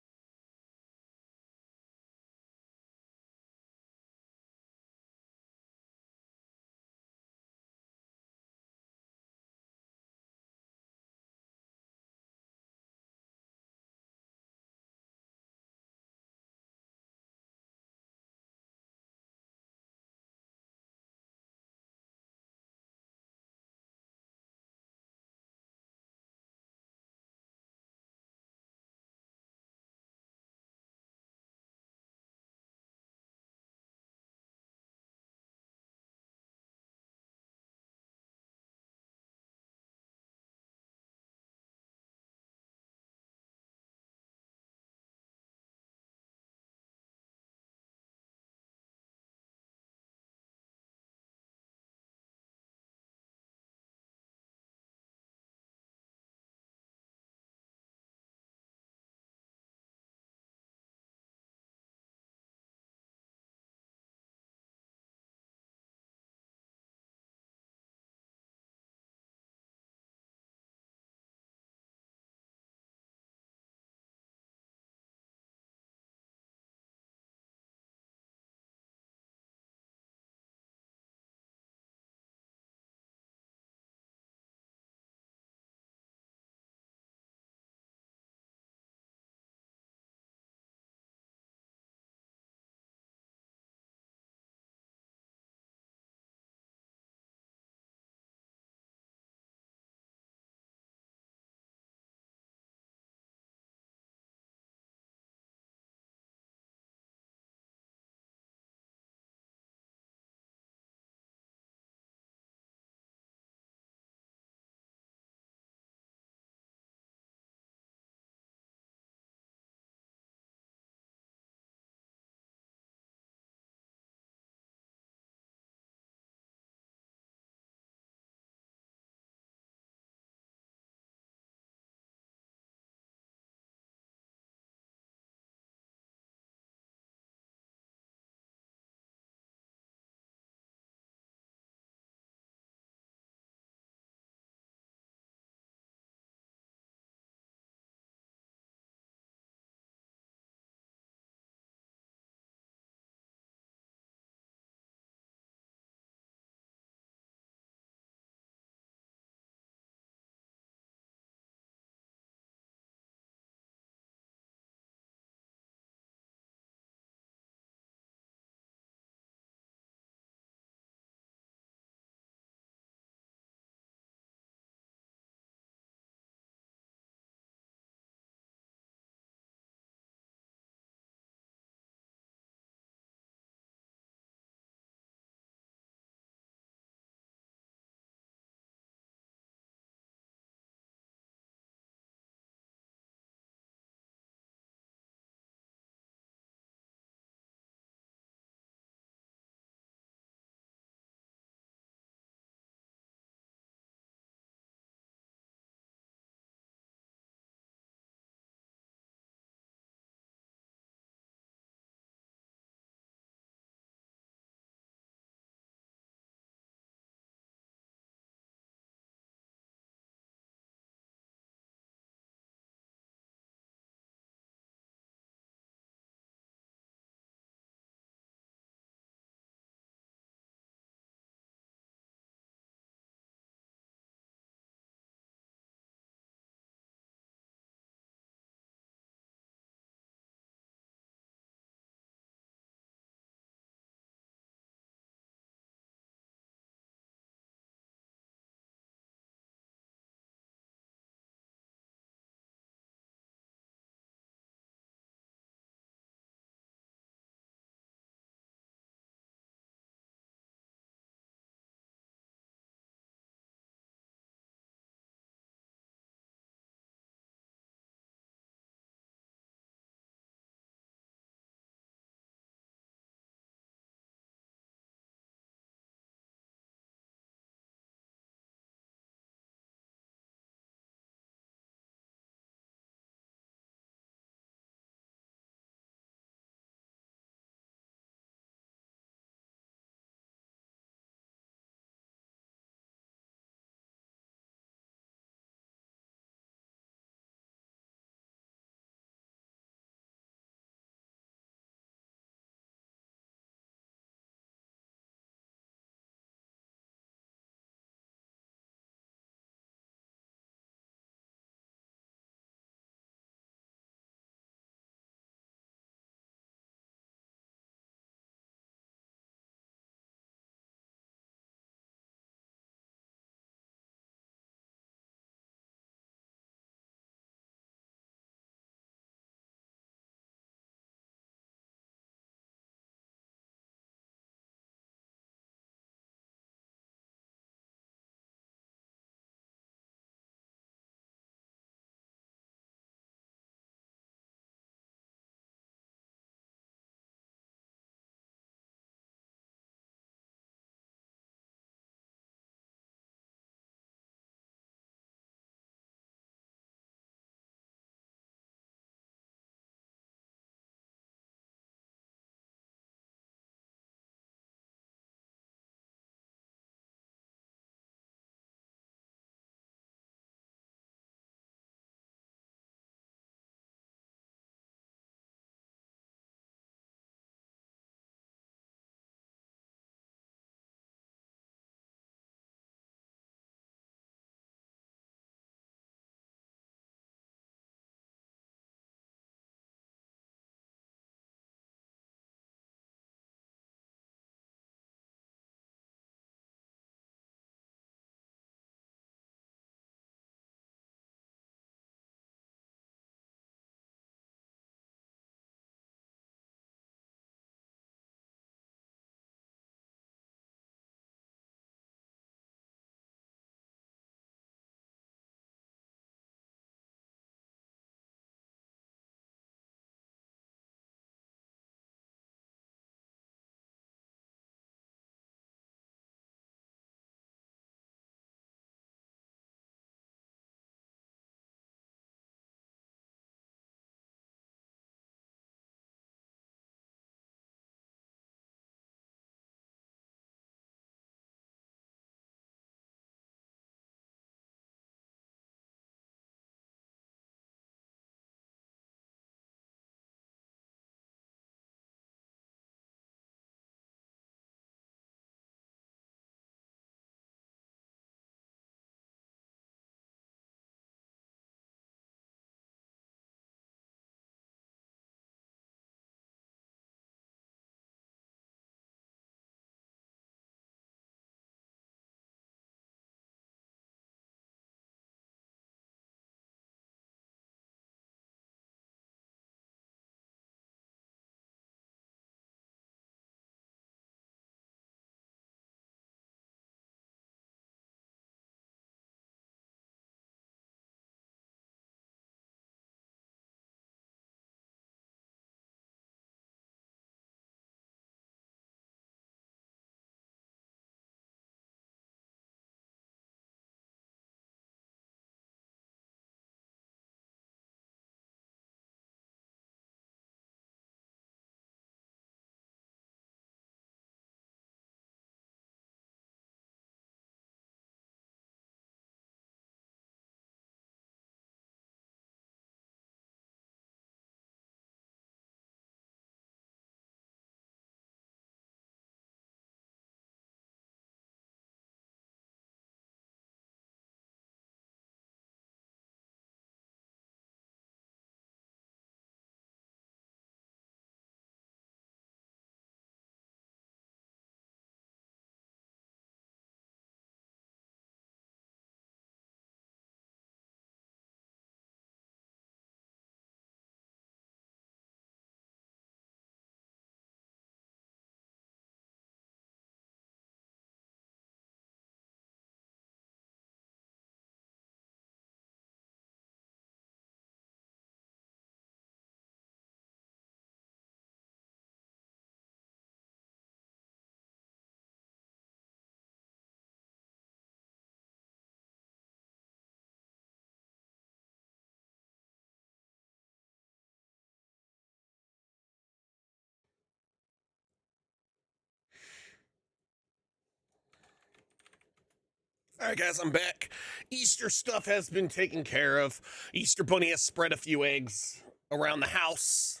All right, guys, I'm back. Easter stuff has been taken care of. Easter Bunny has spread a few eggs around the house,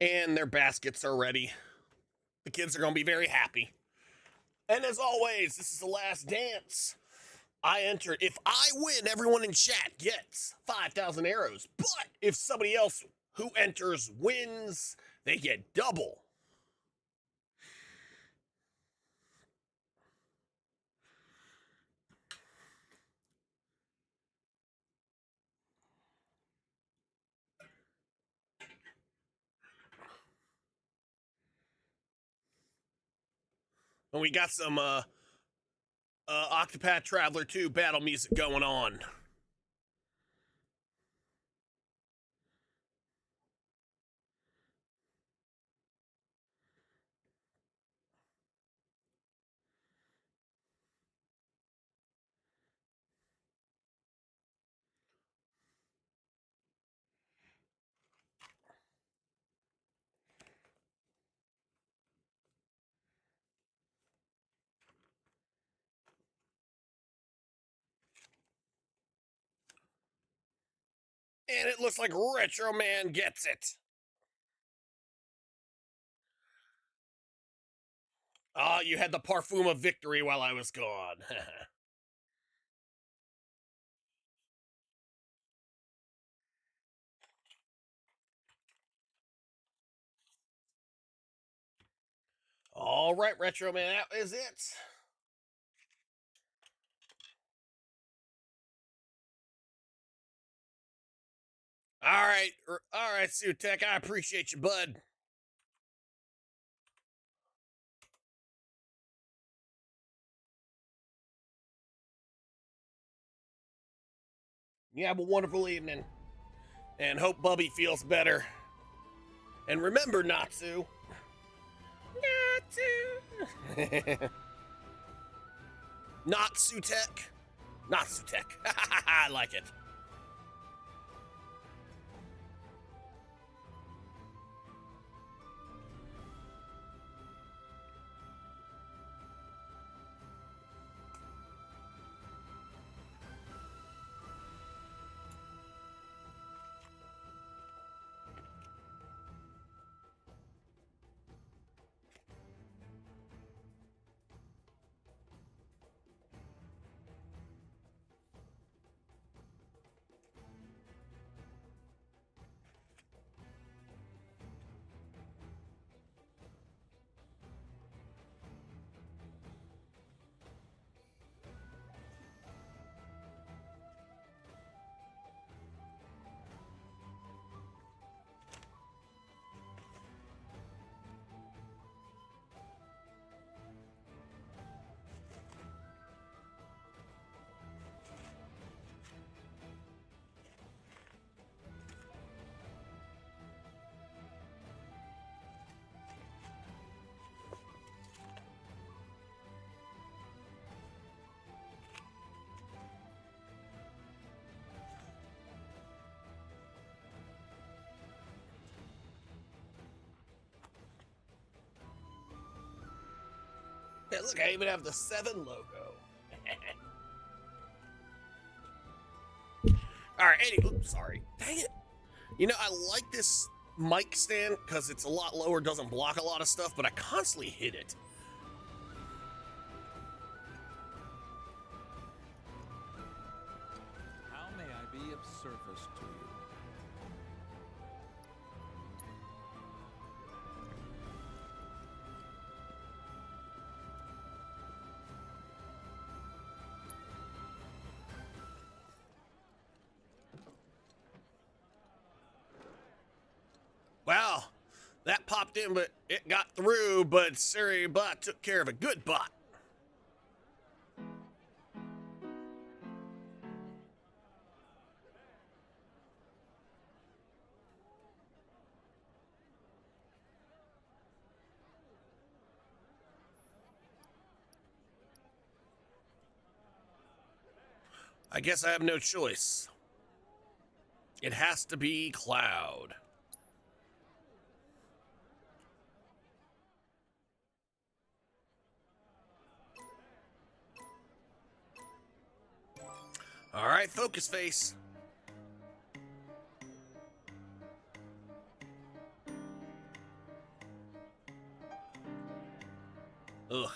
and their baskets are ready. The kids are going to be very happy. And as always, this is the last dance. I enter. If I win, everyone in chat gets 5,000 arrows. But if somebody else who enters wins, they get double. And we got some Octopath Traveler 2 battle music going on. And it looks like Retro Man gets it. Ah, you had the parfum of victory while I was gone. All right, Retro Man, that is it. All right, Sutek, I appreciate you, bud. You have a wonderful evening, and hope Bubby feels better. And remember, Natsu. Natsu. Natsutek. Natsutek. I like it. Hey, look, I even have the 7 logo. All right, oops, sorry. Dang it. You know, I like this mic stand because it's a lot lower, doesn't block a lot of stuff, but I constantly hit it. How may I be of service to you? Wow, that popped in, but it got through, but Siri Bot took care of a good bot. I guess I have no choice. It has to be Cloud. All right, focus face. Ugh.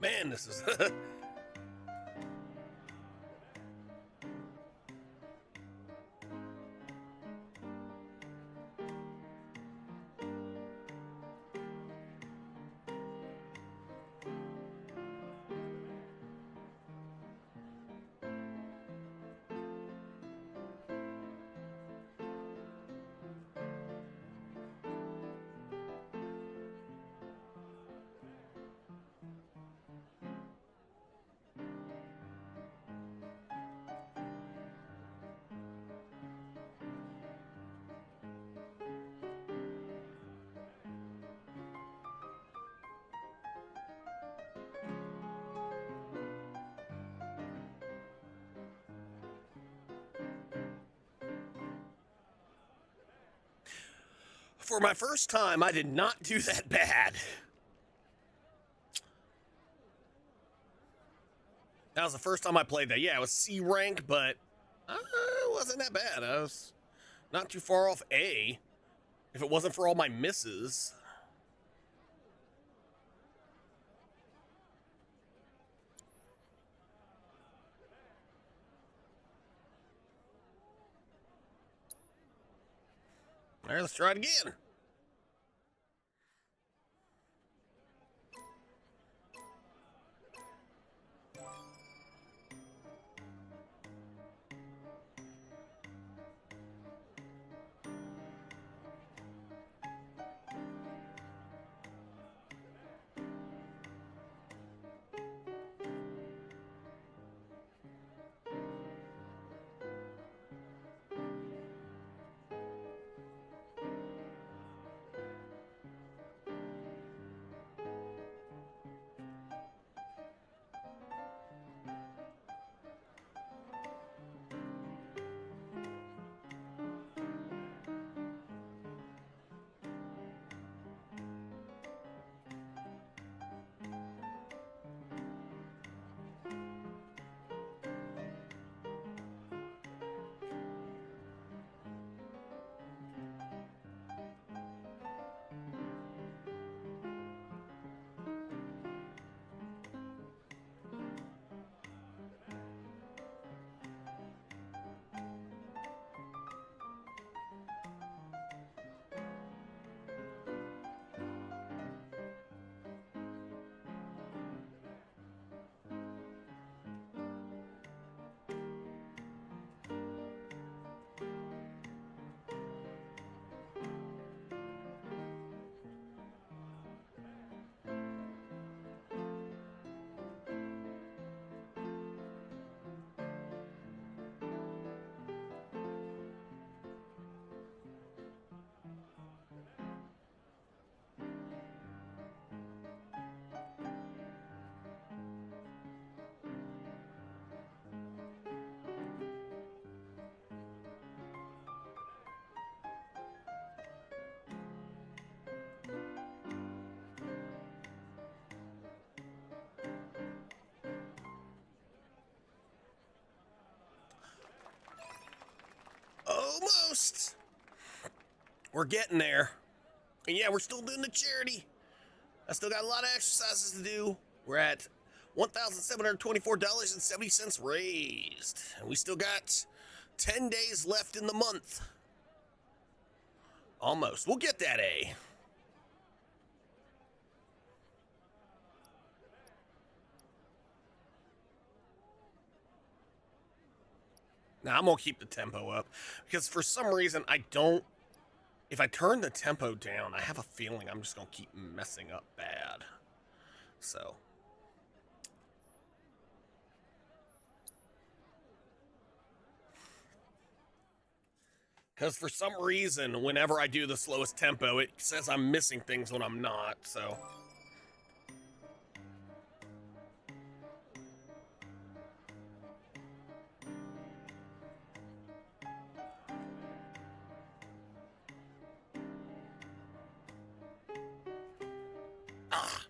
Man, this is... For my first time, I did not do that bad. That was the first time I played that. Yeah, it was C rank, but it wasn't that bad. I was not too far off A, if it wasn't for all my misses. All right, let's try it again. Almost. We're getting there. And yeah, we're still doing the charity. I still got a lot of exercises to do. We're at $1,724.70 raised. And we still got 10 days left in the month. Almost. We'll get that A. Now, I'm going to keep the tempo up because for some reason I don't. If I turn the tempo down, I have a feeling I'm just going to keep messing up bad. So. Because for some reason, whenever I do the slowest tempo, it says I'm missing things when I'm not, so. Ah.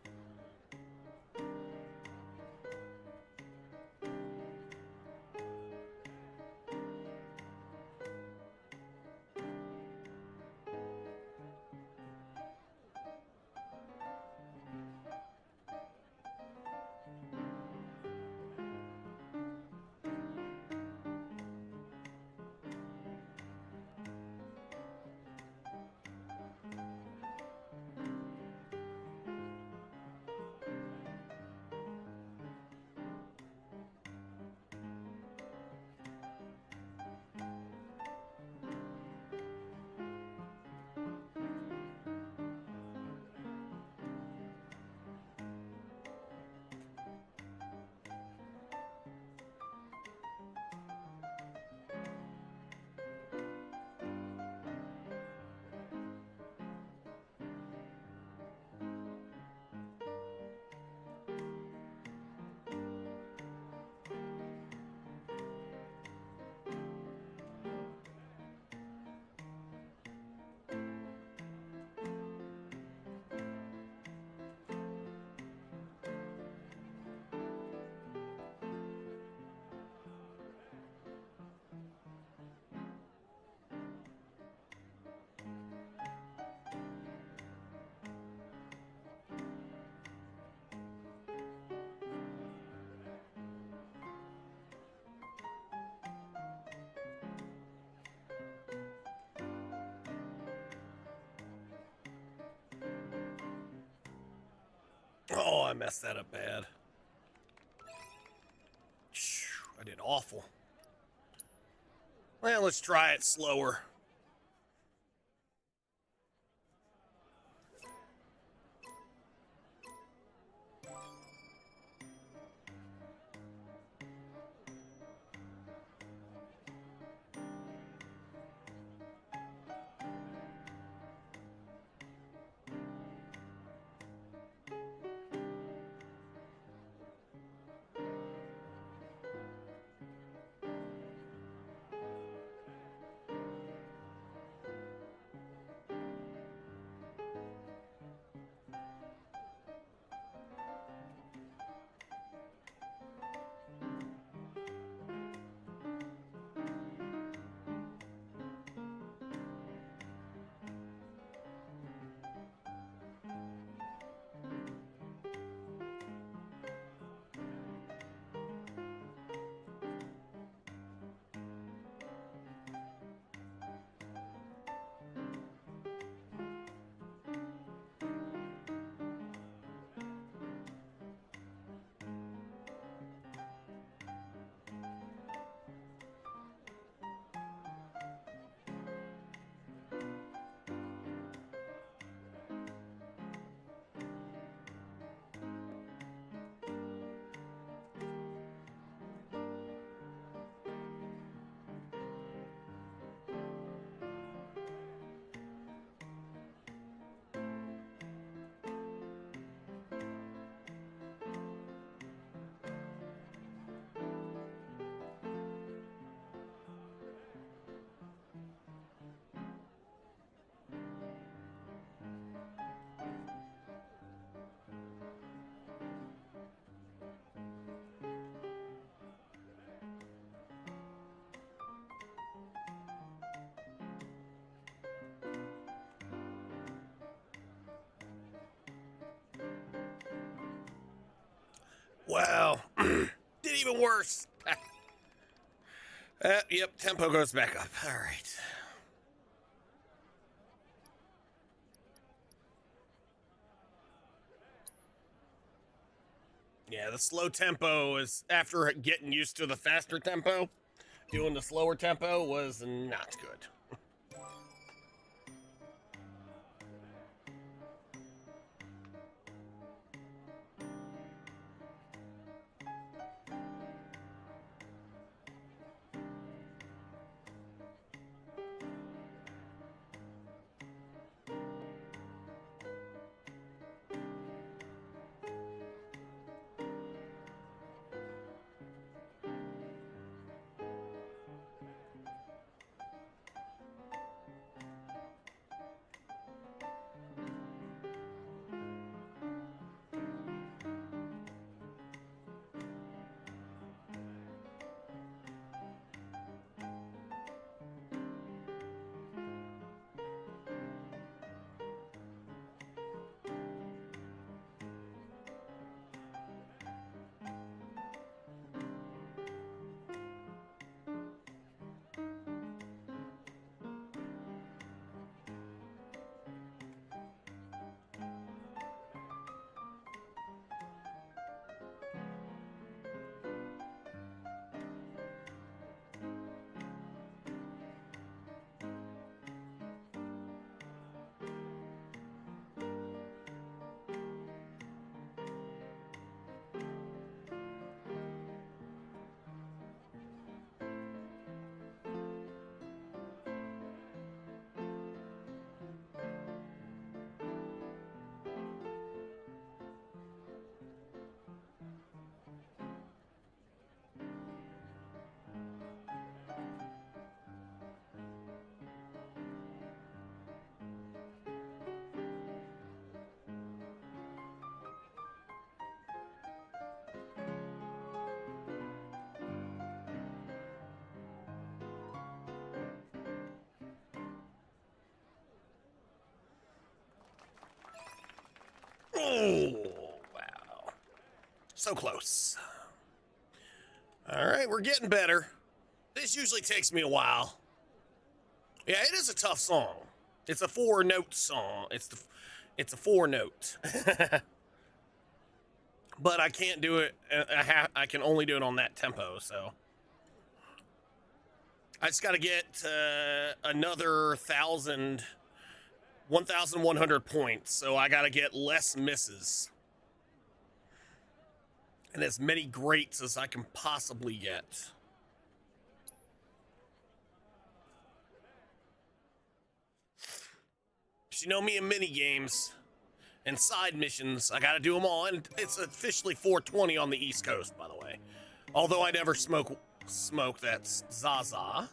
Oh, I messed that up bad. I did awful. Well, let's try it slower. Wow. Did even worse. Yep, tempo goes back up. All right. Yeah, the slow tempo is, after getting used to the faster tempo, doing the slower tempo was not good. Oh, wow. So close. All right, we're getting better. This usually takes me a while. Yeah, it is a tough song. It's a 4-note song. It's a 4-note. But I can't do it. I can only do it on that tempo, so I just got to get another 1,100 points. So I got to get less misses and as many greats as I can possibly get. But you know me in mini games and side missions, I gotta do them all, and it's officially 4:20 on the East Coast, by the way. Although I never smoke that's Zaza.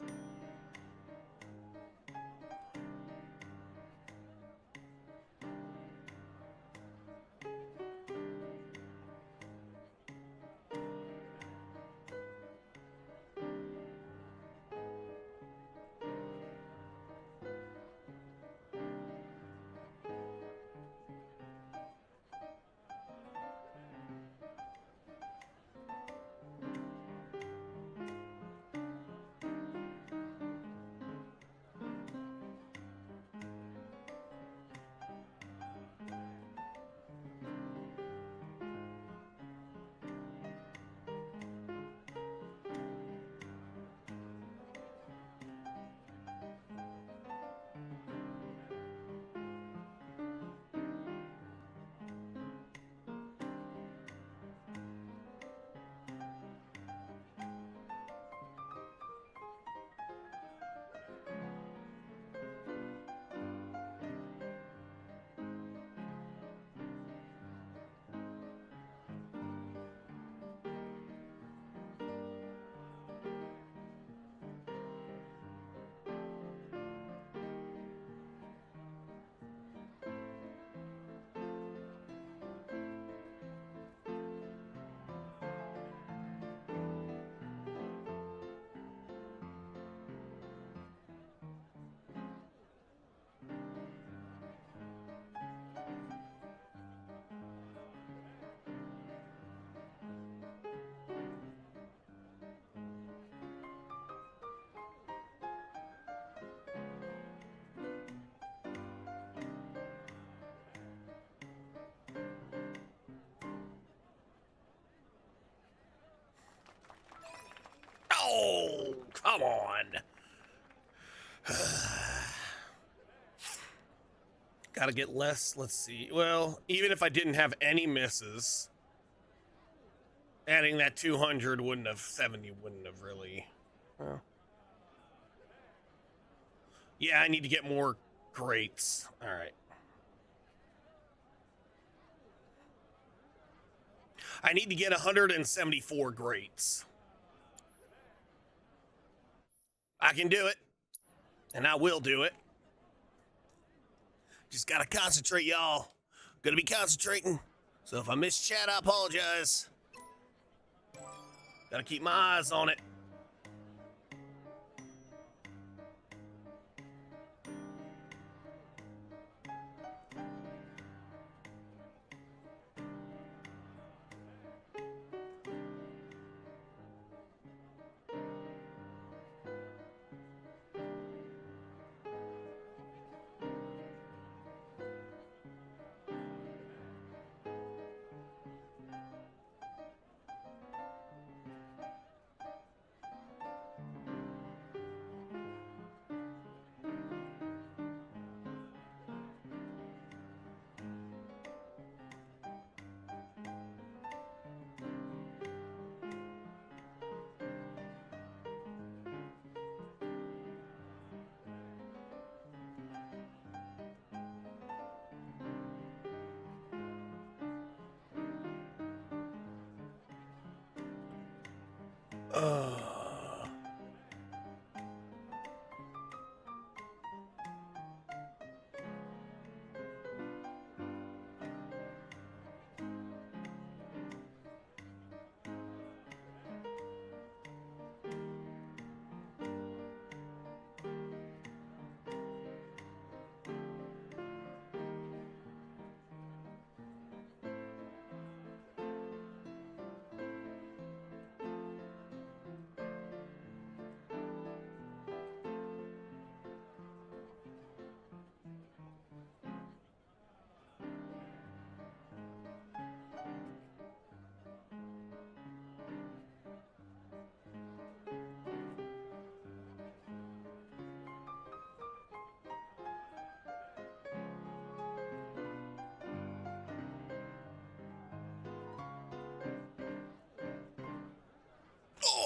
come on. Gotta get less. Let's see. Well, even if I didn't have any misses, adding that 200 wouldn't have, 70 wouldn't have really. Well. Yeah, I need to get more greats. All right. I need to get 174 greats. I can do it. And I will do it. Just gotta concentrate, y'all. Gonna be concentrating. So if I miss chat, I apologize. Gotta keep my eyes on it.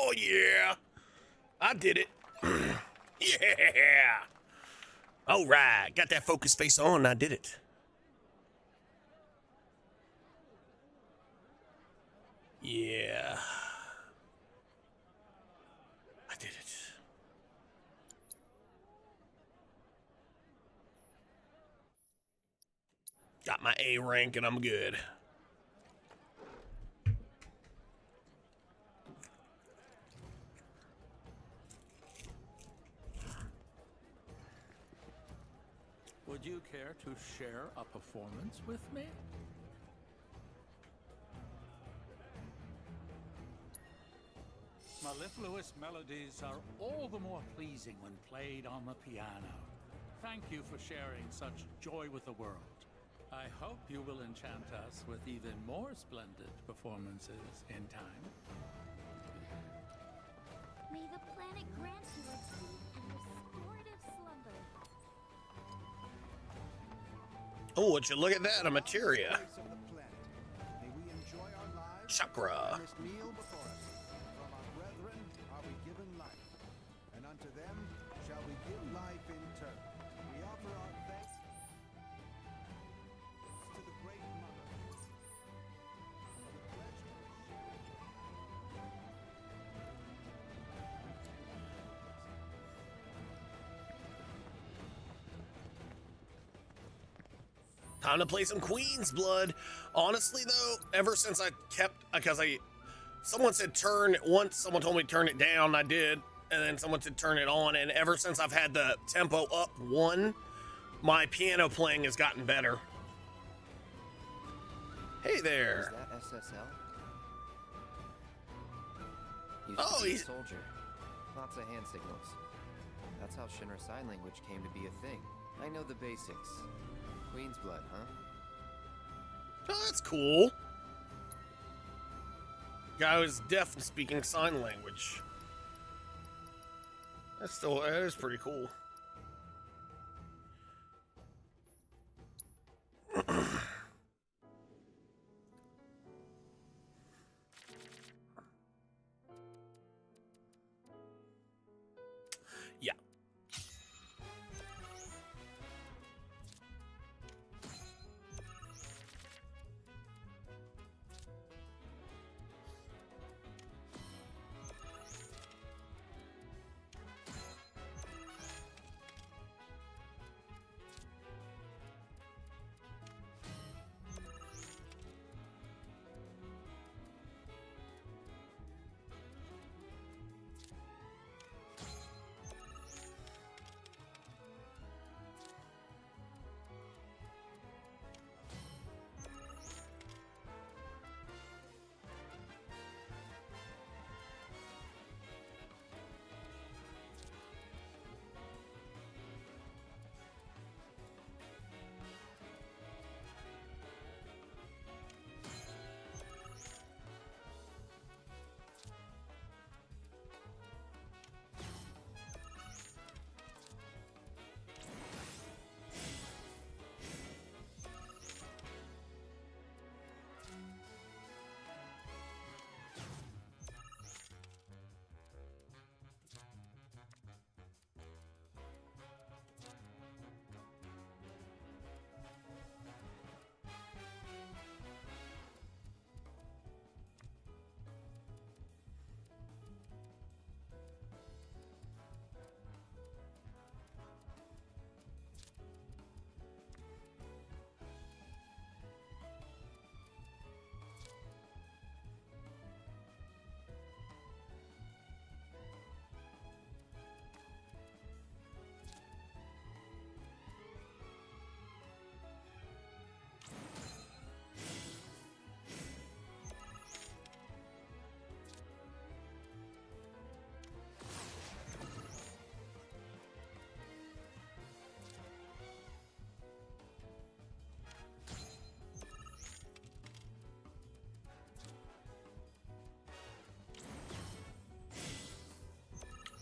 Oh, yeah. I did it. Yeah. All right. Got that focus face on. I did it. Yeah. I did it. Got my A rank and I'm good. Would you care to share a performance with me? Mellifluous melodies are all the more pleasing when played on the piano. Thank you for sharing such joy with the world. I hope you will enchant us with even more splendid performances in time. May the planet grant you a deep and restorative slumber. Oh, would you look at that? A materia. May we enjoy our lives Chakra. and this meal before us. From our brethren are we given life, and unto them shall we give life in turn. We offer our thanks to the Great Mother for the pleasure Time to play some Queen's Blood. Honestly, though, ever since I kept, because someone said turn, once someone told me to turn it down, I did, and then someone said turn it on, and ever since I've had the tempo up one, my piano playing has gotten better. Hey there. Is that SSL? Oh, He's he's a soldier. Lots of hand signals. That's how Shinra Sign Language came to be a thing. I know the basics. Queen's Blood, huh? Oh, that's cool. Guy was deaf and speaking sign language. That is pretty cool. Yeah.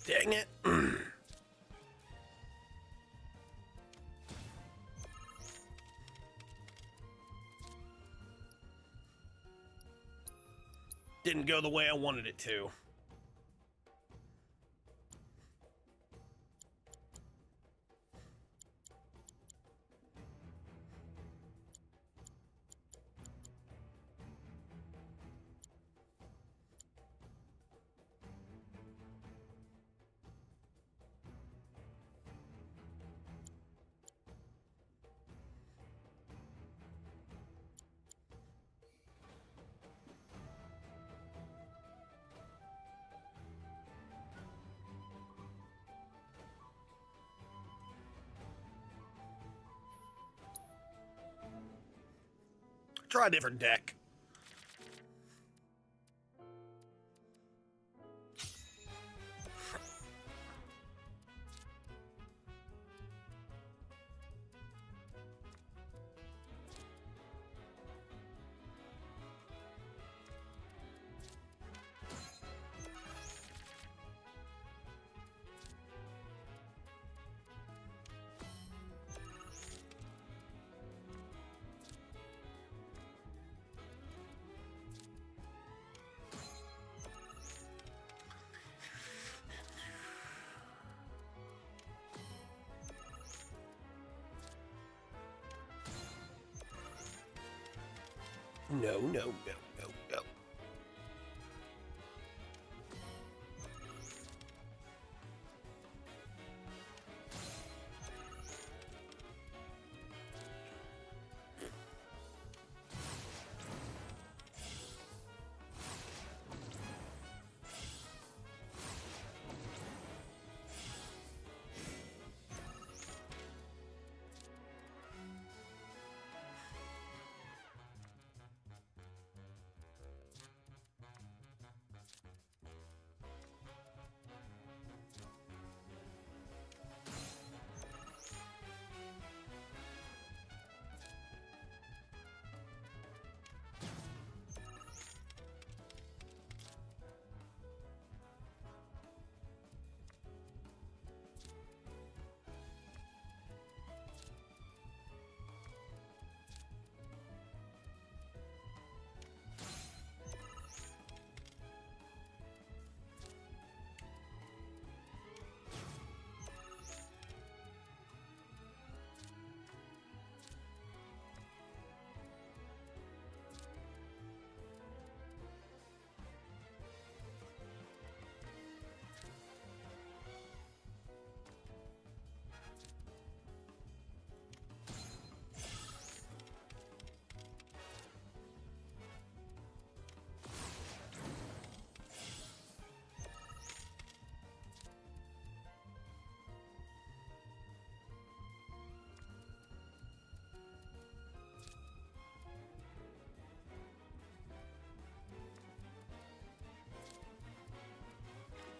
Dang it. Didn't go the way I wanted it to. Try a different deck. No, no, no, no, no.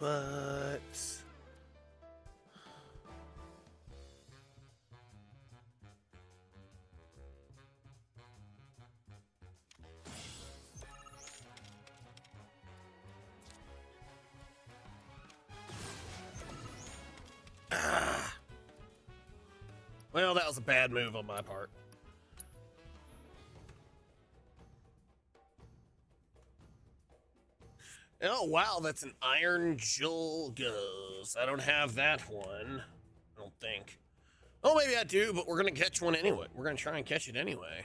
But well, that was a bad move on my part. Oh, wow, that's an Iron Julgus. I don't have that one. I don't think. Oh, maybe I do, but we're going to catch one anyway. We're going to try and catch it anyway.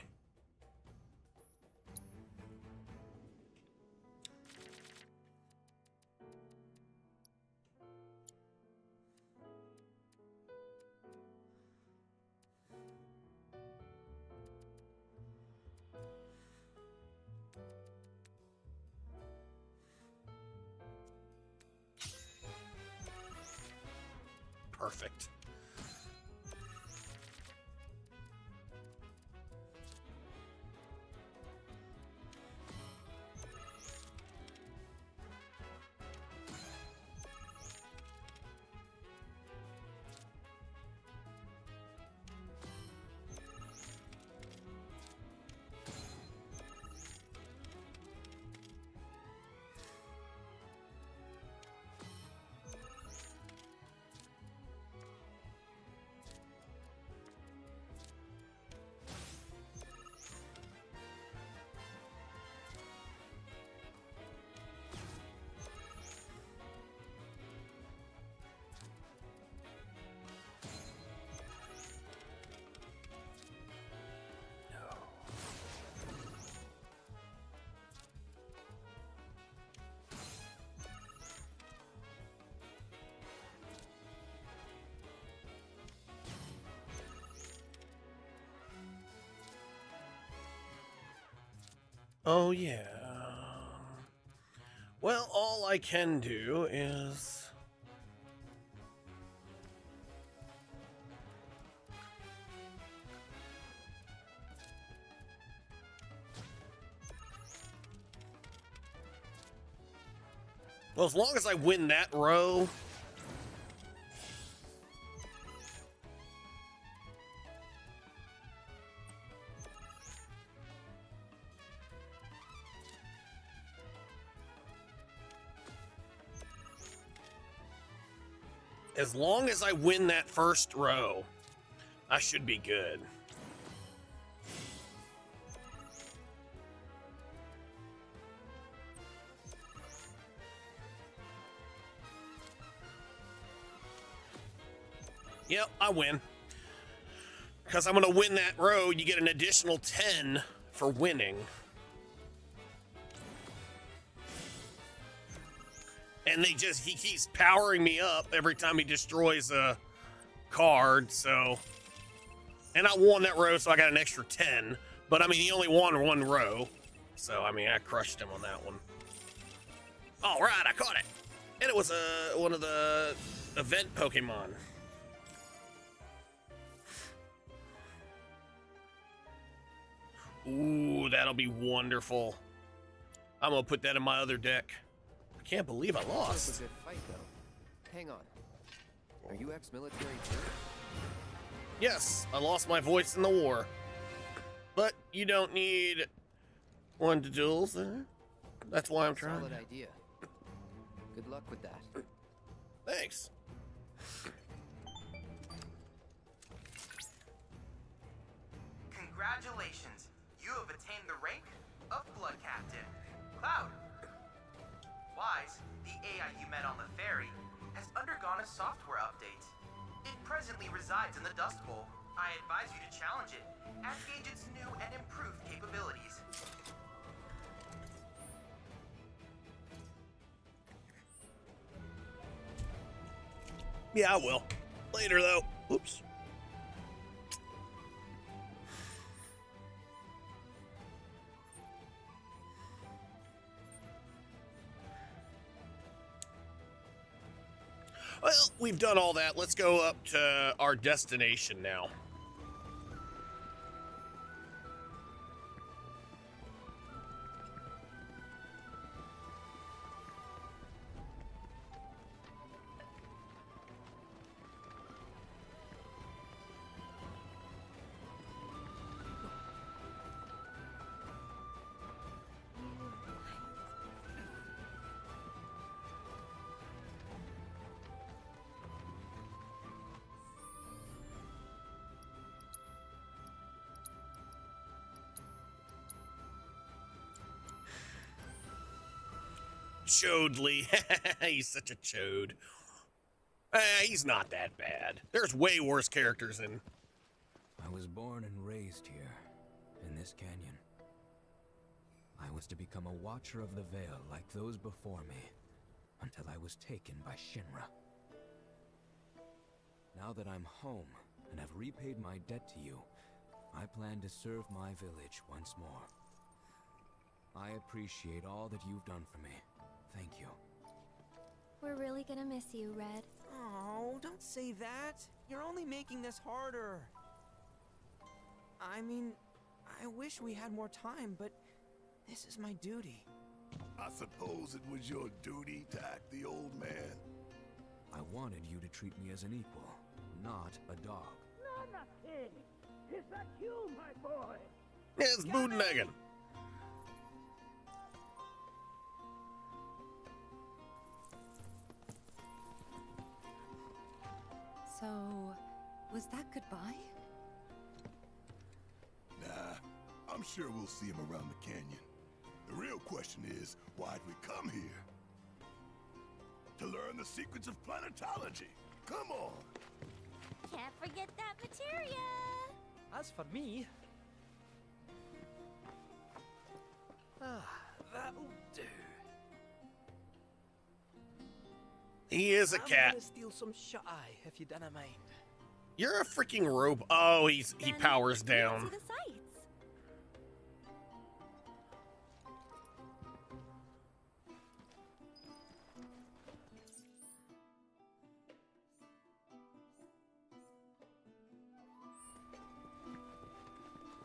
Perfect. Oh, yeah. Well, all I can do is... Well, as long as I win that row... As long as I win that first row, I should be good. Yep, I win. Because I'm going to win that row, you get an additional 10 for winning. And he keeps powering me up every time he destroys a card, so. And I won that row, so I got an extra 10. But, I mean, he only won one row. So, I mean, I crushed him on that one. All right, I caught it. And it was one of the event Pokemon. Ooh, that'll be wonderful. I'm going to put that in my other deck. I can't believe I lost. That was a good fight, though. Hang on. Are you ex-military too? Yes, I lost my voice in the war. But you don't need one to duels. That's why I'm trying. Solid idea. Good luck with that. Thanks. Congratulations. You have attained the rank of Blood Captain. Cloud. Wise, the AI you met on the ferry, has undergone a software update. It presently resides in the Dust Bowl. I advise you to challenge it and gauge its new and improved capabilities. Yeah, I will. Later, though. Oops. Well, we've done all that. Let's go up to our destination now. Chodley. He's such a chode. He's not that bad. There's way worse characters in. I was born and raised here, in this canyon. I was to become a Watcher of the Veil like those before me, until I was taken by Shinra. Now that I'm home and have repaid my debt to you, I plan to serve my village once more. I appreciate all that you've done for me. Thank you. We're really gonna miss you, Red. Oh, don't say that. You're only making this harder. I mean, I wish we had more time, but this is my duty. I suppose it was your duty to act the old man. I wanted you to treat me as an equal, not a dog. Nana King! Is that you, my boy? It's Bootleggin. So, was that goodbye? Nah, I'm sure we'll see him around the canyon. The real question is, why'd we come here? To learn the secrets of planetology. Come on! Can't forget that materia. As for me... that'll do. He is a I'm cat. gonna steal some shut-eye, if you don't mind. You're a freaking robe. Oh, he powers Then down. see the sights.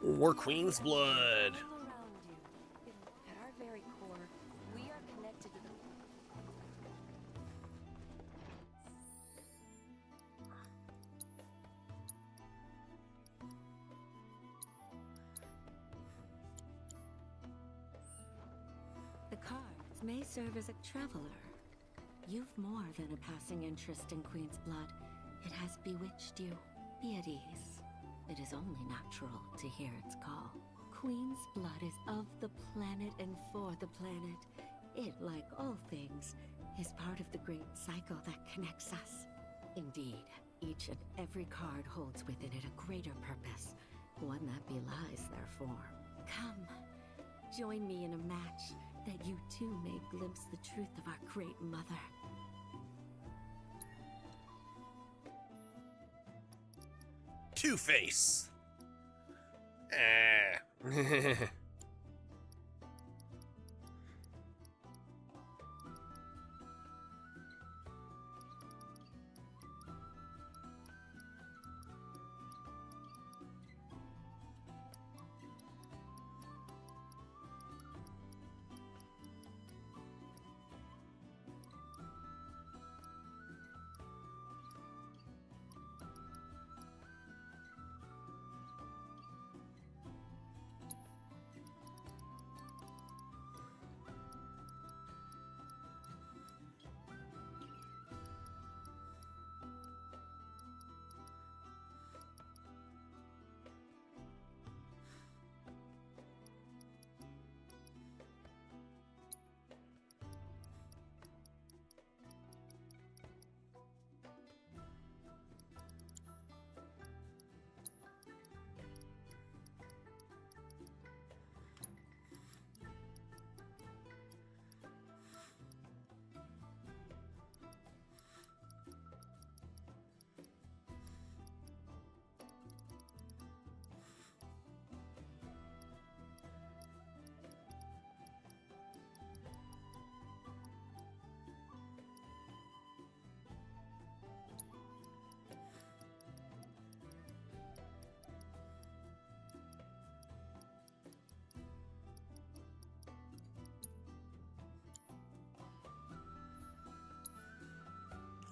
War Queen's blood. All around you. At our very core, we are connected to the... The cards may serve as a traveler. You've more than a passing interest in Queen's blood. It has bewitched you. Be at ease. It is only natural to hear its call. Queen's blood is of the planet and for the planet. It, like all things, is part of the great cycle that connects us. Indeed, each and every card holds within it a greater purpose, one that belies their form. Come, join me in a match that you too may glimpse the truth of our great mother. Two-Face.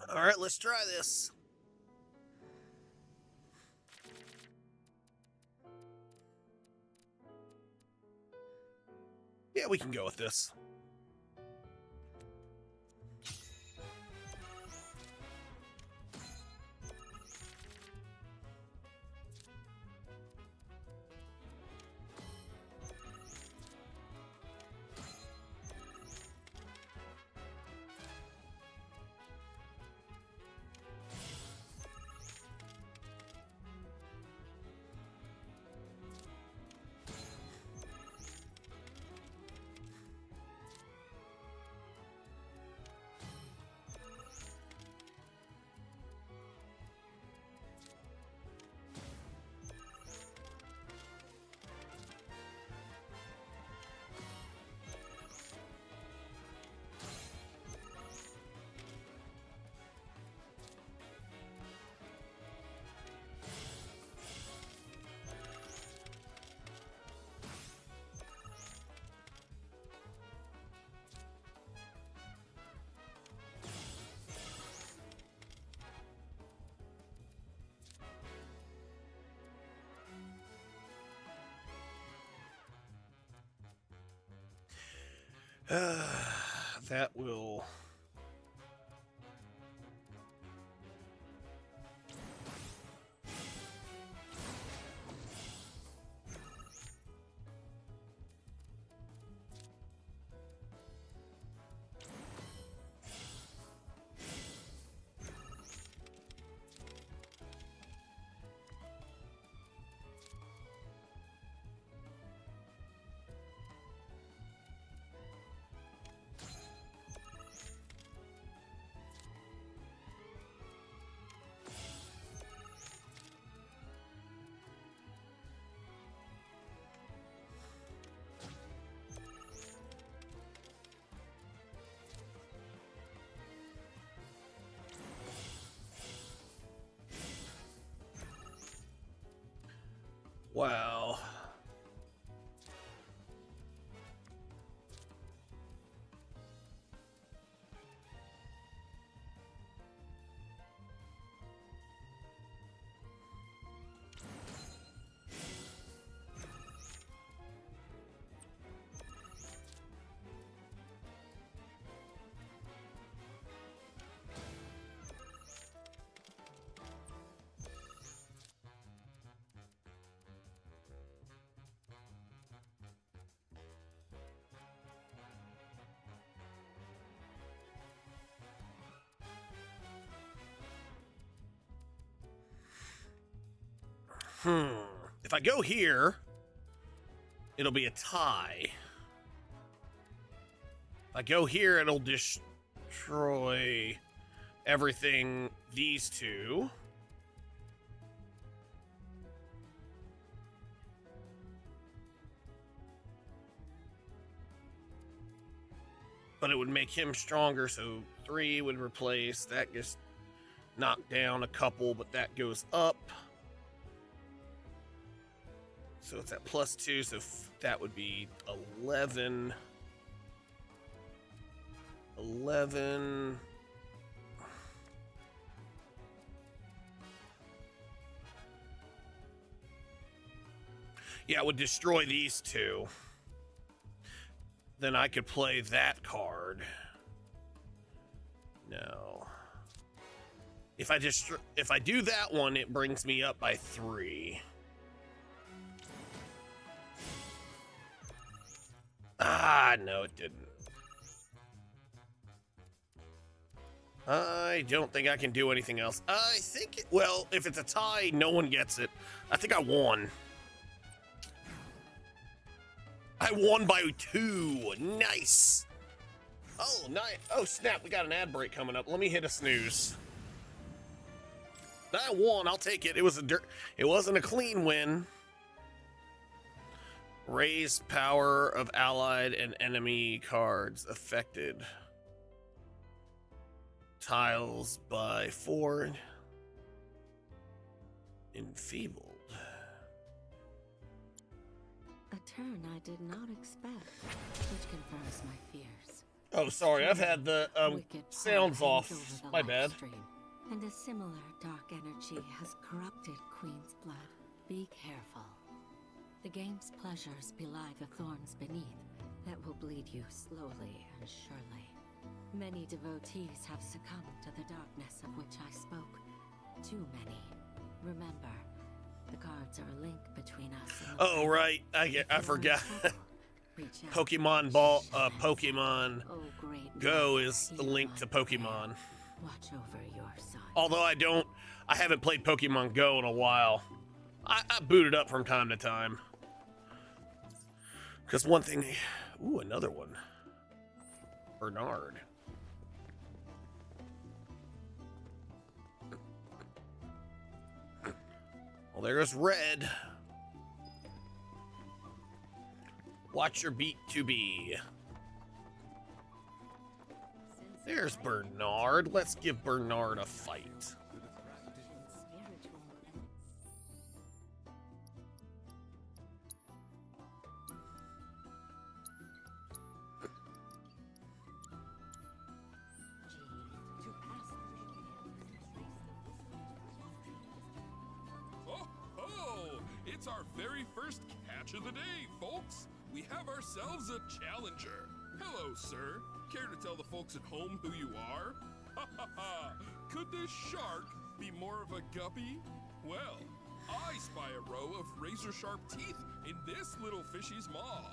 All right, let's try this. Yeah, we can go with this. That will... Wow. If I go here, it'll be a tie. If I go here, it'll destroy everything, these two. But it would make him stronger, so 3 would replace. That gets knocked down a couple, but that goes up. So it's at +2, so that would be 11. 11. Yeah, it would destroy these two. Then I could play that card. No. If I do that one, it brings me up by 3. Ah, no, it didn't. I don't think I can do anything else. I think, well, if it's a tie, no one gets it. I think I won. I won by 2. Nice. Oh, nice. Oh, snap. We got an ad break coming up. Let me hit a snooze. I won. I'll take it. It wasn't a clean win. Raise power of allied and enemy cards affected. Tiles by 4. Enfeebled. A turn I did not expect, which confirms my fears. Oh, sorry, I've had the sounds off. My bad. And a similar dark energy has corrupted Queen's blood. Be careful. The game's pleasures belie the thorns beneath that will bleed you slowly and surely. Many devotees have succumbed to the darkness of which I spoke. Too many. Remember, the cards are a link between us and the Oh, right. I forgot. Pokemon Go is the link to Pokemon. Watch over your son. Although I haven't played Pokemon Go in a while. I boot it up from time to time. Because one thing... Ooh, another one. Bernard. Well, there's Red. Watch your beat to be. There's Bernard. Let's give Bernard a fight. It's our very first catch of the day, folks. We have ourselves a challenger. Hello, sir. Care to tell the folks at home who you are? Ha ha ha! Could this shark be more of a guppy? Well, I spy a row of razor-sharp teeth in this little fishy's maw.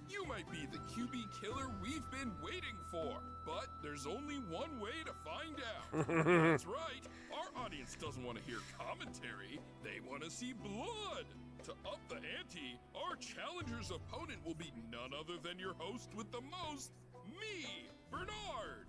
You might be the QB killer we've been waiting for, but there's only one way to find out. That's right, our audience doesn't want to hear commentary, they want to see blood. To up the ante, our challenger's opponent will be none other than your host with the most, me, Bernard.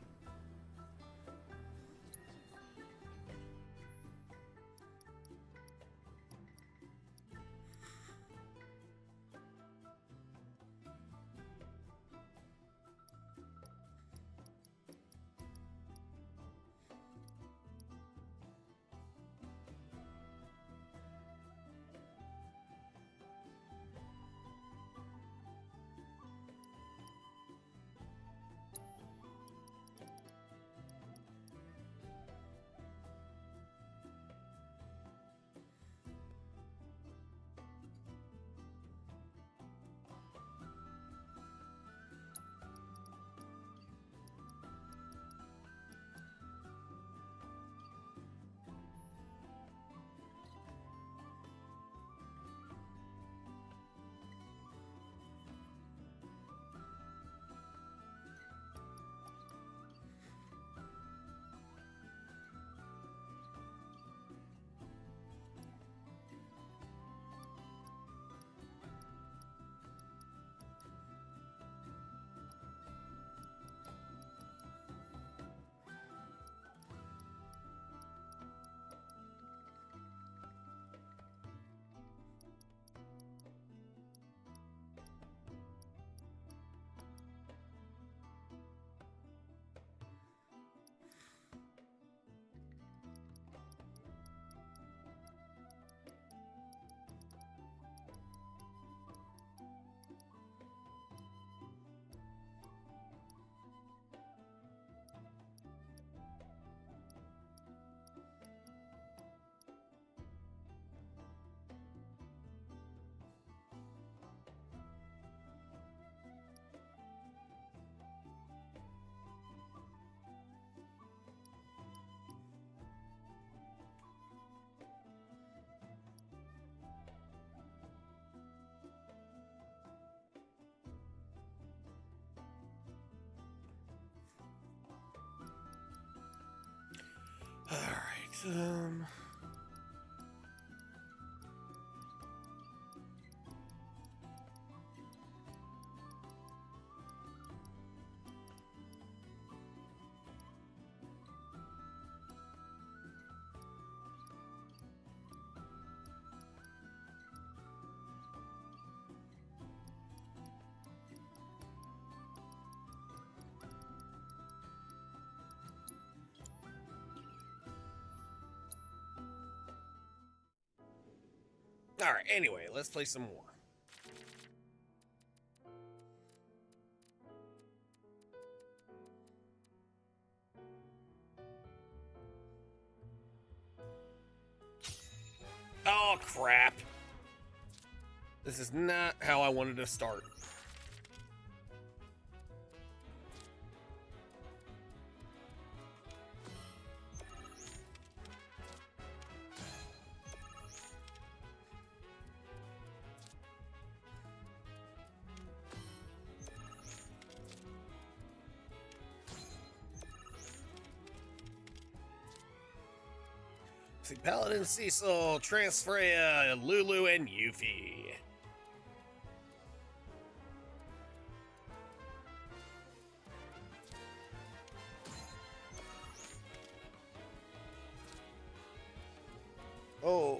Alright, Alright, anyway, let's play some more. Oh, crap. This is not how I wanted to start. See, Paladin, Cecil, Transfreya, Lulu, and Yuffie. Oh.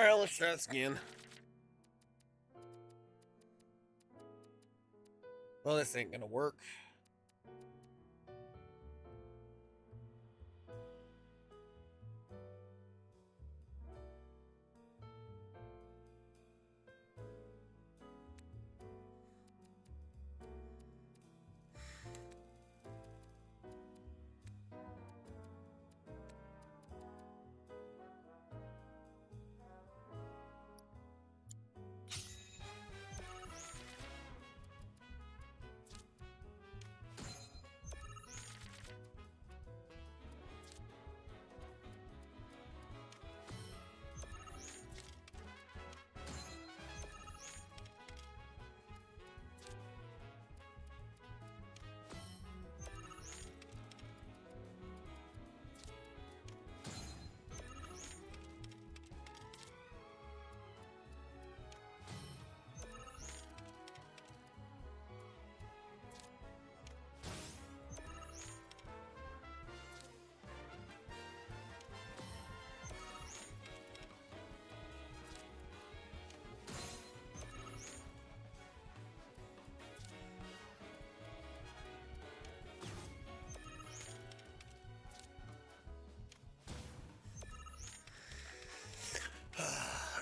Alright, let's try this again. Well, this ain't gonna work.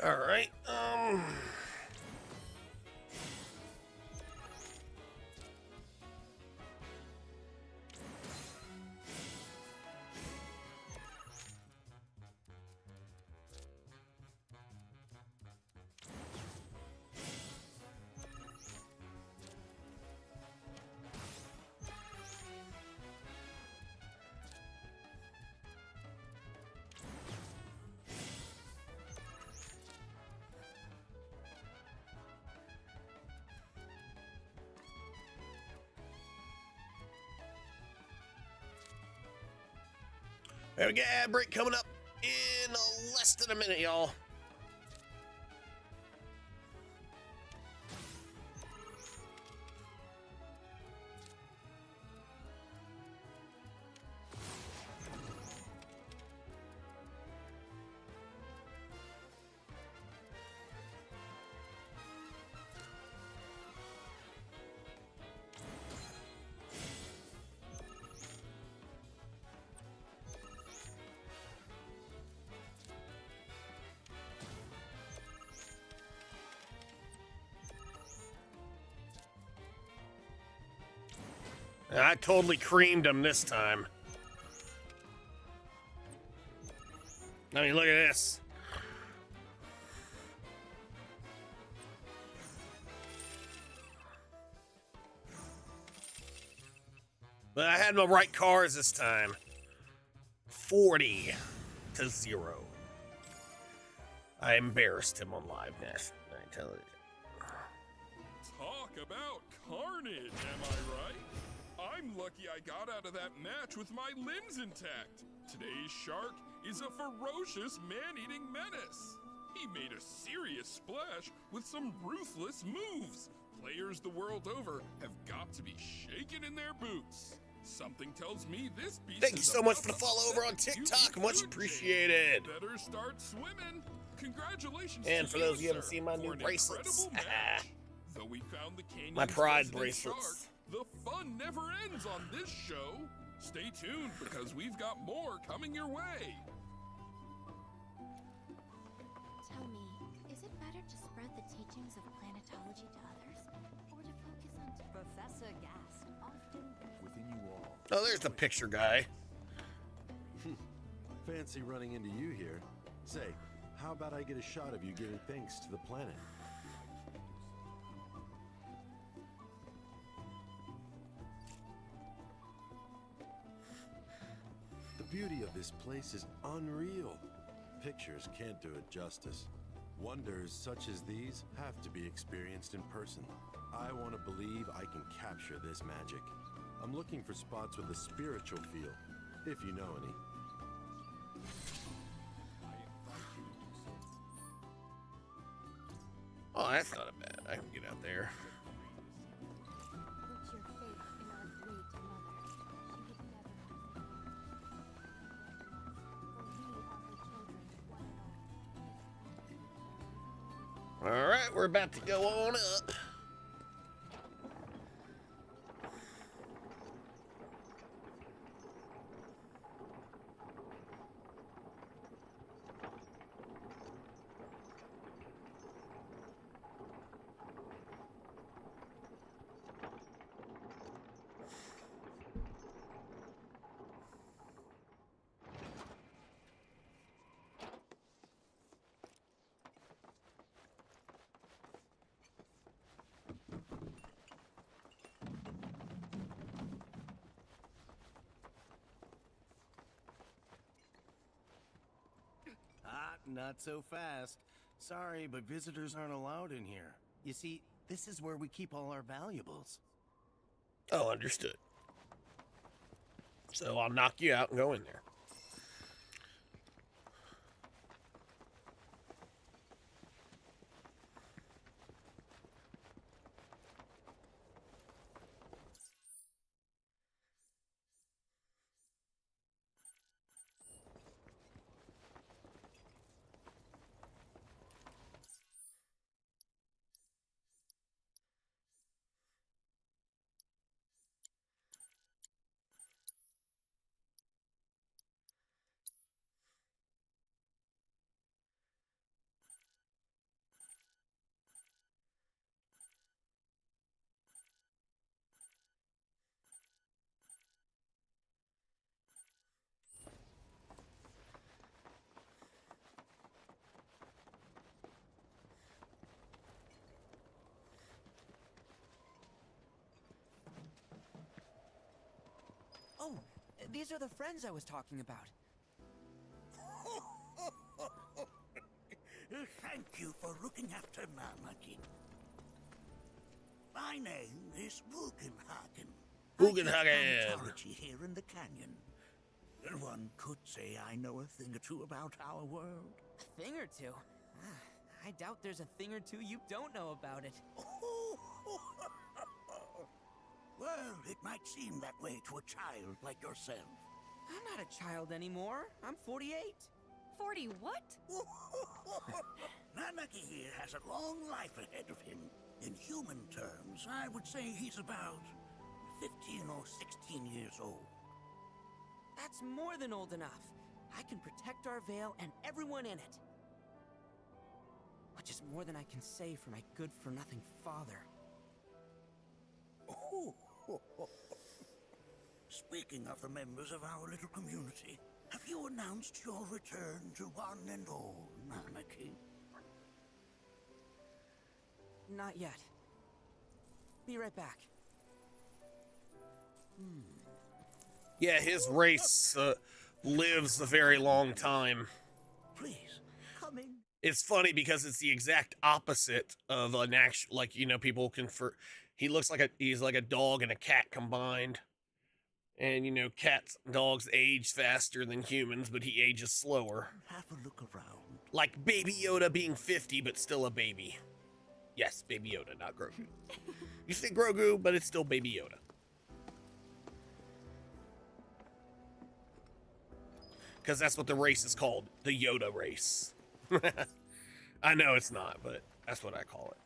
All right. There we go, ad break coming up in less than a minute, y'all. I totally creamed him this time. I mean, look at this. But I had my right cars this time. 40-0. I embarrassed him on live national television. Talk about carnage, am I right? I'm lucky I got out of that match with my limbs intact. Today's shark is a ferocious man-eating menace. He made a serious splash with some ruthless moves. Players the world over have got to be shaken in their boots. Something tells me this beast Thank you so much for the follow over on TikTok. Much appreciated. Better start swimming. Congratulations. And for to those of you who haven't sir, seen my for new an bracelets. incredible match. Though we found the canyon's My pride resident bracelets. Shark, the fun never ends on this show. Stay tuned because we've got more coming your way. Tell me, is it better to spread the teachings of planetology to others, or to focus on Professor Gast often within you all? Oh, there's the picture guy. Fancy running into you here. Say, how about I get a shot of you giving thanks to the planet? The beauty of this place is unreal. Pictures can't do it justice. Wonders such as these have to be experienced in person. I want to believe I can capture this magic. I'm looking for spots with a spiritual feel, if you know any. Oh, that's not a bad. I can get out there. put your faith in our great mother. She would never have been for we are her children, one and all. right, we're about to go on up. Not so fast. Sorry, but visitors aren't allowed in here. You see, this is where we keep all our valuables. Oh, understood. So I'll knock you out and go in there. Oh, these are the friends I was talking about. Thank you for looking after Nanakin. My name is Bugenhagen. Bugenhagen. Paleontology here in the canyon. One could say I know a thing or two about our world. A thing or two? I doubt there's a thing or two you don't know about it. Well, it might seem that way to a child like yourself. I'm not a child anymore. I'm 48. 40 what? Nanaki here has a long life ahead of him. In human terms, I would say he's about 15 or 16 years old. That's more than old enough. I can protect our Vale and everyone in it. Which is more than I can say for my good-for-nothing father. Speaking of the members of our little community, have you announced your return to one and all, Nanaki? Not yet. Be right back. Yeah, his race lives a very long time. Please, come in. It's funny because it's the exact opposite of an actual, like, you know, people confer. He looks like he's like a dog and a cat combined. And, you know, cats, dogs age faster than humans, but he ages slower. Have a look around. Like Baby Yoda being 50, but still a baby. Yes, Baby Yoda, not Grogu. You say Grogu, but it's still Baby Yoda. Because that's what the race is called, the Yoda race. I know it's not, but that's what I call it.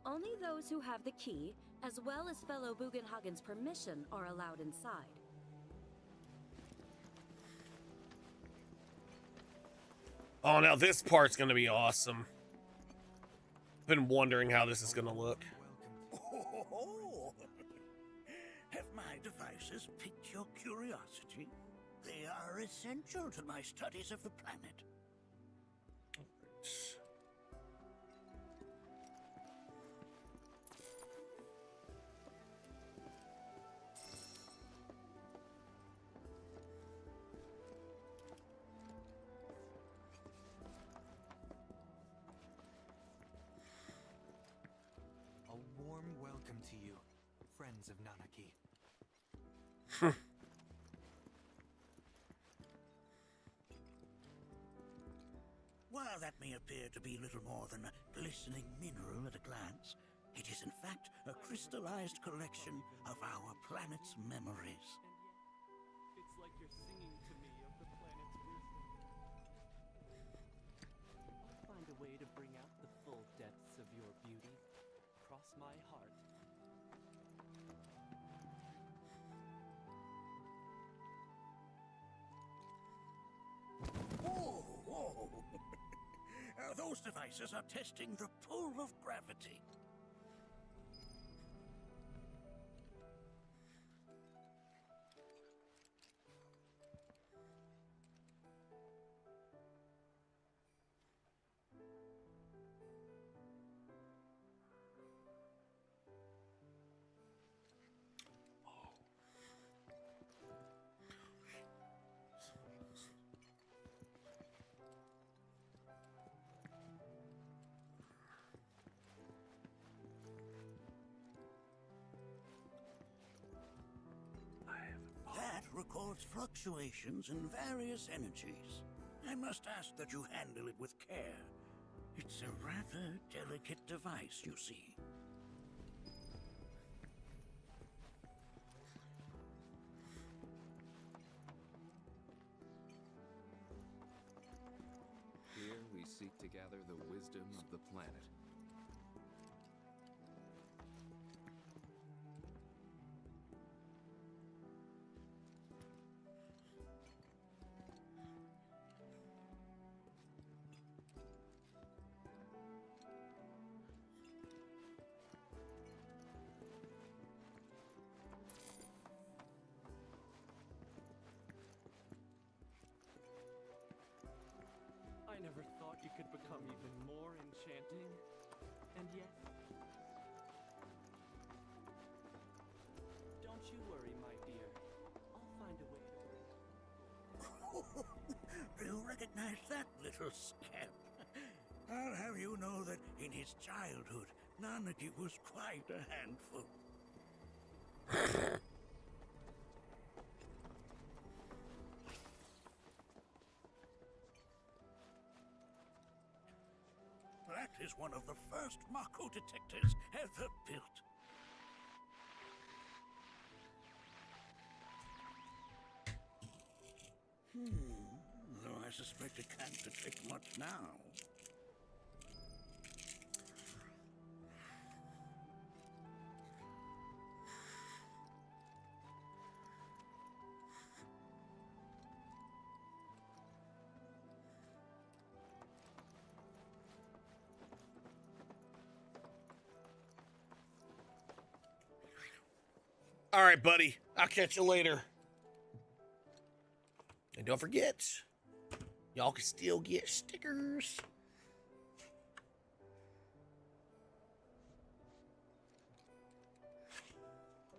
Only those who have the key, as well as fellow Bugenhagen's permission, are allowed inside. Oh, now this part's gonna be awesome. Been wondering how this is gonna look. Have my devices piqued your curiosity? They are essential to my studies of the planet. A warm welcome to you, friends of Nanaki. While that may appear to be little more than a glistening mineral at a glance, it is in fact a crystallized collection of our planet's memories. cross my heart. Whoa, whoa. Those devices are testing the pull of gravity. That records fluctuations in various energies. I must ask that you handle it with care. It's a rather delicate device, you see. Here we seek to gather the wisdom of the planet. I never thought you could become even more enchanting. And yet... Don't you worry, my dear. I'll find a way to bring... Do you recognize that little scamp? I'll have you know that in his childhood, Nanaki was quite a handful. That is one of the first Mako detectors ever built. Though I suspect it can't detect much now. All right, buddy. I'll catch you later. And don't forget, y'all can still get stickers.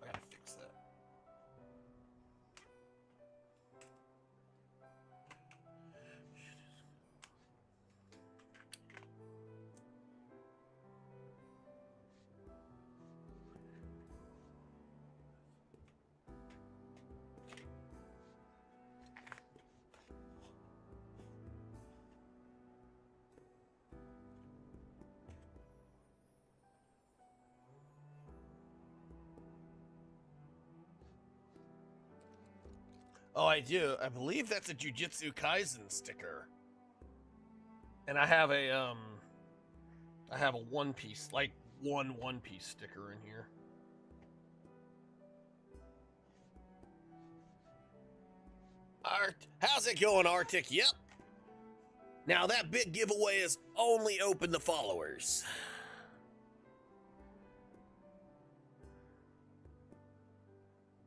I gotta fix that. Oh, I do. I believe that's a Jujutsu Kaisen sticker. And I have a One Piece, like One Piece sticker in here. Art, how's it going, Arctic? Yep. Now that big giveaway is only open to followers.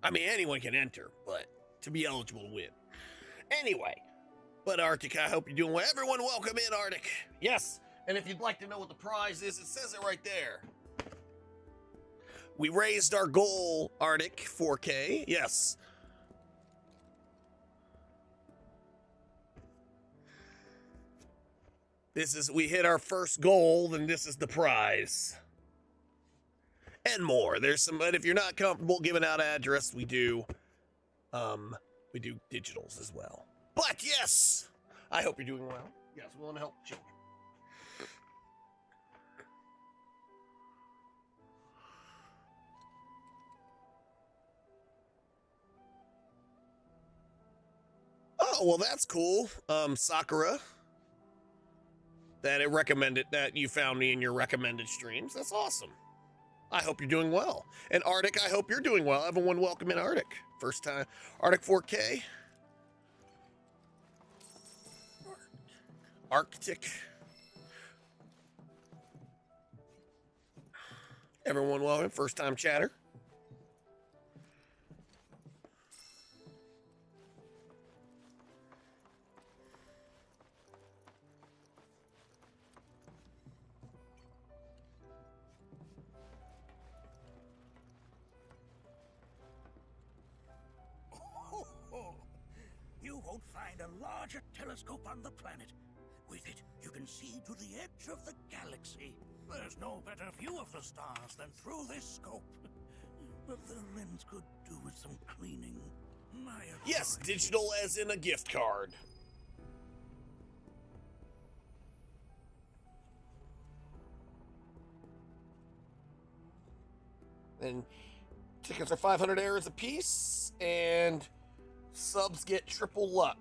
I mean, anyone can enter, but to be eligible to win. Anyway, but Arctic, I hope you're doing well. Everyone, welcome in, Arctic. Yes, and if you'd like to know what the prize is, it says it right there. We raised our goal, Arctic, 4K. Yes. We hit our first goal, then this is the prize. And more. There's some, but if you're not comfortable giving out address, we do digitals as well. But yes, I hope you're doing well. Yes, we want to help children. Oh, well, that's cool. Sakura, that it recommended that you found me in your recommended streams. That's awesome. I hope you're doing well. And Arctic, I hope you're doing well. Everyone welcome in Arctic. First time. Arctic 4K. Arctic. Everyone welcome. First time chatter. You won't find a larger telescope on the planet. With it, you can see to the edge of the galaxy. There's no better view of the stars than through this scope. But the lens could do with some cleaning. Yes, digital as in a gift card. And tickets are 500 errors a piece, and subs get triple luck.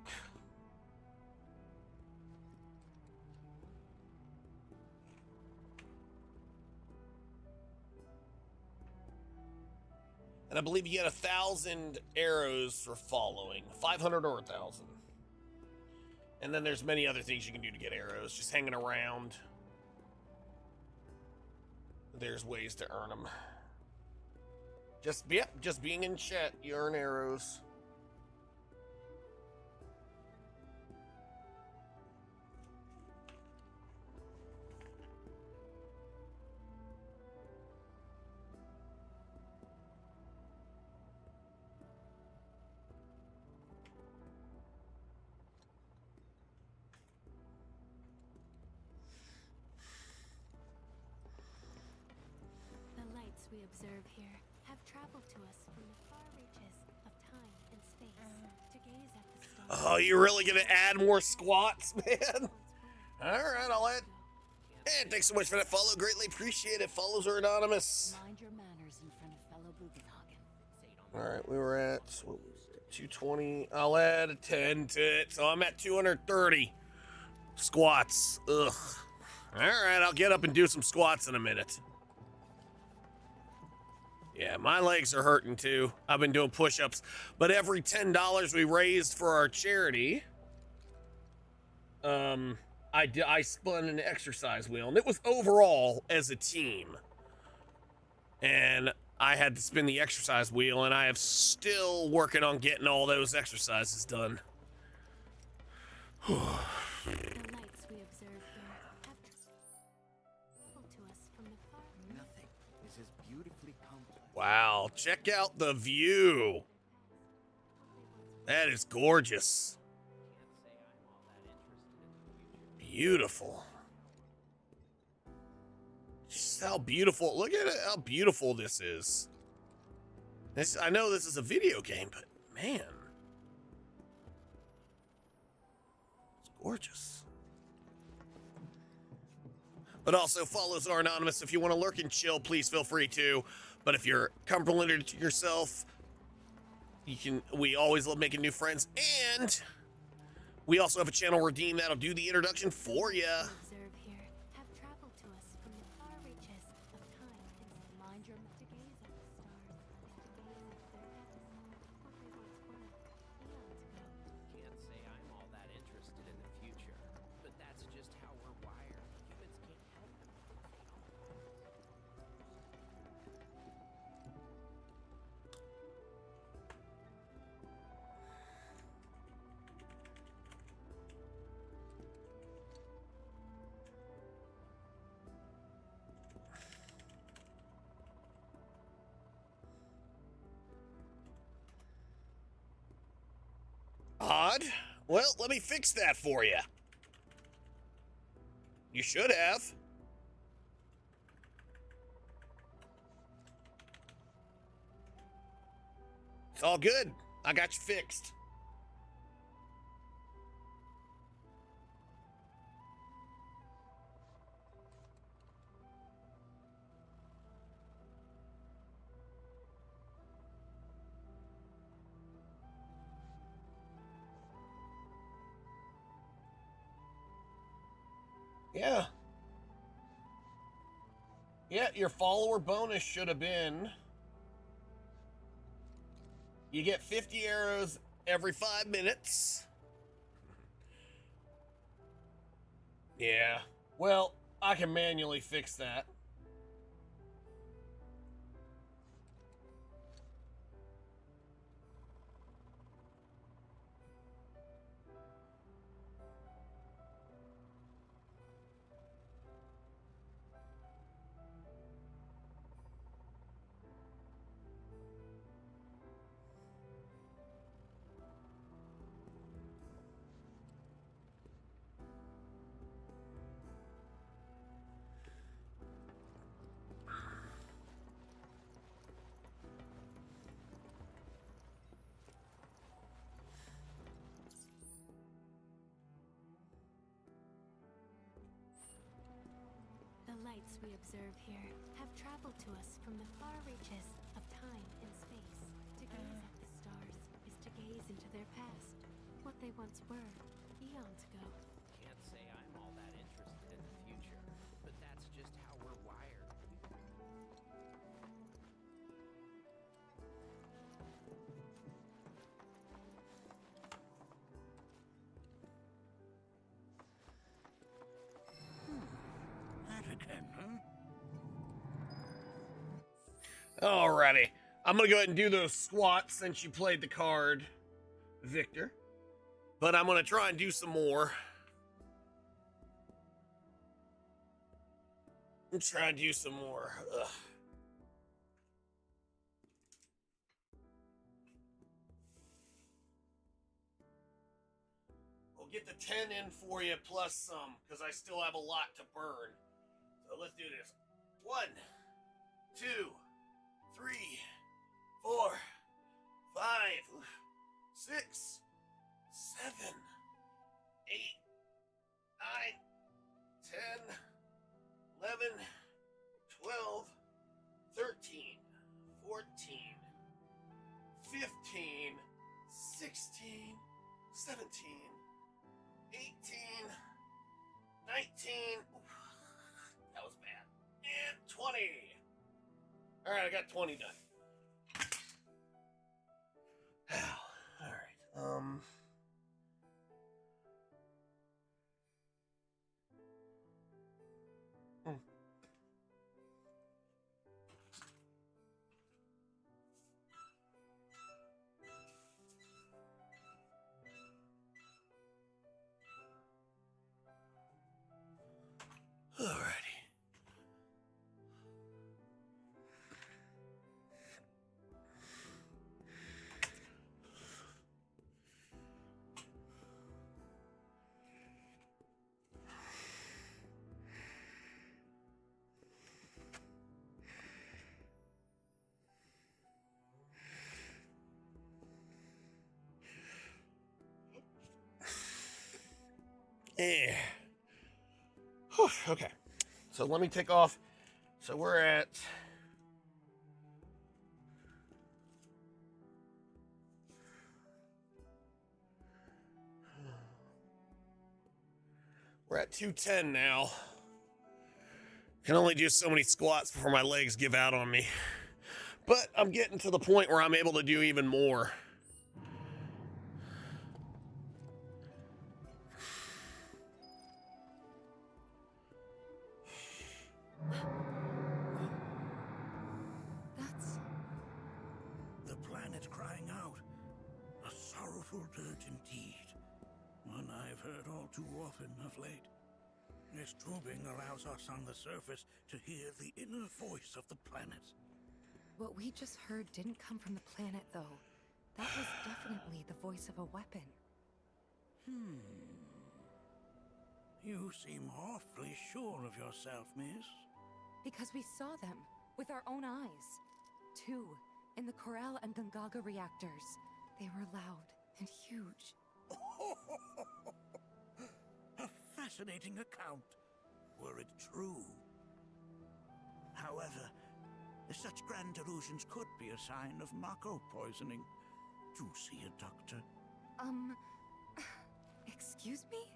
And I believe you get 1,000 arrows for following, 500 or 1,000. And then there's many other things you can do to get arrows, just hanging around. There's ways to earn them. Just being in chat, you earn arrows. The lights we observe here have traveled to us from the far reaches of time and space to gaze at the stars. Oh, you're really gonna add more squats, man? Alright, I'll add. And thanks so much for that follow. Greatly appreciate it. Follows are anonymous. Mind your manners in front of fellow Bugenhagen. Alright, we were at 220. I'll add a 10 to it. So I'm at 230 squats. Ugh. Alright, I'll get up and do some squats in a minute. Yeah, my legs are hurting too. I've been doing push-ups. But every $10 we raised for our charity, I spun an exercise wheel, and it was overall as a team. And I had to spin the exercise wheel, and I am still working on getting all those exercises done. The lights we observe here have traveled to us from the far. Nothing is as beautifully complex. Wow, check out the view. That is gorgeous. Beautiful. Just how beautiful. Look at it, how beautiful this is. I know this is a video game, but man. It's gorgeous. But also, follows are anonymous. If you want to lurk and chill, please feel free to. But if you're comfortable in it yourself, you can. We always love making new friends, and we also have a channel redeem that'll do the introduction for you. Observe here have traveled to us from the far reaches of time and mind your to gaze at the stars and to gaze at their heavens, what they once were, eons ago. Can't say I'm all that interested in the future, but that's just how we're wired. Humans can't help it. Odd. Well, let me fix that for you. You should have. It's all good. I got you fixed. Yeah, your follower bonus should have been... You get 50 arrows every 5 minutes. Yeah. Well, I can manually fix that. The lights we observe here have traveled to us from the far reaches of time and space. To gaze at the stars is to gaze into their past, what they once were, eons ago. Can't say I'm all that interested in the future, but that's just how we're wired. That again, huh? Alrighty. I'm gonna go ahead and do those squats since you played the card, Victor. But I'm gonna try and do some more. I'm trying to do some more. Ugh. We'll get the 10 in for you plus some, because I still have a lot to burn. So let's do this. 1, 2, 3, 4, 5, 6, 7, 8, 9, 10, 11, 12, 13, 14, 15, 16, 17, 18, 19. That was bad. And 20. All right, I got 20 done. All right. Alrighty. Yeah. Whew, okay. So let me take off. So we're at... We're at 210 now. Can only do so many squats before my legs give out on me. But I'm getting to the point where I'm able to do even more. The planet crying out. A sorrowful dirge indeed. One I've heard all too often of late. This tubing allows us on the surface to hear the inner voice of the planet. What we just heard didn't come from the planet, though. That was definitely the voice of a weapon. You seem awfully sure of yourself, miss. Because we saw them with our own eyes. 2 in the Corel and Gungaga reactors. They were loud and huge. A fascinating account, were it true. However, such grand delusions could be a sign of Mako poisoning. Do see a doctor. Excuse me?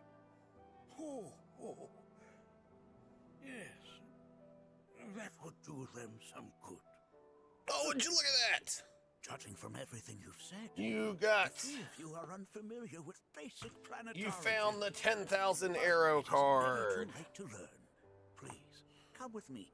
Oh. Yes. That would do them some good. Oh, would you look at that? Judging from everything you've said, You got... the three of you are unfamiliar with basic planetology. You found the 10,000 arrow card. Never too late to learn. Please, come with me.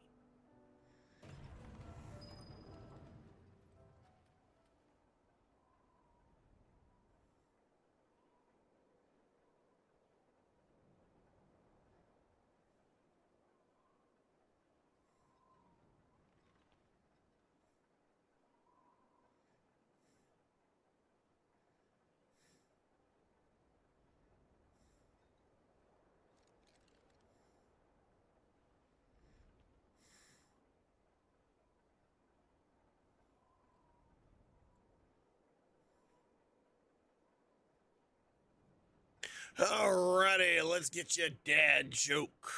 Alrighty, let's get you a dad joke.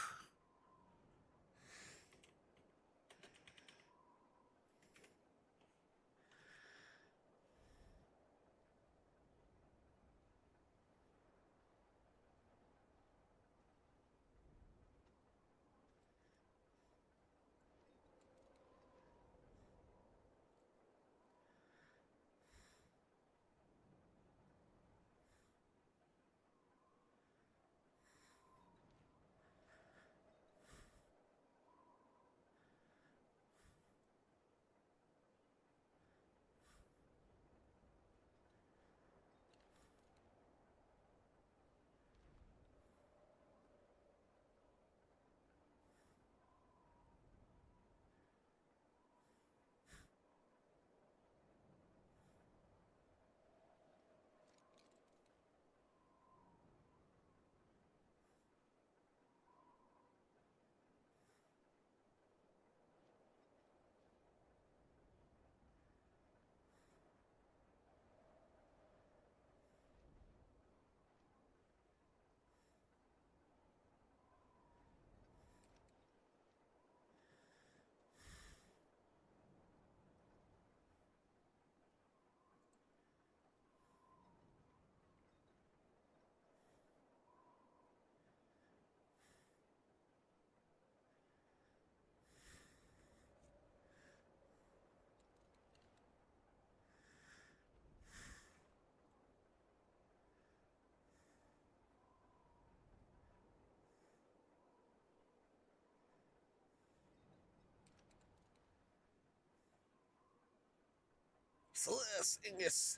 Celeste, Ingus,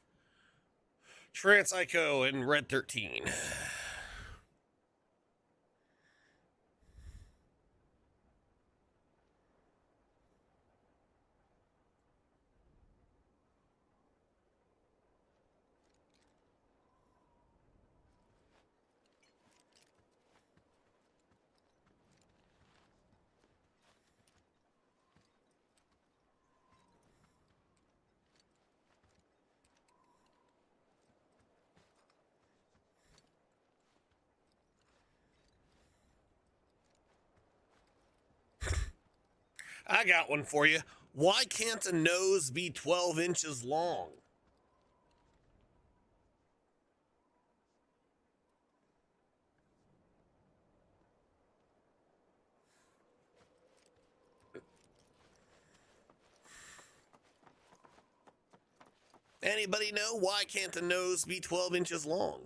Trance Ico, and Red 13. I got one for you. Why can't a nose be 12 inches long? Anybody know why can't a nose be 12 inches long?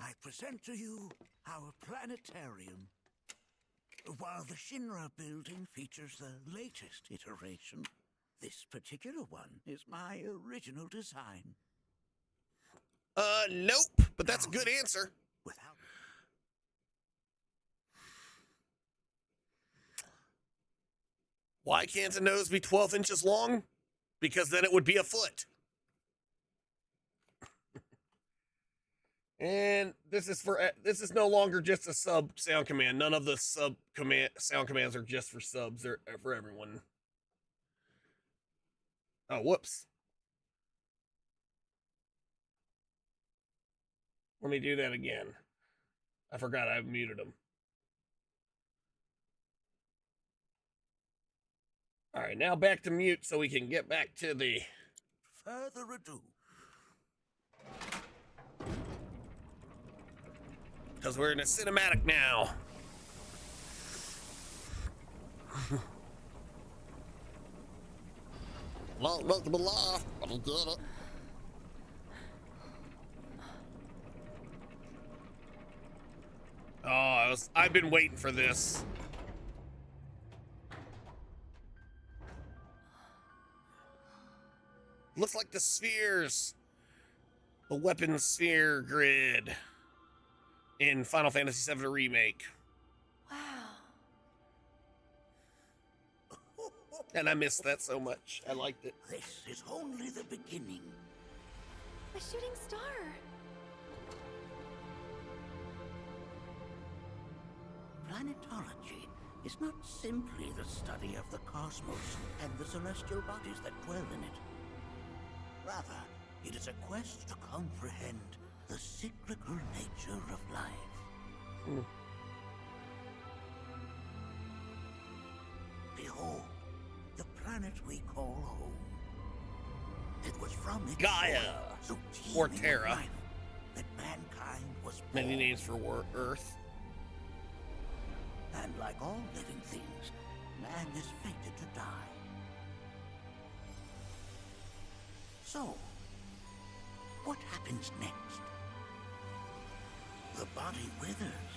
I present to you our planetarium. While the Shinra building features the latest iteration, this particular one is my original design. Nope, but that's a good answer. Without Why can't a nose be 12 inches long? Because then it would be a foot. And this is no longer just a sub sound command. None of the sound commands are just for subs. They're for everyone. Oh, whoops. Let me do that again. I forgot I muted them. All right, now back to mute so we can get back to the... further ado. Because we're in a cinematic now. Not making me laugh, but I get it. Oh, I've been waiting for this. Looks like the spheres. The weapon sphere grid in Final Fantasy VII Remake. Wow. And I missed that so much. I liked it. This is only the beginning. A shooting star. Planetology is not simply the study of the cosmos and the celestial bodies that dwell in it. Rather, it is a quest to comprehend the cyclical nature of life. Behold, the planet we call home. It was from its Gaia, soul, so or teeming with Terra. life, that mankind was Many born. names for Earth. And like all living things, man is fated to die. So, what happens next? The body withers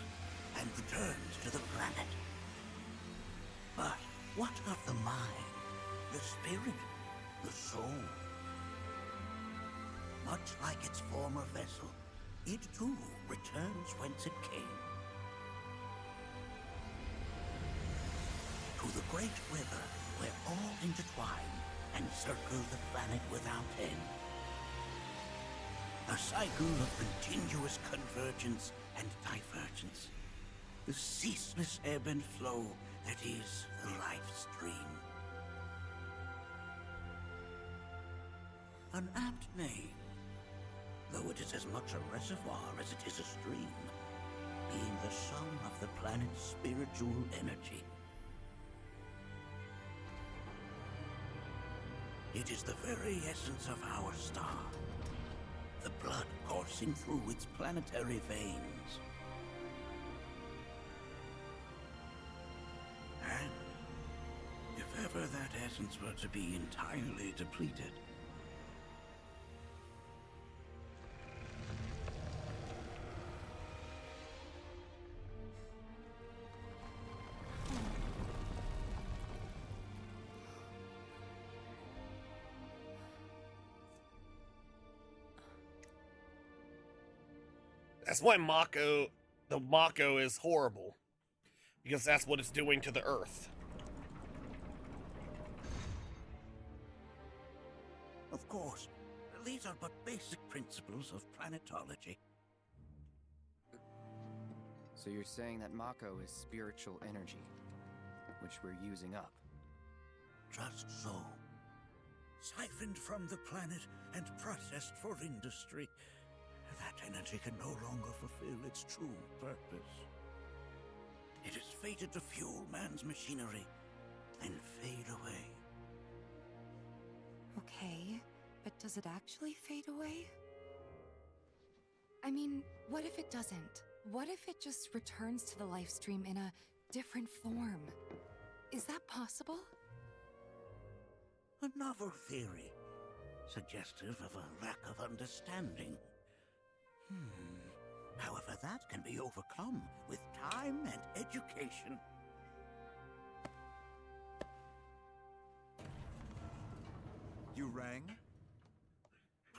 and returns to the planet. But what of the mind, the spirit, the soul? Much like its former vessel, it too returns whence it came. To the great river where all intertwine and circle the planet without end. A cycle of continuous convergence and divergence. The ceaseless ebb and flow that is the life stream. An apt name, though it is as much a reservoir as it is a stream, being the sum of the planet's spiritual energy. It is the very essence of our star, the blood coursing through its planetary veins. And if ever that essence were to be entirely depleted, That's why the Mako is horrible. Because that's what it's doing to the Earth. of course, these are but basic principles of planetology. So you're saying that Mako is spiritual energy, which we're using up? Just so. Siphoned from the planet and processed for industry, that energy can no longer fulfill its true purpose. It is fated to fuel man's machinery and fade away. Okay, but does it actually fade away? I mean, what if it doesn't? What if it just returns to the life stream in a different form? Is that possible? A novel theory, suggestive of a lack of understanding. However, that can be overcome with time and education. You rang?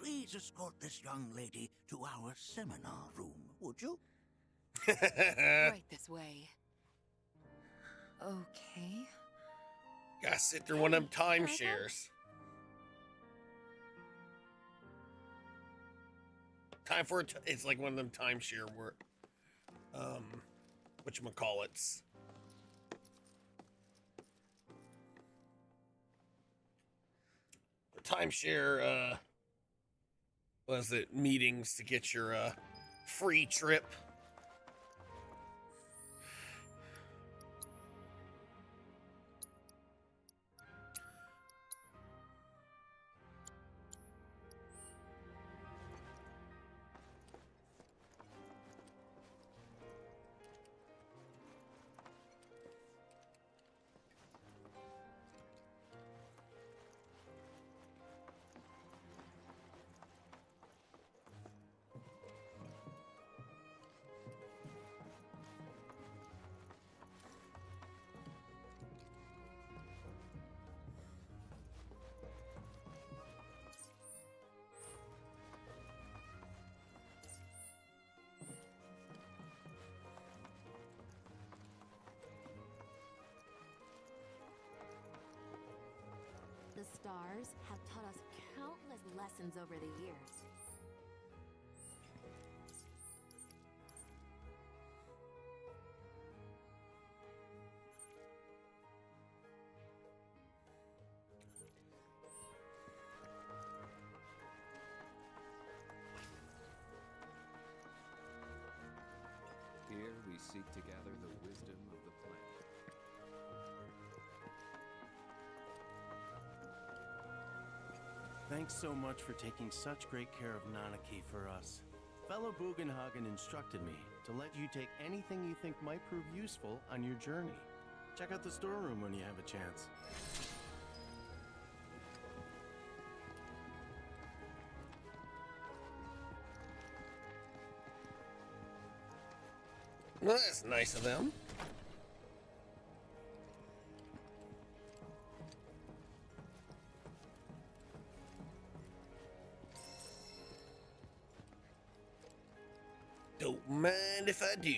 Please escort this young lady to our seminar room, would you? Right this way. Okay. Gotta sit through one of them timeshares. Time for it. It's like one of them timeshare work. Whatchamacallits. Timeshare, was it meetings to get your free trip? stars have taught us countless lessons over the years. Here we seek to gather the wisdom of the planet. Thanks so much for taking such great care of Nanaki for us. Fellow Bugenhagen instructed me to let you take anything you think might prove useful on your journey. Check out the storeroom when you have a chance. Well, that's nice of them. Don't mind if I do.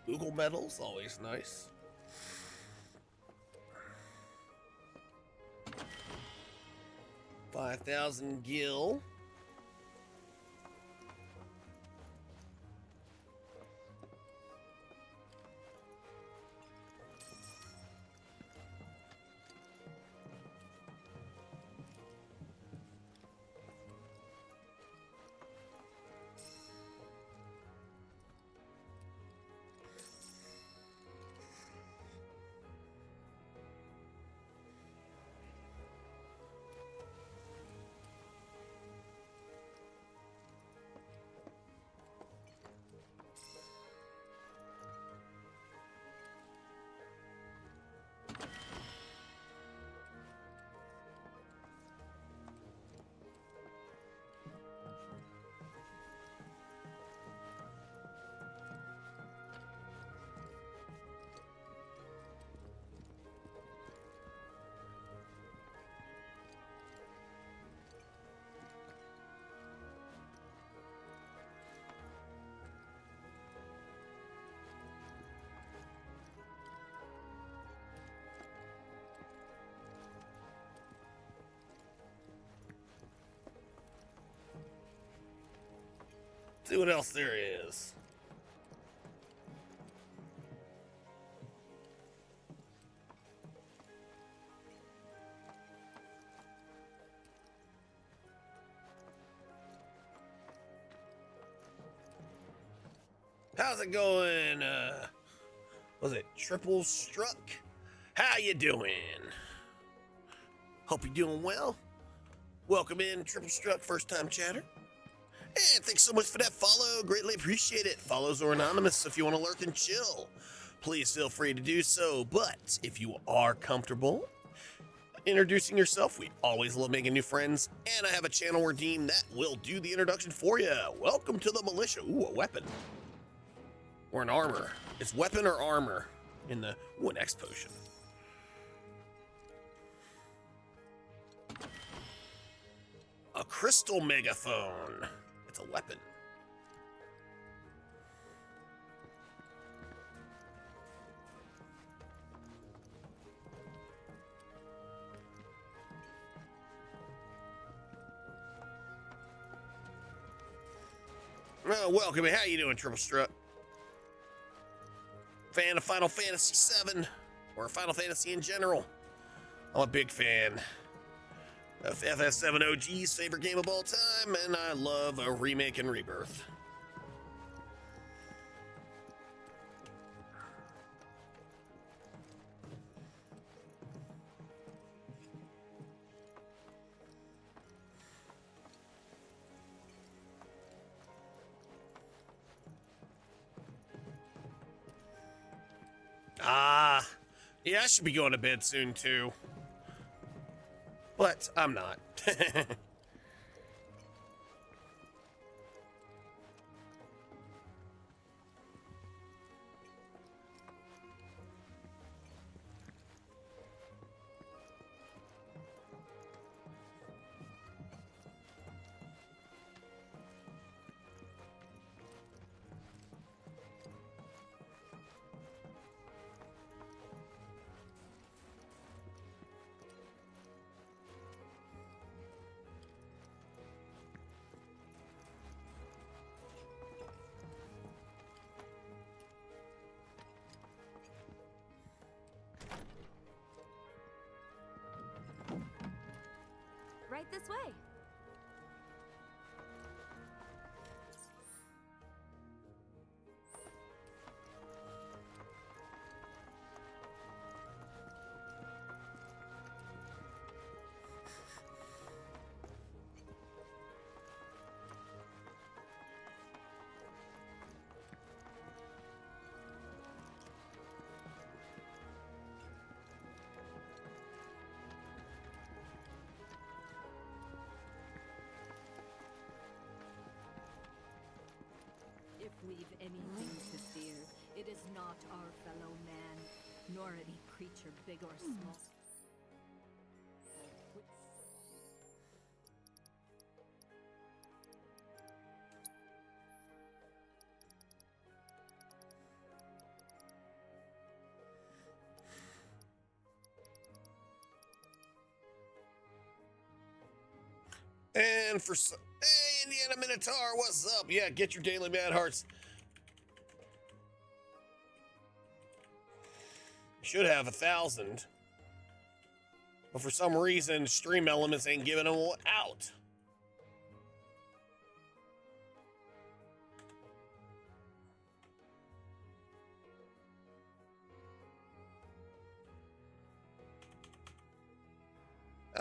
Google medals, always nice. $5,000 gil. See what else there is. How's it going? Was it Triple Struck? How you doing? Hope you're doing well. Welcome in, Triple Struck, first time chatter. And thanks so much for that follow. Greatly appreciate it. Follows are anonymous if you want to lurk and chill. Please feel free to do so. But if you are comfortable introducing yourself, we always love making new friends. And I have a channel redeem that will do the introduction for you. Welcome to the militia. Ooh, a weapon. Or an armor. It's weapon or armor in the... Ooh, an X potion. A crystal megaphone. It's a weapon. Well, welcome. How you doing, Triple Struck? Fan of Final Fantasy VII or Final Fantasy in general? I'm a big fan of FF7 OG's favorite game of all time, and I love a remake and rebirth. Yeah, I should be going to bed soon too. But I'm not. right this way. If we've anything to fear, it is not our fellow man, nor any creature big or small. And for some, hey, Indiana Minotaur, what's up? Yeah, get your daily mad hearts. Should have 1,000, but for some reason, Stream Elements ain't giving them out.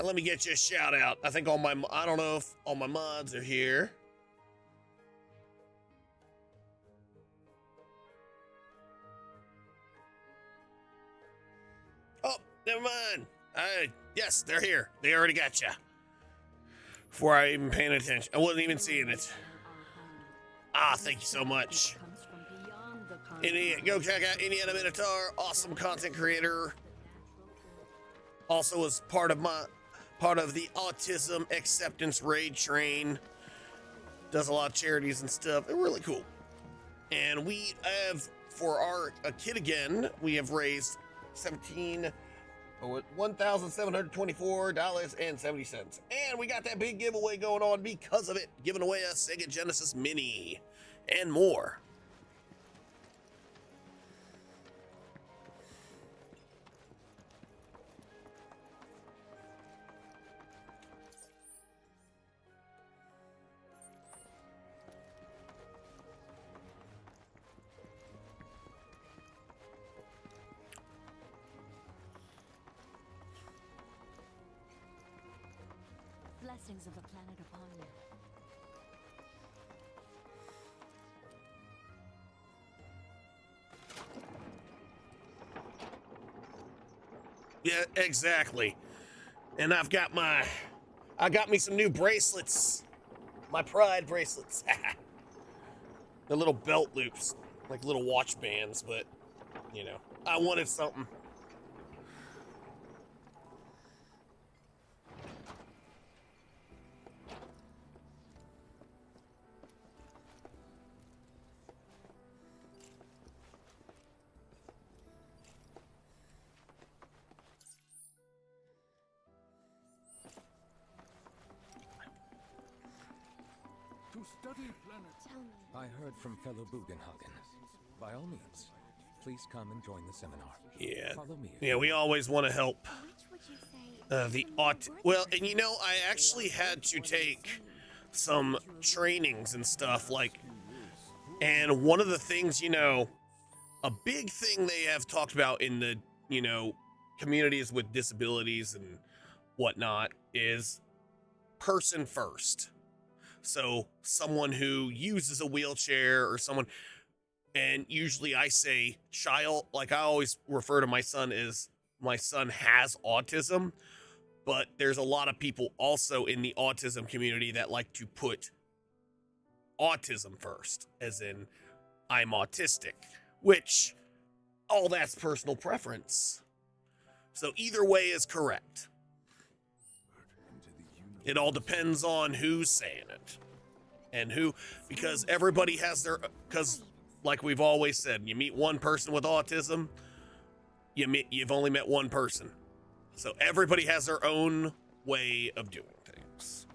Let me get you a shout out. I think I don't know if all my mods are here. Oh, never mind. Yes, they're here. They already got you. Before I even paying attention. I wasn't even seeing it. Ah, thank you so much. Go check out Indiana Minotaur, awesome content creator. Also was part of the autism acceptance raid train. Does a lot of charities and stuff. They're really cool. And we have, for a kid again, we have raised $1,724.70. And we got that big giveaway going on because of it, giving away a Sega Genesis Mini and more. Blessings of the planet upon you. Yeah, exactly. And I got me some new bracelets. My pride bracelets. The little belt loops, like little watch bands, but you know, I wanted something. I heard from fellow Bugenhagen. By all means, please come and join the seminar. Yeah. Follow me. Yeah, we always want to help well, and you know, I actually had to take some trainings and stuff, like, and one of the things, you know, a big thing they have talked about in the, you know, communities with disabilities and whatnot is person first. So someone who uses a wheelchair or someone, and usually I say child, like I always refer to my son as my son has autism, but there's a lot of people also in the autism community that like to put autism first, as in I'm autistic, which all that's personal preference. So either way is correct. It all depends on who's saying it and who, because everybody has their, because like we've always said, you meet one person with autism, you've only met one person. So everybody has their own way of doing things.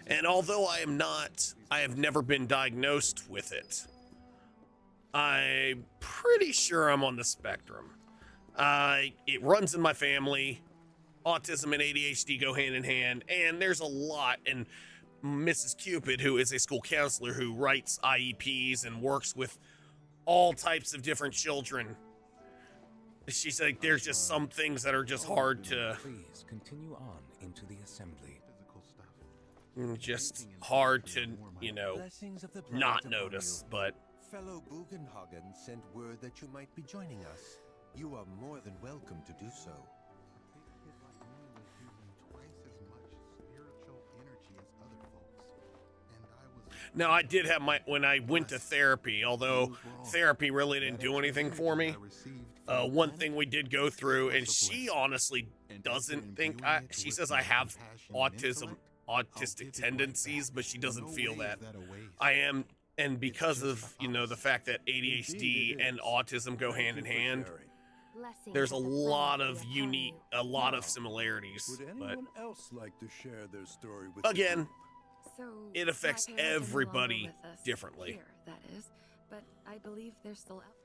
And although I have never been diagnosed with it, I'm pretty sure I'm on the spectrum. It runs in my family. Autism and ADHD go hand in hand, and there's a lot. And Mrs. Cupid, who is a school counselor who writes IEPs and works with all types of different children, she's like, there's just some things that are just hard to. Please continue on into the assembly. Just hard to, not notice, but. Fellow Bugenhagen sent word that you might be joining us. You are more than welcome to do so. Now, I did have when I went to therapy, although therapy really didn't do anything for me. One thing we did go through, and she honestly doesn't think she says I have autistic tendencies, but she doesn't feel that I am. And because of, the fact that ADHD and autism go hand in hand, there's a lot of similarities. Would But anyone else like to share their story with again, So it affects my parents are no longer everybody with us differently. Here, that is, but I believe they're still out.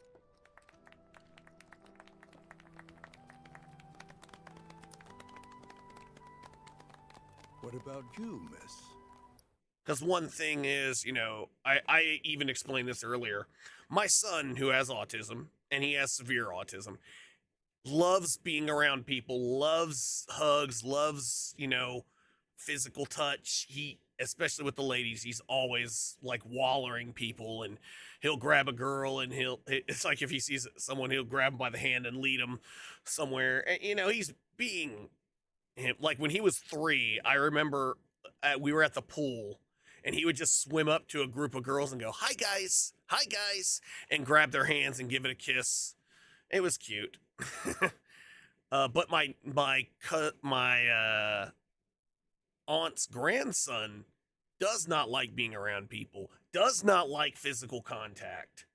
What about you, miss? Because one thing is, I even explained this earlier. My son, who has autism, and he has severe autism, loves being around people, loves hugs, loves, physical touch. Especially with the ladies, he's always like wallering people, and he'll grab a girl and it's like if he sees someone, he'll grab them by the hand and lead them somewhere. And, he's being him. Like when he was 3, I remember we were at the pool, and he would just swim up to a group of girls and go, hi guys, and grab their hands and give it a kiss. It was cute. But my aunt's grandson does not like being around people, does not like physical contact.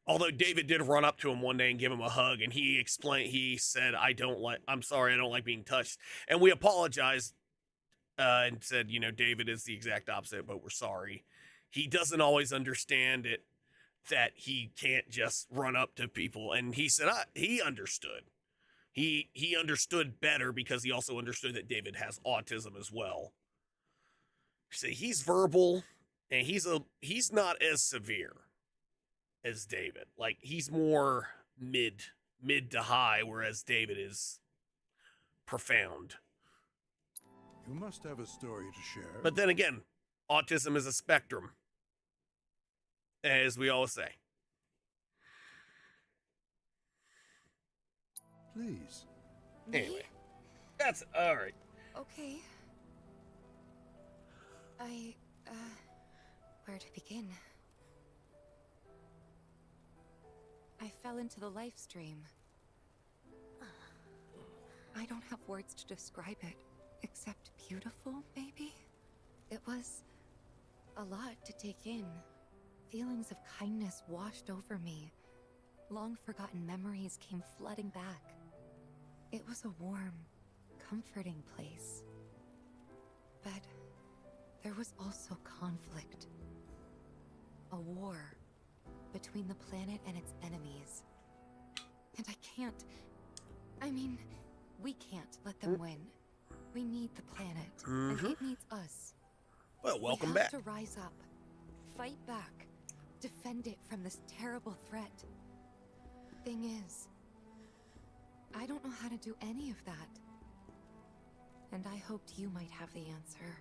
Although David did run up to him one day and give him a hug, and he said, I'm sorry, I don't like being touched. And we apologized and said, David is the exact opposite, but we're sorry. He doesn't always understand it, that he can't just run up to people. And he said he understood. He understood better because he also understood that David has autism as well. So he's verbal, and he's not as severe as David. Like, he's more mid to high, whereas David is profound. You must have a story to share. But then again, autism is a spectrum, as we always say. Please. Anyway, that's all right. Okay. Where to begin? I fell into the life stream. I don't have words to describe it, except beautiful, maybe? It was a lot to take in. Feelings of kindness washed over me. Long-forgotten memories came flooding back. It was a warm, comforting place. But there was also conflict. A war between the planet and its enemies. And we can't let them win. We need the planet, and it needs us. Well, welcome we have back. to rise up, fight back, defend it from this terrible threat. Thing is, I don't know how to do any of that. And I hoped you might have the answer.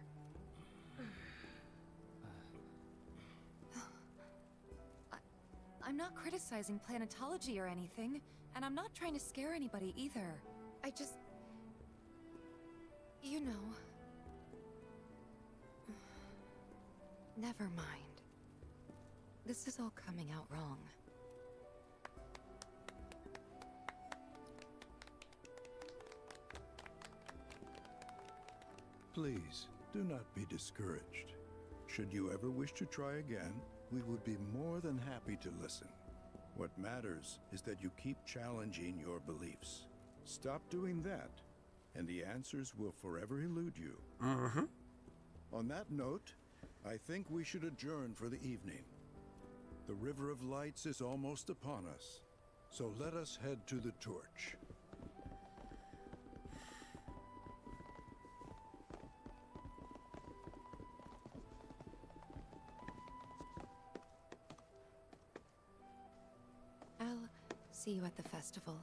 I'm not criticizing planetology or anything, and I'm not trying to scare anybody either. I just... Never mind. This is all coming out wrong. Please, do not be discouraged. Should you ever wish to try again, we would be more than happy to listen. What matters is that you keep challenging your beliefs. Stop doing that, and the answers will forever elude you. On that note, I think we should adjourn for the evening. The River of Lights is almost upon us, so let us head to the torch. See you at the festival.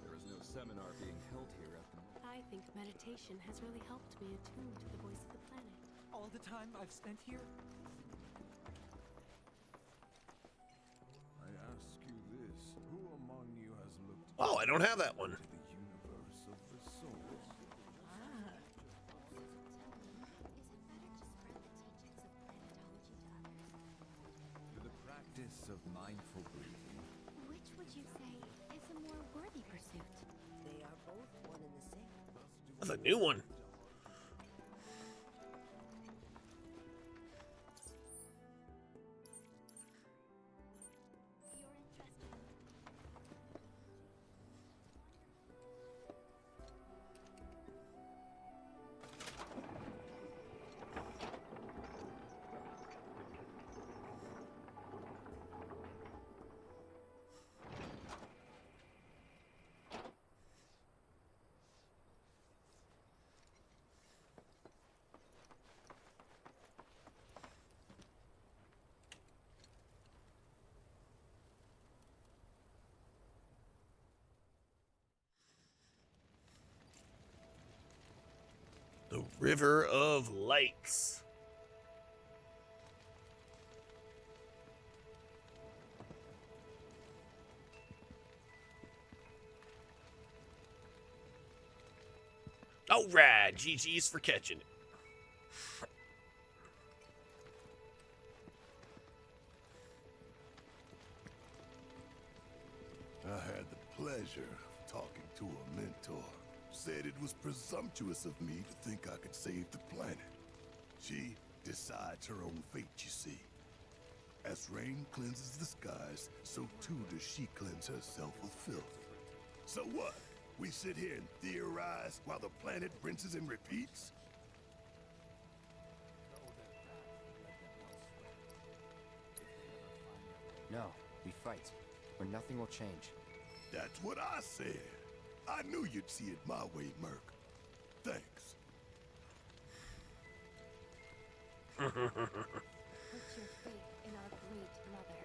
There is no seminar being held here at the moment. I think meditation has really helped me attune to the voice of the planet. All the time I've spent here? I ask you this, who among you has looked Oh, I don't have that one. into the universe of the soul? To the practice of mindful breathing. Which would you say is a more worthy pursuit? They are both one and the same. That's a new one. The River of Lights. All right, GG's for catching it. I had the pleasure of talking to a mentor. Said it was presumptuous of me to think I could save the planet. She decides her own fate, you see. As rain cleanses the skies, so too does she cleanse herself with filth. So what? We sit here and theorize while the planet rinses and repeats? No, we fight, or nothing will change. That's what I said. I knew you'd see it my way, Merc. Thanks. Put your faith in our great mother.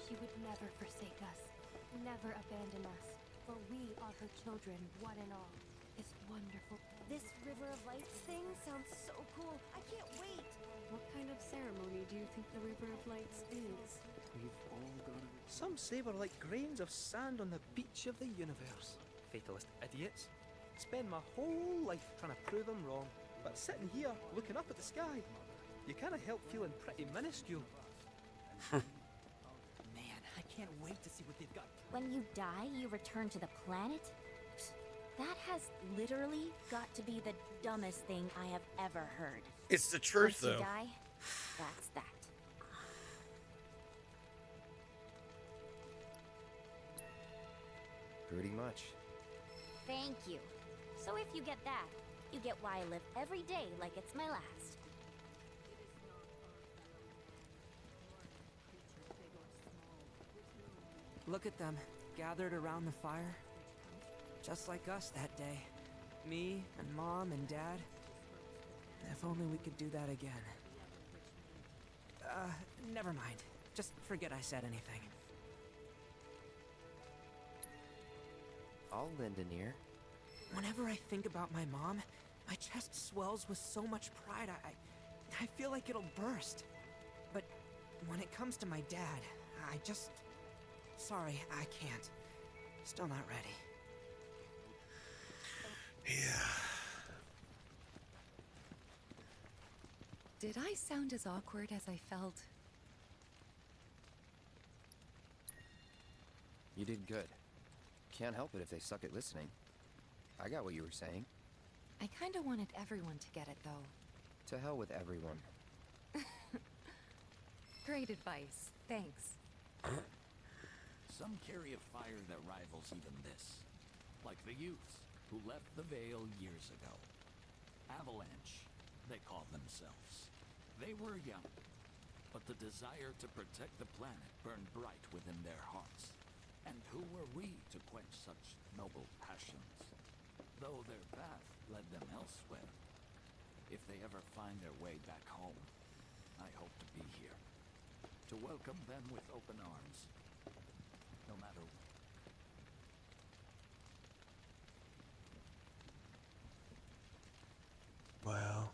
She would never forsake us, never abandon us, for we are her children, one and all. This wonderful... This River of Lights thing sounds so cool. I can't wait. What kind of ceremony do you think the River of Lights is? We've all got it. Some say we're like grains of sand on the beach of the universe. Fatalist idiots. Spend my whole life trying to prove them wrong, but sitting here looking up at the sky, you can't help feeling pretty minuscule. Man, I can't wait to see what they've got. When you die, you return to the planet? That has literally got to be the dumbest thing I have ever heard. It's the truth, Once you though. die, that's that. Pretty much. Thank you. So if you get that, you get why I live every day like it's my last. Look at them, gathered around the fire. Just like us that day. Me and Mom and Dad. If only we could do that again. Never mind. Just forget I said anything. I'll lend an ear. Whenever I think about my mom, my chest swells with so much pride, I feel like it'll burst. But when it comes to my dad, I just... Sorry, I can't. Still not ready. Yeah. Did I sound as awkward as I felt? You did good. Can't help it if they suck at listening. I got what you were saying. I kinda wanted everyone to get it, though. To hell with everyone. Great advice. Thanks. Some carry a fire that rivals even this. Like the youths who left the Vale years ago. Avalanche, they call themselves. They were young, but the desire to protect the planet burned bright within their hearts. And who were we to quench such noble passions? Though their path led them elsewhere. If they ever find their way back home, I hope to be here. To welcome them with open arms. No matter what. Wow.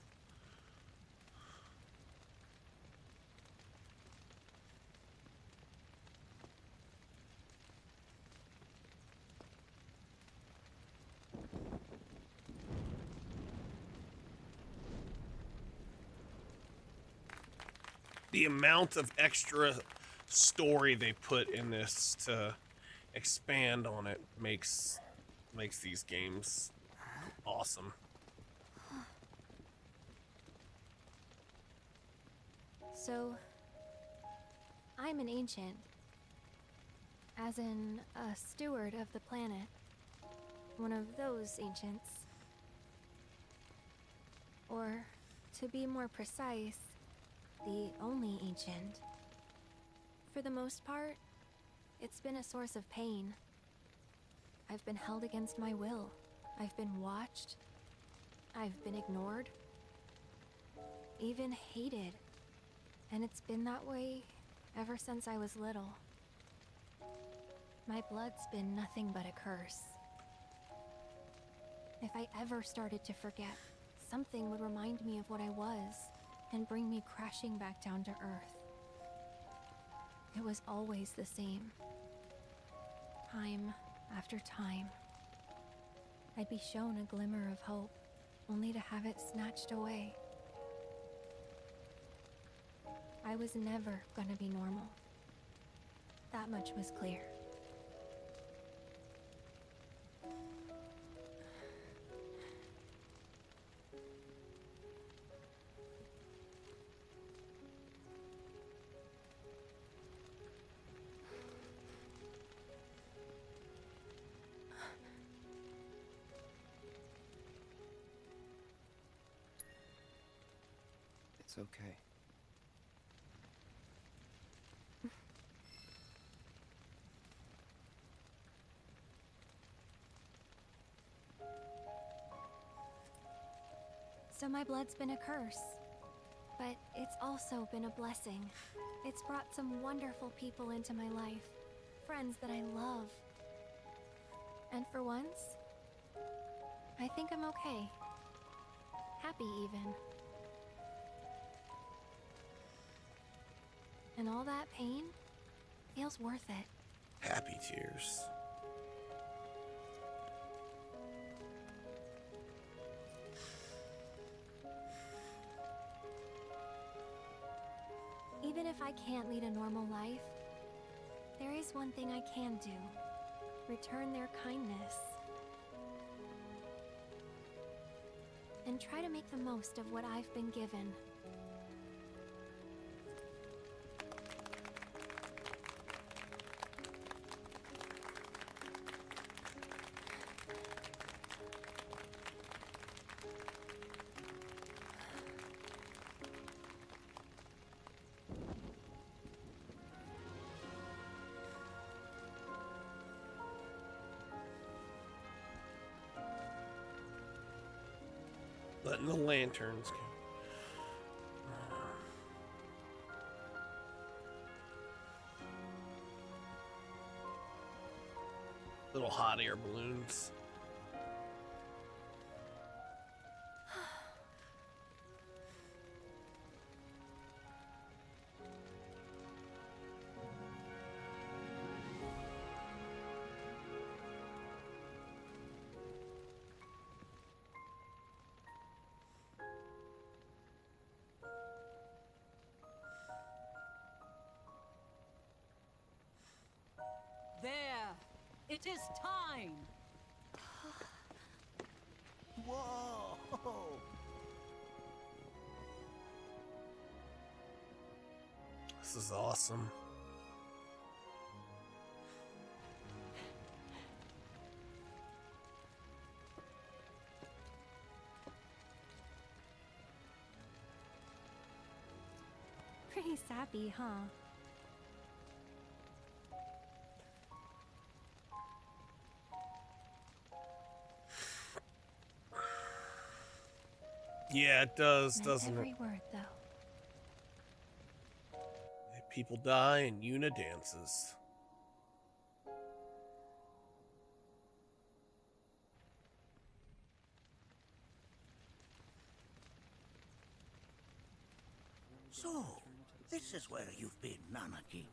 The amount of extra story they put in this to expand on it makes these games awesome. So, I'm an ancient. As in, a steward of the planet. One of those ancients. Or, to be more precise, the only ancient. For the most part, it's been a source of pain. I've been held against my will. I've been watched. I've been ignored. Even hated. And it's been that way ever since I was little. My blood's been nothing but a curse. If I ever started to forget, something would remind me of what I was and bring me crashing back down to earth. It was always the same. Time after time. I'd be shown a glimmer of hope, only to have it snatched away. I was never gonna be normal. That much was clear. It's okay. So my blood's been a curse. But it's also been a blessing. It's brought some wonderful people into my life. Friends that I love. And for once, I think I'm okay. Happy even. And all that pain feels worth it. Happy tears. Even if I can't lead a normal life, there is one thing I can do. Return their kindness. And try to make the most of what I've been given. Letting the lanterns go. Little hot air balloons. It is time! Whoa! This is awesome. Pretty sappy, huh? Yeah, it does, Meant doesn't every it? word, though. People die and Yuna dances. So, this is where you've been, Nanaki.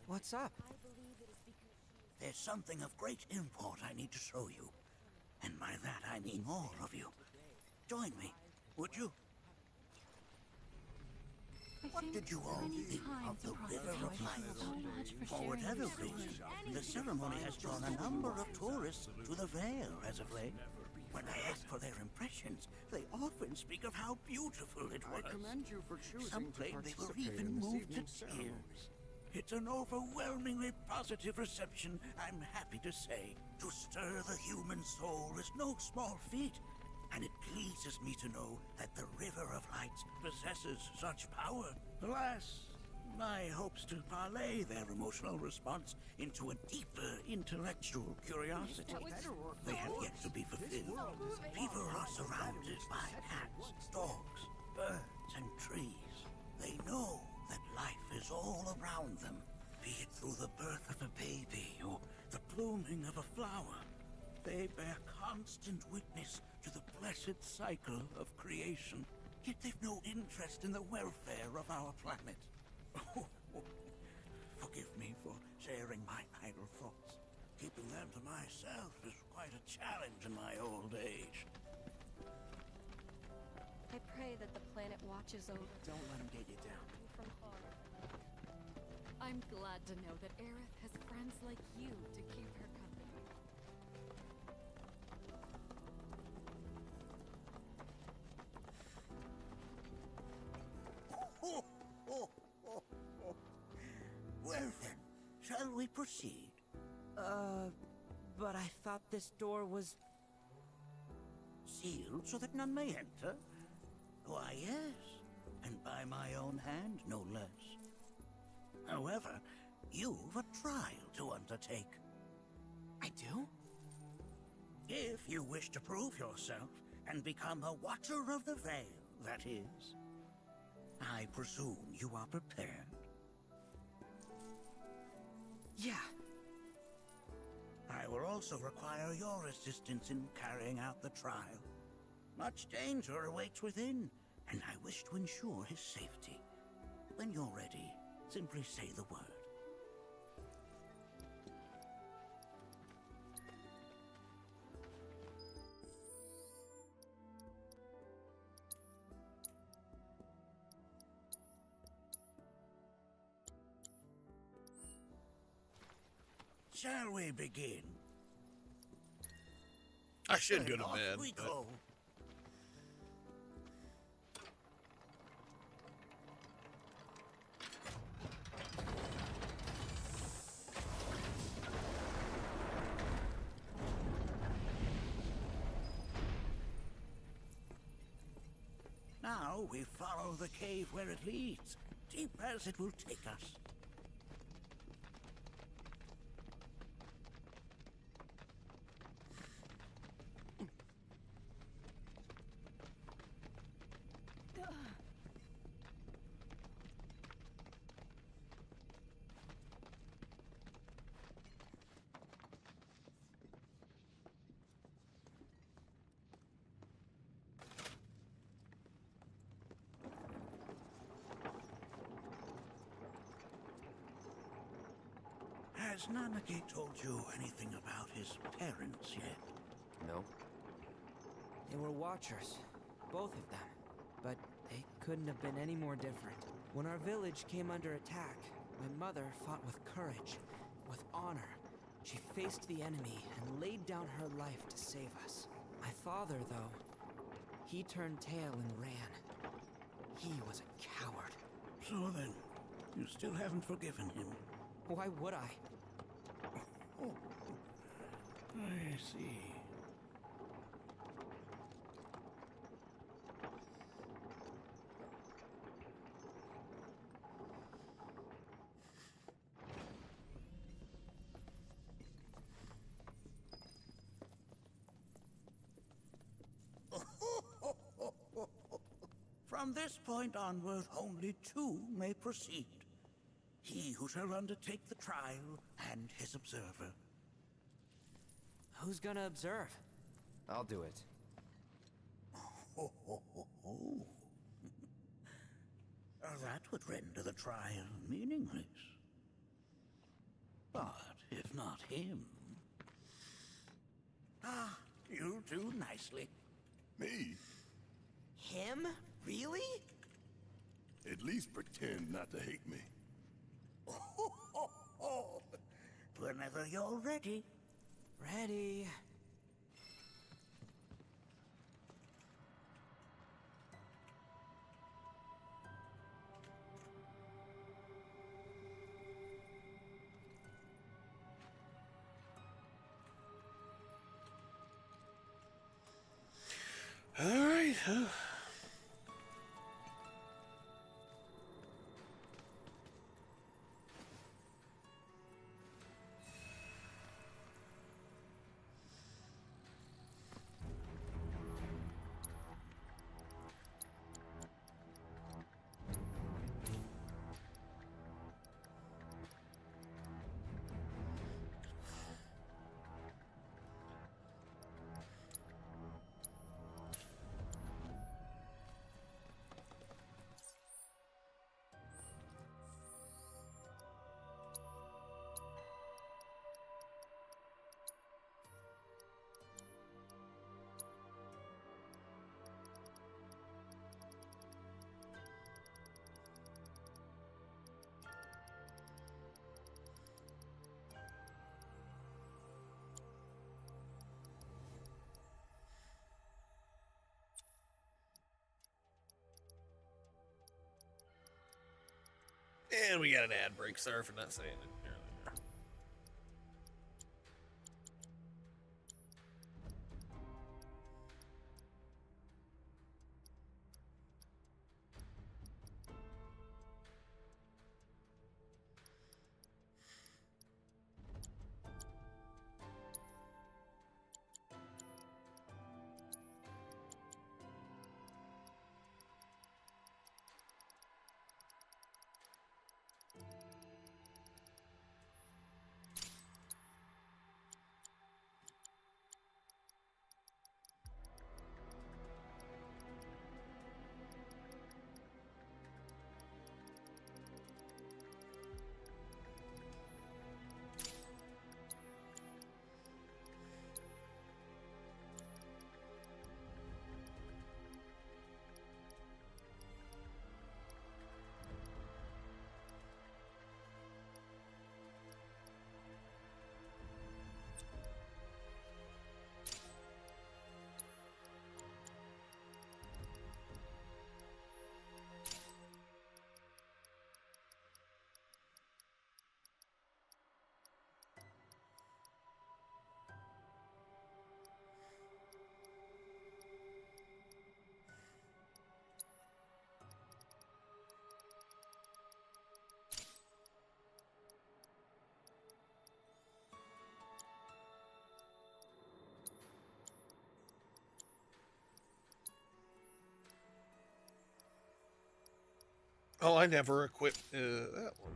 What's up? There's something of great import I need to show you. And by that I mean all of you. Join me, would you? What did you all think of the River of Lights? For whatever reason, the ceremony has drawn a number of tourists to the Vale as of late. When I ask for their impressions, they often speak of how beautiful it was. I commend you for choosing Some to claim they were participate even in this moved to evening's ceremony. tears. It's an overwhelmingly positive reception, I'm happy to say. To stir the human soul is no small feat, and it pleases me to know that the River of Lights possesses such power. Alas, my hopes to parlay their emotional response into a deeper intellectual curiosity, they have yet to be fulfilled. People are surrounded by cats, dogs, birds, and trees. They know that life is all around them, be it through the birth of a baby or the blooming of a flower. They bear constant witness to the blessed cycle of creation, yet they've no interest in the welfare of our planet. Forgive me for sharing my idle thoughts. Keeping them to myself is quite a challenge in my old age. I pray that the planet watches over. Don't let him get you down. From harm. I'm glad to know that Aerith has friends like you to keep her company. Well then, shall we proceed? But I thought this door was... Sealed so that none may enter? Why, yes. And by my own hand, no less. However, you've a trial to undertake. I do? If you wish to prove yourself and become a Watcher of the Veil, that is. I presume you are prepared. Yeah. I will also require your assistance in carrying out the trial. Much danger awaits within, and I wish to ensure his safety. When you're ready, simply say the word. Shall we begin? I should go Then to off bed. we but- go. Now we follow the cave where it leads, deep as it will take us. Has Nanaki told you anything about his parents yet? No. They were Watchers, both of them. But they couldn't have been any more different. When our village came under attack, my mother fought with courage, with honor. She faced the enemy and laid down her life to save us. My father, though, he turned tail and ran. He was a coward. So then, you still haven't forgiven him? Why would I? Oh, I see. From this point onward, only two may proceed. He who shall undertake the trial and his observer. Who's gonna observe? I'll do it. That would render the trial meaningless. But if not him... Ah, you'll do nicely. Me? Him? Really? At least pretend not to hate me. Whenever you're ready. Ready. All right. And we got an ad break. Sorry for not saying it earlier. Oh, I never equipped that one.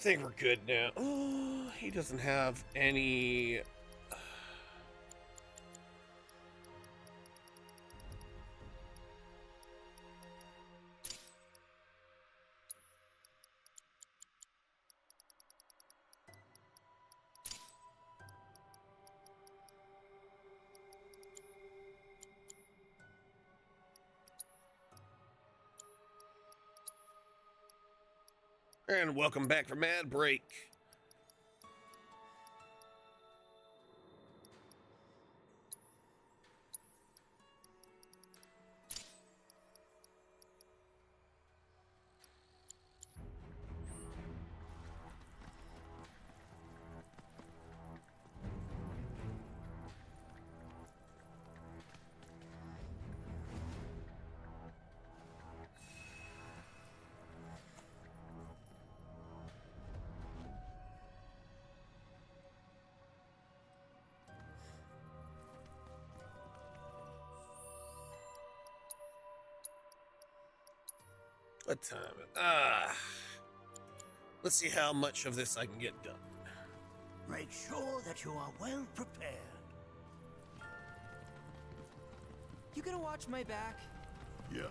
think we're good now. Oh, he doesn't have any. And welcome back from ad break. What time? Let's see how much of this I can get done. Make sure that you are well prepared. You gonna watch my back? Yeah,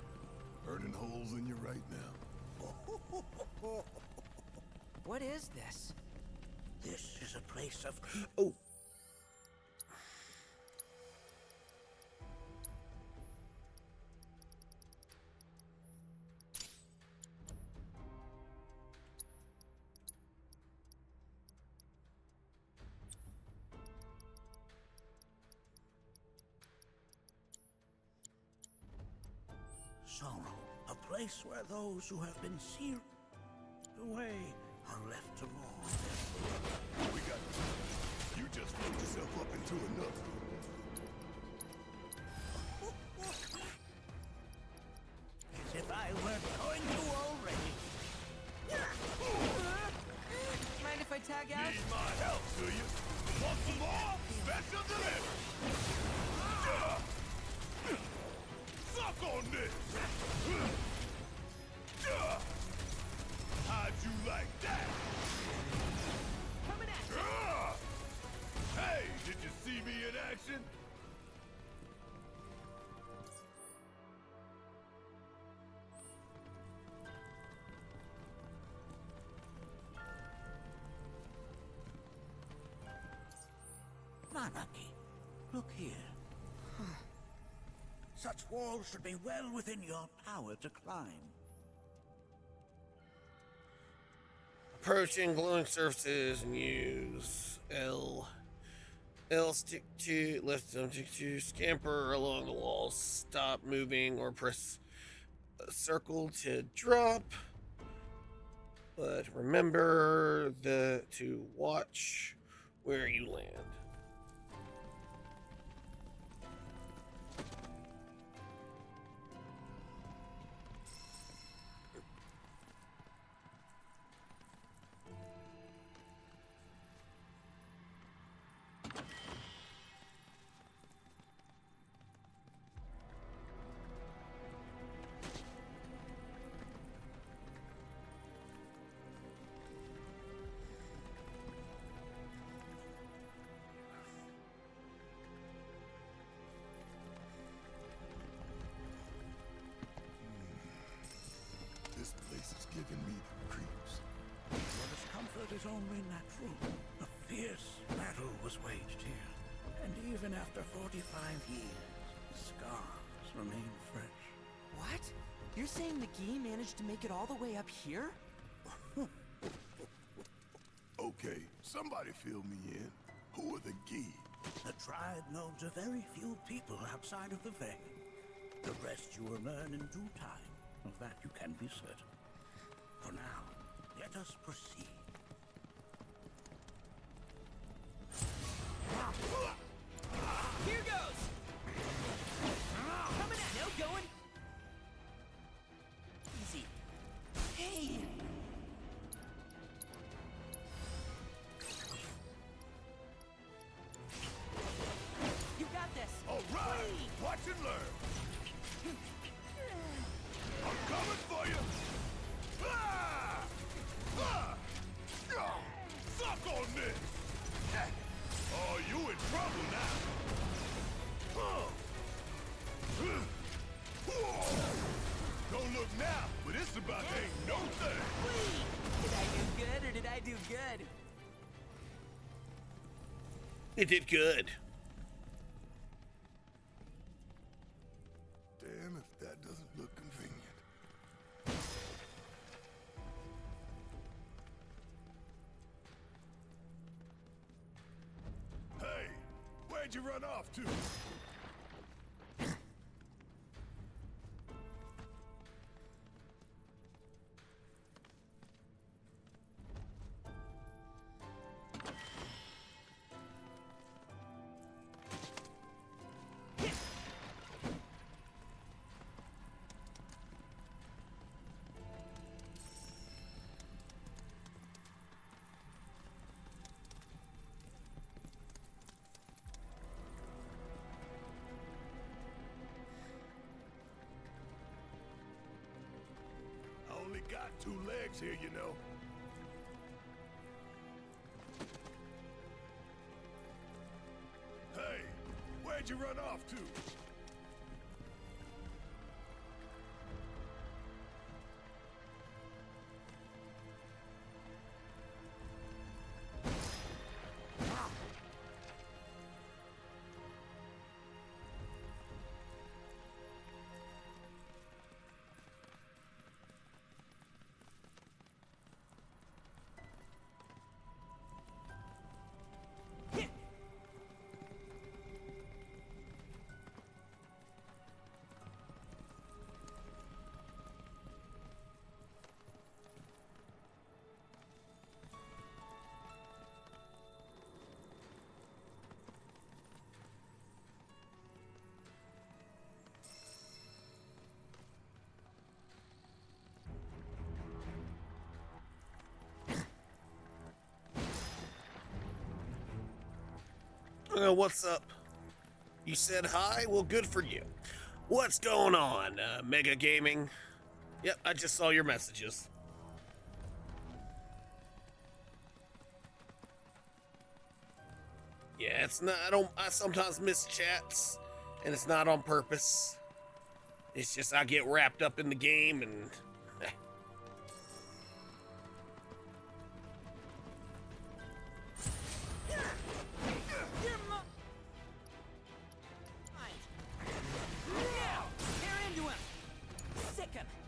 burning holes in you right now. What is this? This is a place of... Oh. Sorrow, a place where those who have been sealed away are left to mourn. We got this. You just worked yourself up into another. As if I weren't going to already. Mind if I tag out? Need my help, do you? Want some more? Special delivery! Suck on this! How'd you like that? Coming at you! Hey, did you see me in action? Monarchy, look here. Such walls should be well within your power to climb. Approaching glowing surfaces and use L. Stick to, left thumb stick to, scamper along the walls, stop moving, or press circle to drop. But remember to watch where you land. This place is giving me the creeps. Your discomfort is only natural. A fierce battle was waged here. And even after 45 years, the scars remain fresh. What? You're saying McGee managed to make it all the way up here? Okay, somebody fill me in. Who are the Gee? The tribe knows a very few people outside of the Veil. The rest you will learn in due time. Of that you can be certain. For now, let us proceed. Here goes! Coming at no going! Easy. Hey! You got this! All right! Watch and learn! I'm coming for you! Ah! Ah! It did good. Damn if that doesn't look convenient. Hey, where'd you run off to? Only got 2 legs here, you know. Hey, where'd you run off to? What's up? You said hi? Well, good for you. What's going on, Mega Gaming? Yep, I just saw your messages. Yeah, it's not, I sometimes miss chats, and it's not on purpose. It's just I get wrapped up in the game and...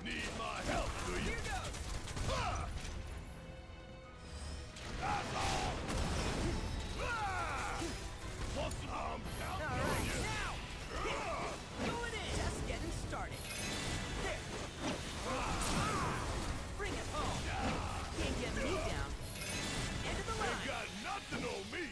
Need my help, do you? Here goes! Ah! That's all! Ah! I'm counting on you! Now! Going in! Just getting started. There! Bring it home! Can't get me down. End of the line! They got nothing on me!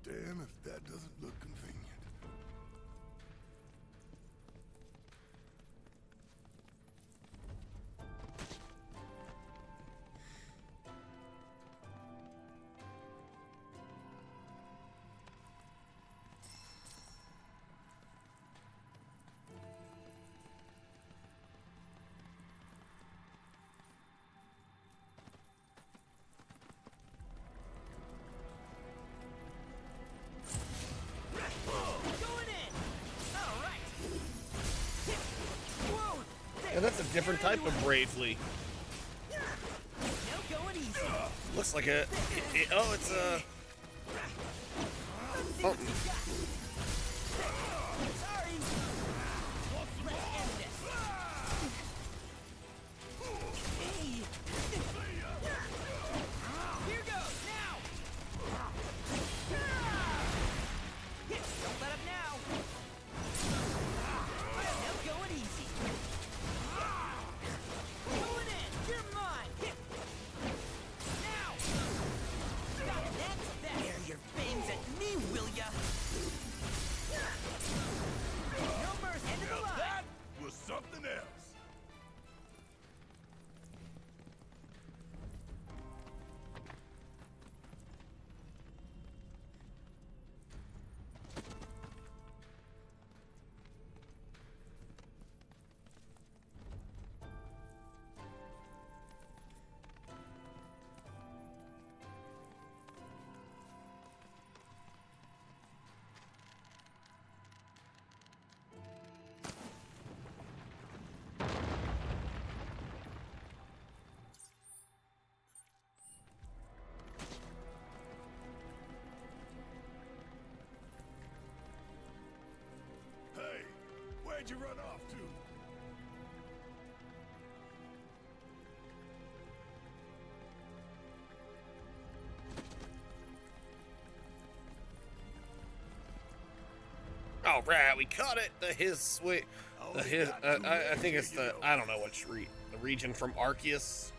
Damn if that doesn't look convenient. Yeah, that's a different type of bravely. Looks like a... oh, it's a... something. Where'd you run off to? All right, we caught it. His sweet. I think it's the. I don't know which the region from Arceus.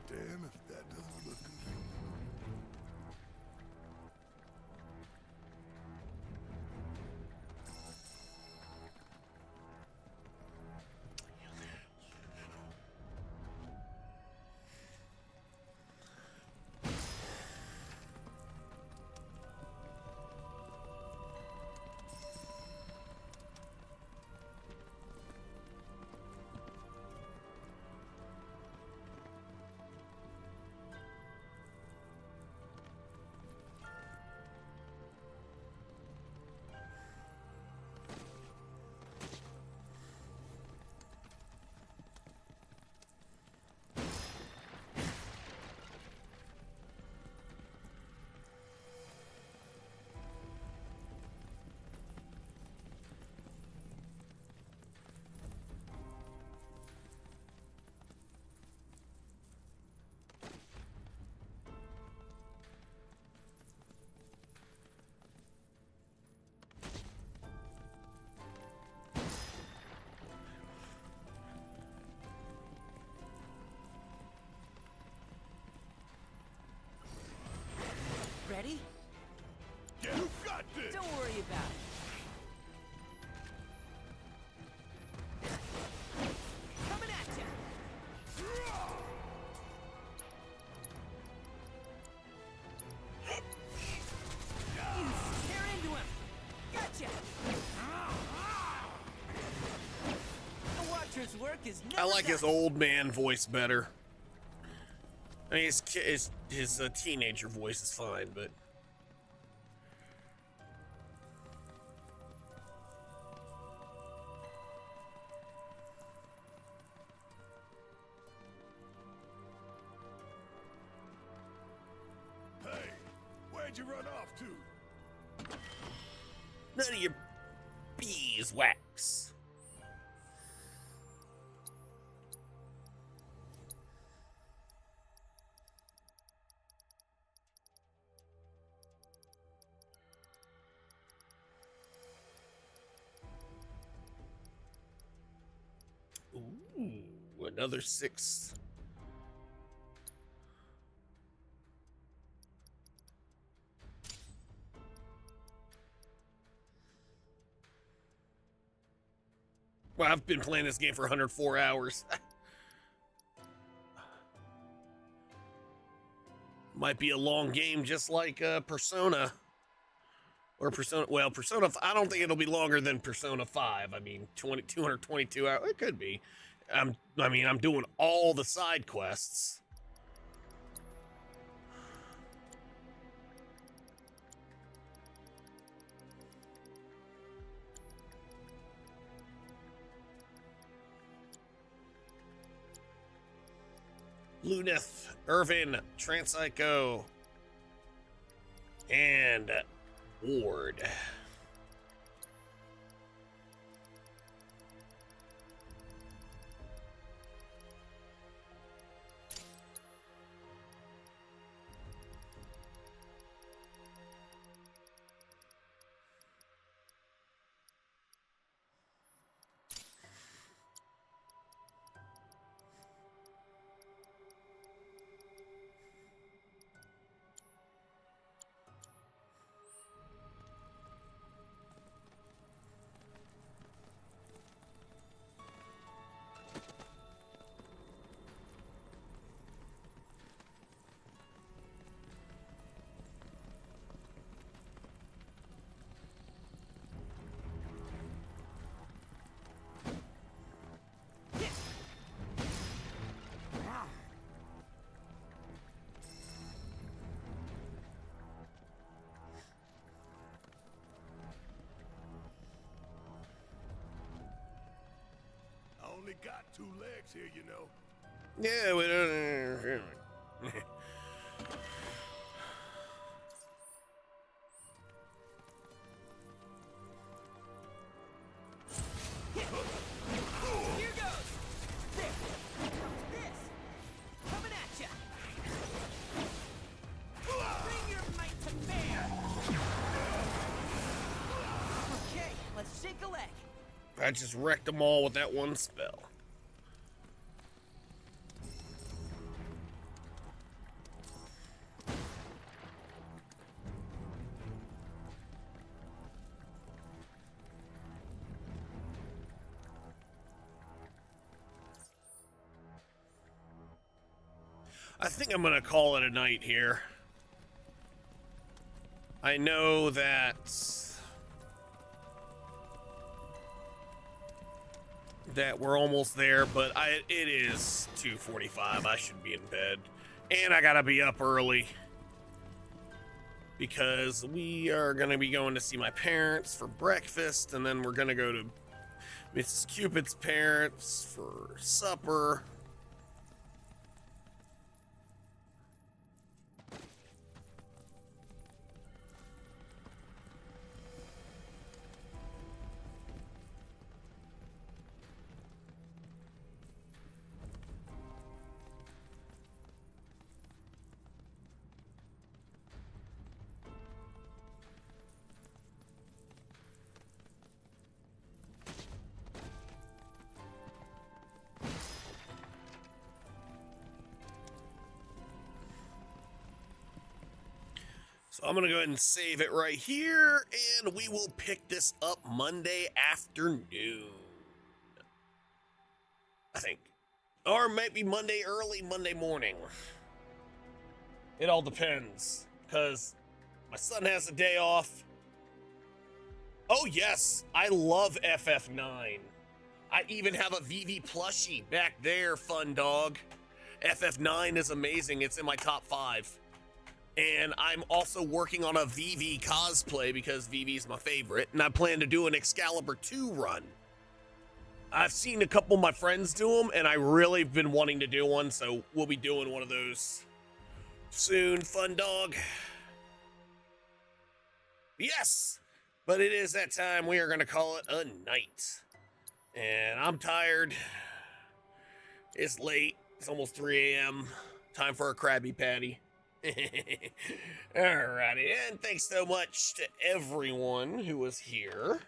Damn if that doesn't look convenient. Ready? You got this! Don't worry about it. Coming at ya! You tear into him! Gotcha! The Watcher's work is never I like his done. old man voice better. I mean, his teenager voice is fine, but. Hey, where'd you run off to? None of your beeswax. Ooh, another 6. Well, I've been playing this game for 104 hours. Might be a long game, just like Persona. Or Persona, well, Persona, I don't think it'll be longer than Persona 5. I mean, 222 hours, it could be. I mean, I'm doing all the side quests. Luneth, Irvin, Transpsycho, and Ward. got two legs here, you know. Yeah, we don't. Here goes! There! Comes this! Coming at ya! Bring your might to bear! Okay, let's shake a leg. I just wrecked them all with that one spell. I think I'm gonna call it a night here. I know that we're almost there, but it is 2:45. I should be in bed, and I gotta be up early because we are gonna be going to see my parents for breakfast, and then we're gonna go to Mrs. Cupid's parents for supper. So I'm gonna go ahead and save it right here, and we will pick this up Monday afternoon, I think. Or maybe Monday early, Monday morning. It all depends, because my son has a day off. Oh yes, I love FF9. I even have a VV plushie back there, fun dog. FF9 is amazing, it's in my top 5. And I'm also working on a VV cosplay because VV is my favorite, and I plan to do an Excalibur 2 run. I've seen a couple of my friends do them, and I really been wanting to do one, so we'll be doing one of those soon, fun dog. Yes, but it is that time. We are going to call it a night. And I'm tired. It's late. It's almost 3 a.m. Time for a Krabby Patty. Alrighty, and thanks so much to everyone who was here.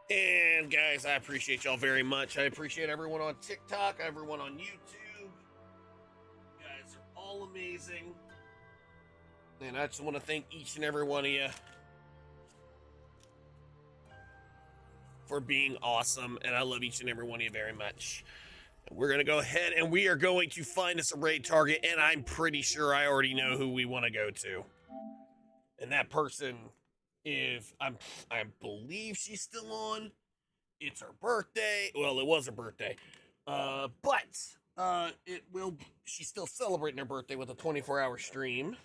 And guys, I appreciate y'all very much. I appreciate everyone on TikTok, everyone on YouTube. You guys are all amazing. And I just want to thank each and every one of you for being awesome. And I love each and every one of you very much. And we're going to go ahead and we are going to find us a raid target. And I'm pretty sure I already know who we want to go to. And that person, if I believe she's still on. It's her birthday. Well, it was her birthday. But she's still celebrating her birthday with a 24-hour stream.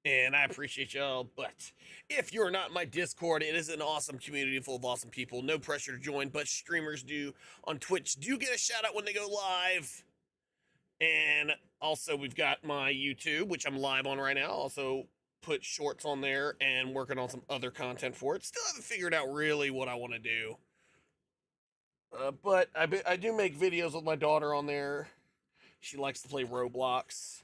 And I appreciate y'all, but if you're not in my Discord, it is an awesome community full of awesome people. No pressure to join, but streamers do on Twitch do get a shout out when they go live. And also we've got my YouTube, which I'm live on right now. Also put shorts on there and working on some other content for it. Still haven't figured out really what I want to do. But I do make videos with my daughter on there. She likes to play Roblox.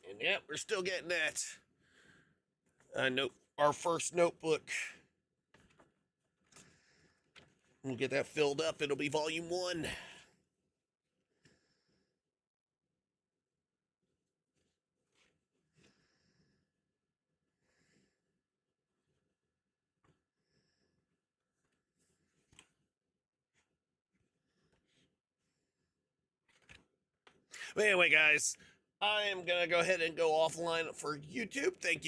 And yeah, we're still getting that. Our first notebook. We'll get that filled up. It'll be volume 1. But anyway, guys, I am going to go ahead and go offline for YouTube. Thank you.